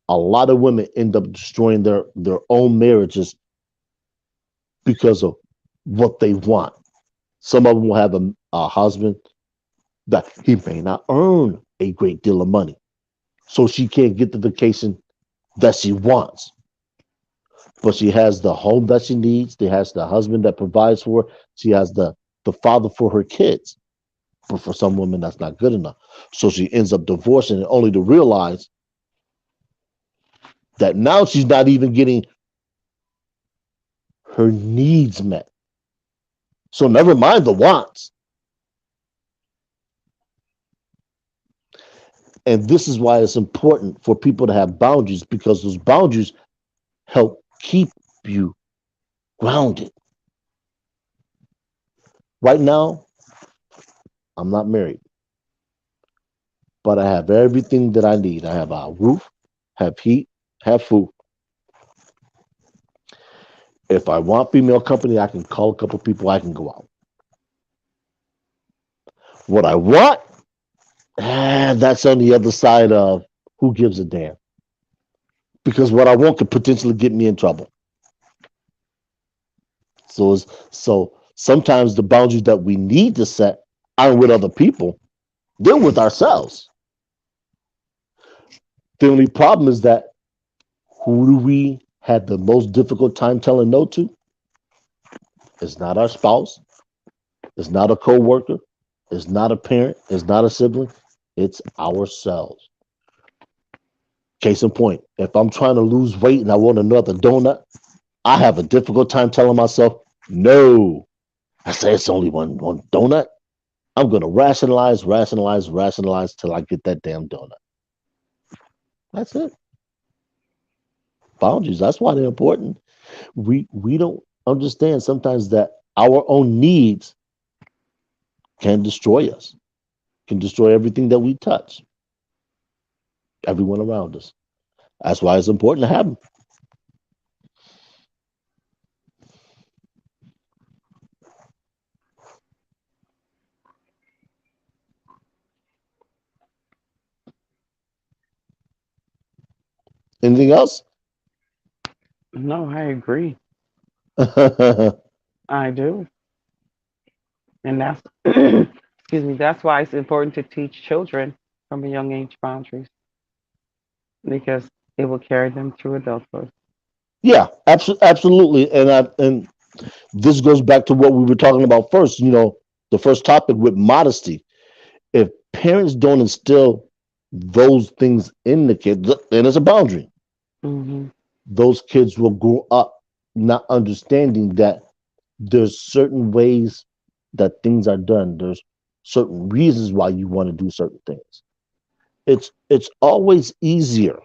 a lot of women end up destroying their own marriages because of what they want. Some of them will have a husband that he may not earn a great deal of money, so she can't get the vacation that she wants. But she has the home that she needs. She has the husband that provides for her. She has the father for her kids. But for some women, that's not good enough. So she ends up divorcing, and only to realize that now she's not even getting her needs met. So never mind the wants. And this is why it's important for people to have boundaries, because those boundaries help keep you grounded. Right now, I'm not married, but I have everything that I need. I have a roof, have heat, have food. If I want female company, I can call a couple people, I can go out. What I want, that's on the other side of who gives a damn. Because what I want could potentially get me in trouble. So sometimes the boundaries that we need to set aren't with other people, they're with ourselves. The only problem is that who do we have the most difficult time telling no to? It's not our spouse, it's not a coworker, it's not a parent, it's not a sibling, it's ourselves. Case in point, if I'm trying to lose weight and I want another donut, I have a difficult time telling myself no. I say it's only one donut. I'm gonna rationalize, rationalize, rationalize till I get that damn donut. That's it. Boundaries. That's why they're important. We don't understand sometimes that our own needs can destroy us, can destroy everything that we touch, everyone around us. That's why it's important to have them. Anything else? No, I agree. I do. And that's, excuse me, that's why it's important to teach children from a young age boundaries because it will carry them through adulthood. Yeah, absolutely. And This goes back to what we were talking about first, the first topic with modesty. If parents don't instill those things in the kid, then it's a boundary. Mhm. Those kids will grow up not understanding that there's certain ways that things are done. There's certain reasons why you want to do certain things. It's always easier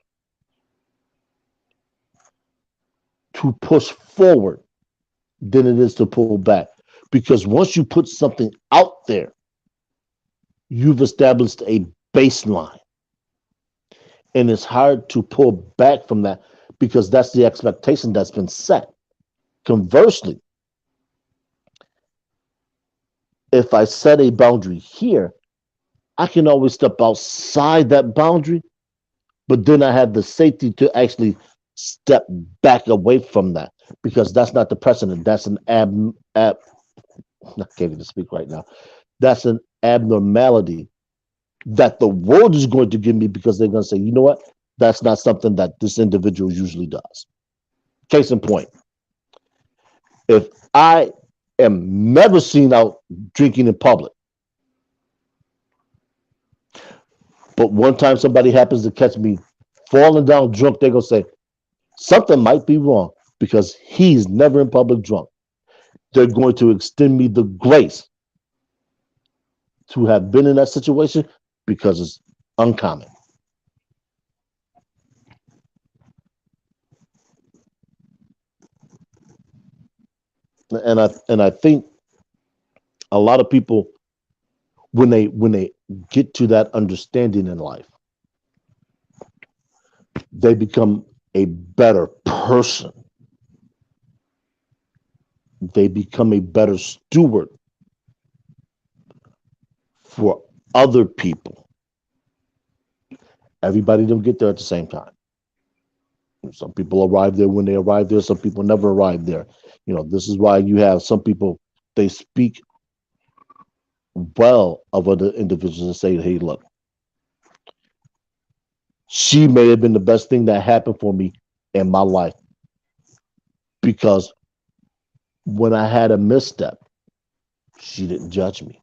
to push forward than it is to pull back. Because once you put something out there, you've established a baseline. And it's hard to pull back from that because that's the expectation that's been set. Conversely, if I set a boundary here, I can always step outside that boundary, but then I have the safety to actually step back away from that because that's not the precedent. That's an I can't even speak right now. That's an abnormality that the world is going to give me because they're going to say, you know what? That's not something that this individual usually does. Case in point, if I am never seen out drinking in public, but one time somebody happens to catch me falling down drunk, they're going to say, something might be wrong because he's never in public drunk. They're going to extend me the grace to have been in that situation because it's uncommon. And I think a lot of people when they get to that understanding in life, they become a better person. They become a better steward for other people. Everybody don't get there at the same time. Some people arrive there when they arrive there. Some people never arrive there. This is why you have some people, they speak well of other individuals and say, hey, look, she may have been the best thing that happened for me in my life because when I had a misstep, she didn't judge me.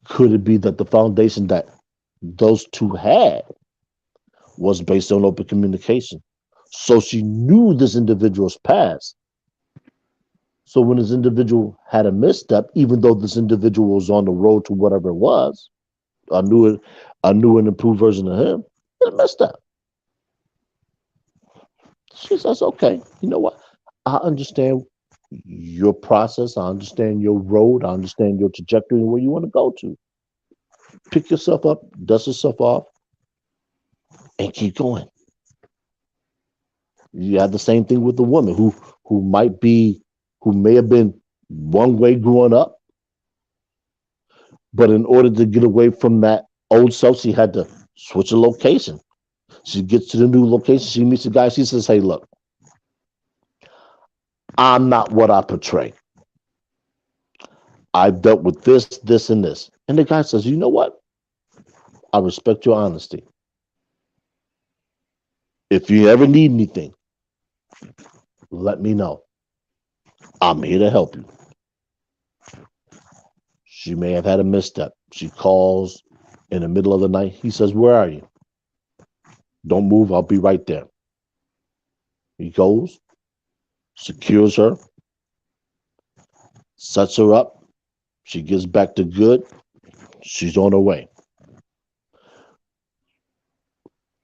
Could it be that the foundation that those two had was based on open communication? So she knew this individual's past. So when this individual had a misstep, even though this individual was on the road to whatever it was, I knew an improved version of him, it messed up. She says, okay, you know what? I understand your process. I understand your road. I understand your trajectory and where you want to go to. Pick yourself up, dust yourself off, and keep going. You have the same thing with the woman who might be who may have been one way growing up, but in order to get away from that old self, she had to switch a location. She gets to the new location, she meets a guy, she says, hey, look, I'm not what I portray. I've dealt with this, this, and this. And the guy says, you know what? I respect your honesty. If you ever need anything, let me know. I'm here to help you. She may have had a misstep. She calls in the middle of the night. He says, where are you? Don't move. I'll be right there. He goes, secures her, sets her up. She gets back to good. She's on her way.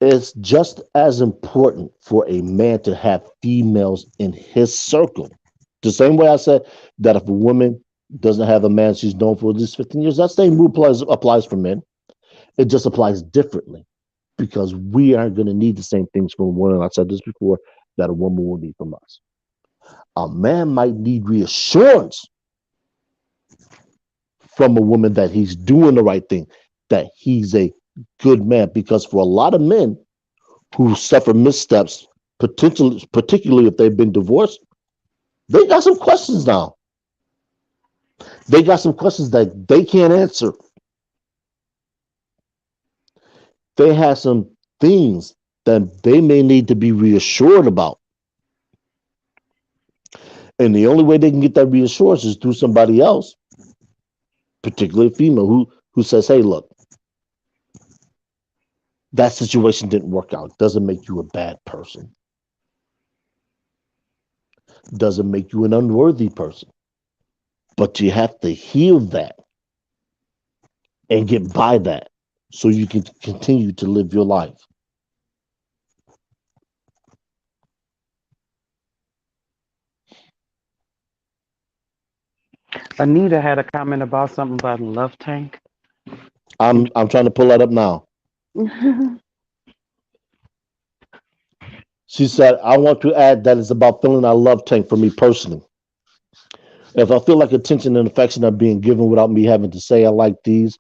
It's just as important for a man to have females in his circle. The same way I said that if a woman doesn't have a man she's known for at least 15 years, that same rule applies for men. It just applies differently because we aren't going to need the same things from a woman. I said this before that a woman will need from us. A man might need reassurance from a woman that he's doing the right thing, that he's a good man. Because for a lot of men who suffer missteps, particularly if they've been divorced, they got some questions now. They got some questions that they can't answer. They have some things that they may need to be reassured about. And the only way they can get that reassurance is through somebody else, particularly a female, who says, "Hey, look, that situation didn't work out. Doesn't make you a bad person. Doesn't make you an unworthy person. But you have to heal that and get by that so you can continue to live your life." Anita had a comment about something about a love tank. I'm trying to pull that up now. She said, "I want to add that it's about filling our love tank for me personally. If I feel like attention and affection are being given without me having to say I like these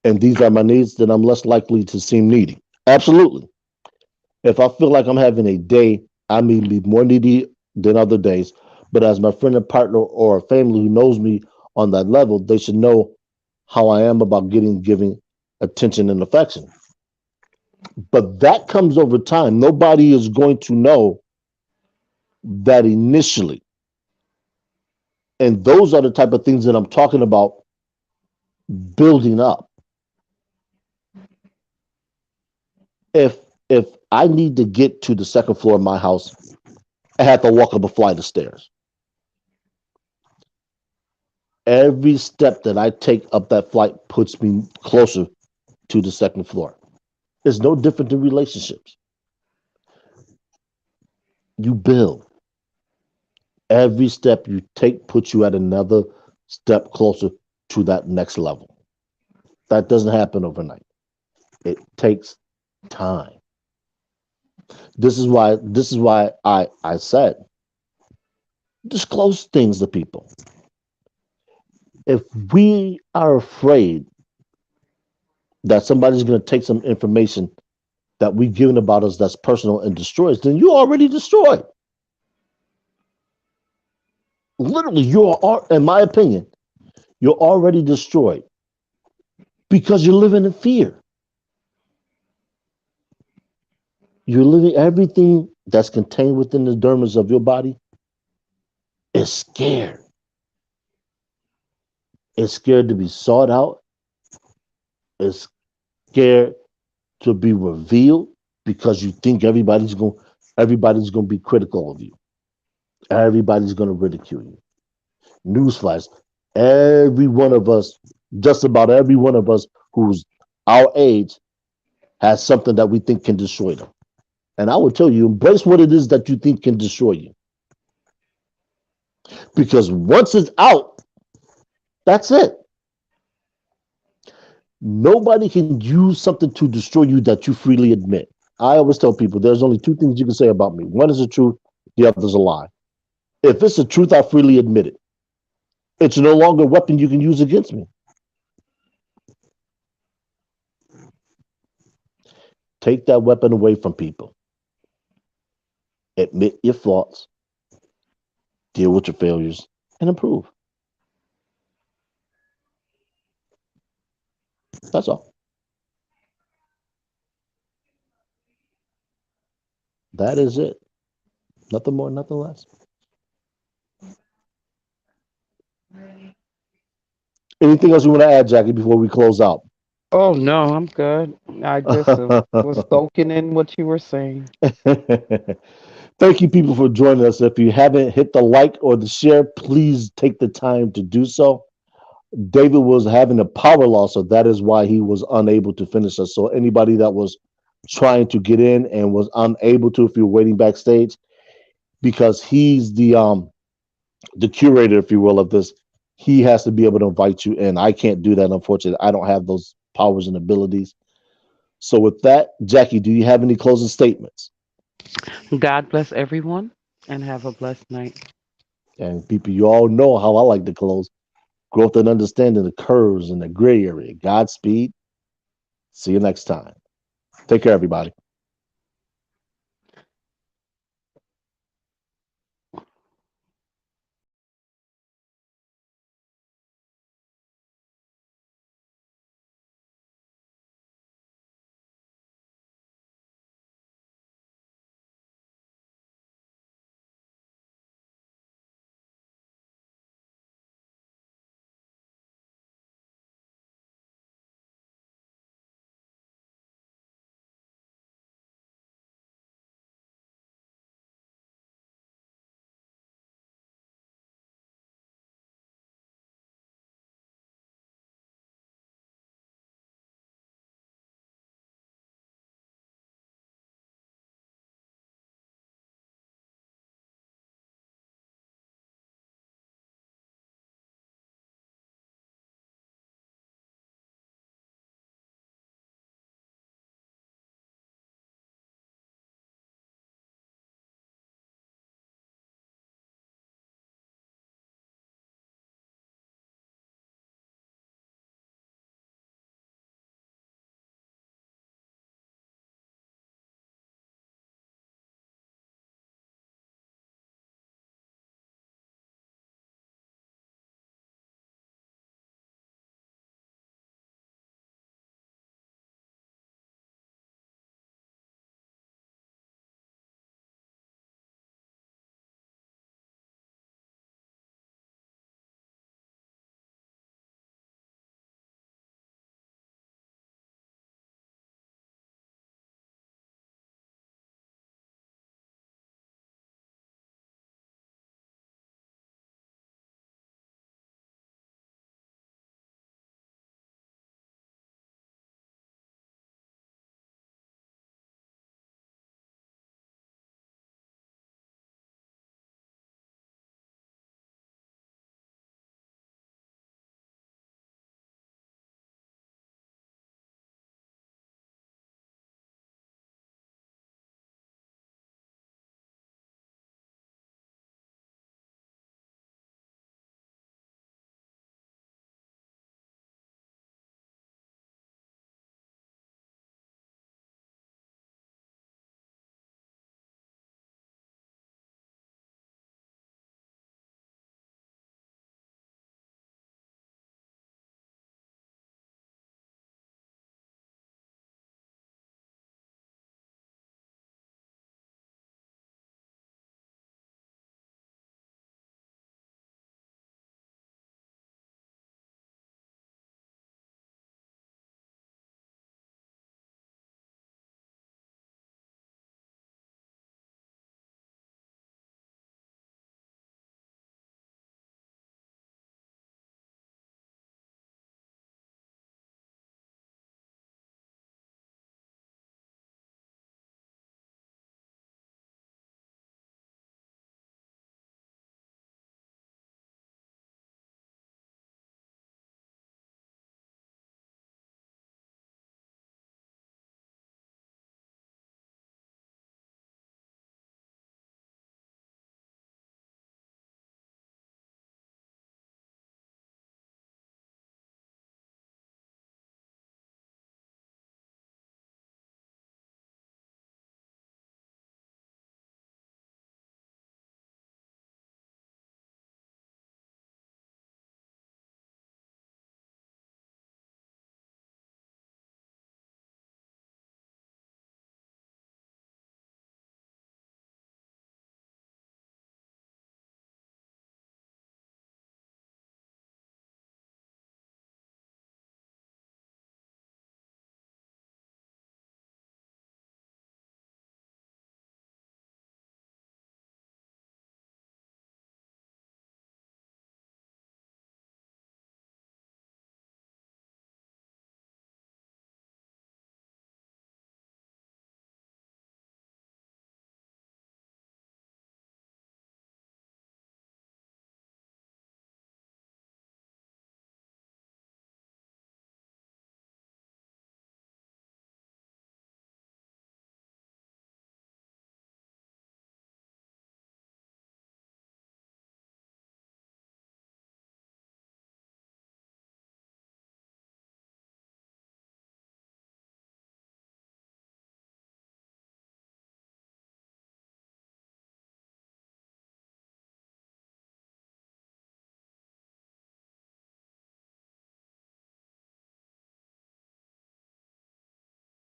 and these are my needs, then I'm less likely to seem needy." Absolutely. If I feel like I'm having a day, I may be more needy than other days. But as my friend and partner or a family who knows me on that level, they should know how I am about giving attention and affection. But that comes over time. Nobody is going to know that initially. And those are the type of things that I'm talking about building up. If if I need to get to the second floor of my house, I have to walk up a flight of stairs. Every step that I take up that flight puts me closer to the second floor. It's no different than relationships. You build. Every step you take puts you at another step closer to that next level. That doesn't happen overnight. It takes time. This is why I said disclose things to people. If we are afraid that somebody's going to take some information that we've given about us that's personal and destroys, then you're already destroyed. Literally, in my opinion, you're already destroyed because you're living in fear. You're living everything that's contained within the dermis of your body is scared. It's scared to be sought out. It's scared to be revealed because you think everybody's going to be critical of you. Everybody's going to ridicule you. Newsflash: every one of us, just about every one of us who's our age, has something that we think can destroy them. And I would tell you, embrace what it is that you think can destroy you. Because once it's out, that's it. Nobody can use something to destroy you that you freely admit. I always tell people there's only two things you can say about me. One is the truth, the other is a lie. If it's the truth, I freely admit it. It's no longer a weapon you can use against me. Take that weapon away from people. Admit your faults, deal with your failures, and improve. That's all. That is it. Nothing more, nothing less. Anything else you want to add, Jackie, before we close out? Oh no, I'm good. I just was soaking in what you were saying. Thank you, people, for joining us. If you haven't hit the like or the share, please take the time to do so. David was having a power loss, so that is why he was unable to finish us. So anybody that was trying to get in and was unable to, if you're waiting backstage, because he's the curator, if you will, of this, he has to be able to invite you in. I can't do that, unfortunately. I don't have those powers and abilities. So with that, Jackie, do you have any closing statements? God bless everyone and have a blessed night. And people, you all know how I like to close. Growth and understanding the curves and the gray area. Godspeed. See you next time. Take care, everybody.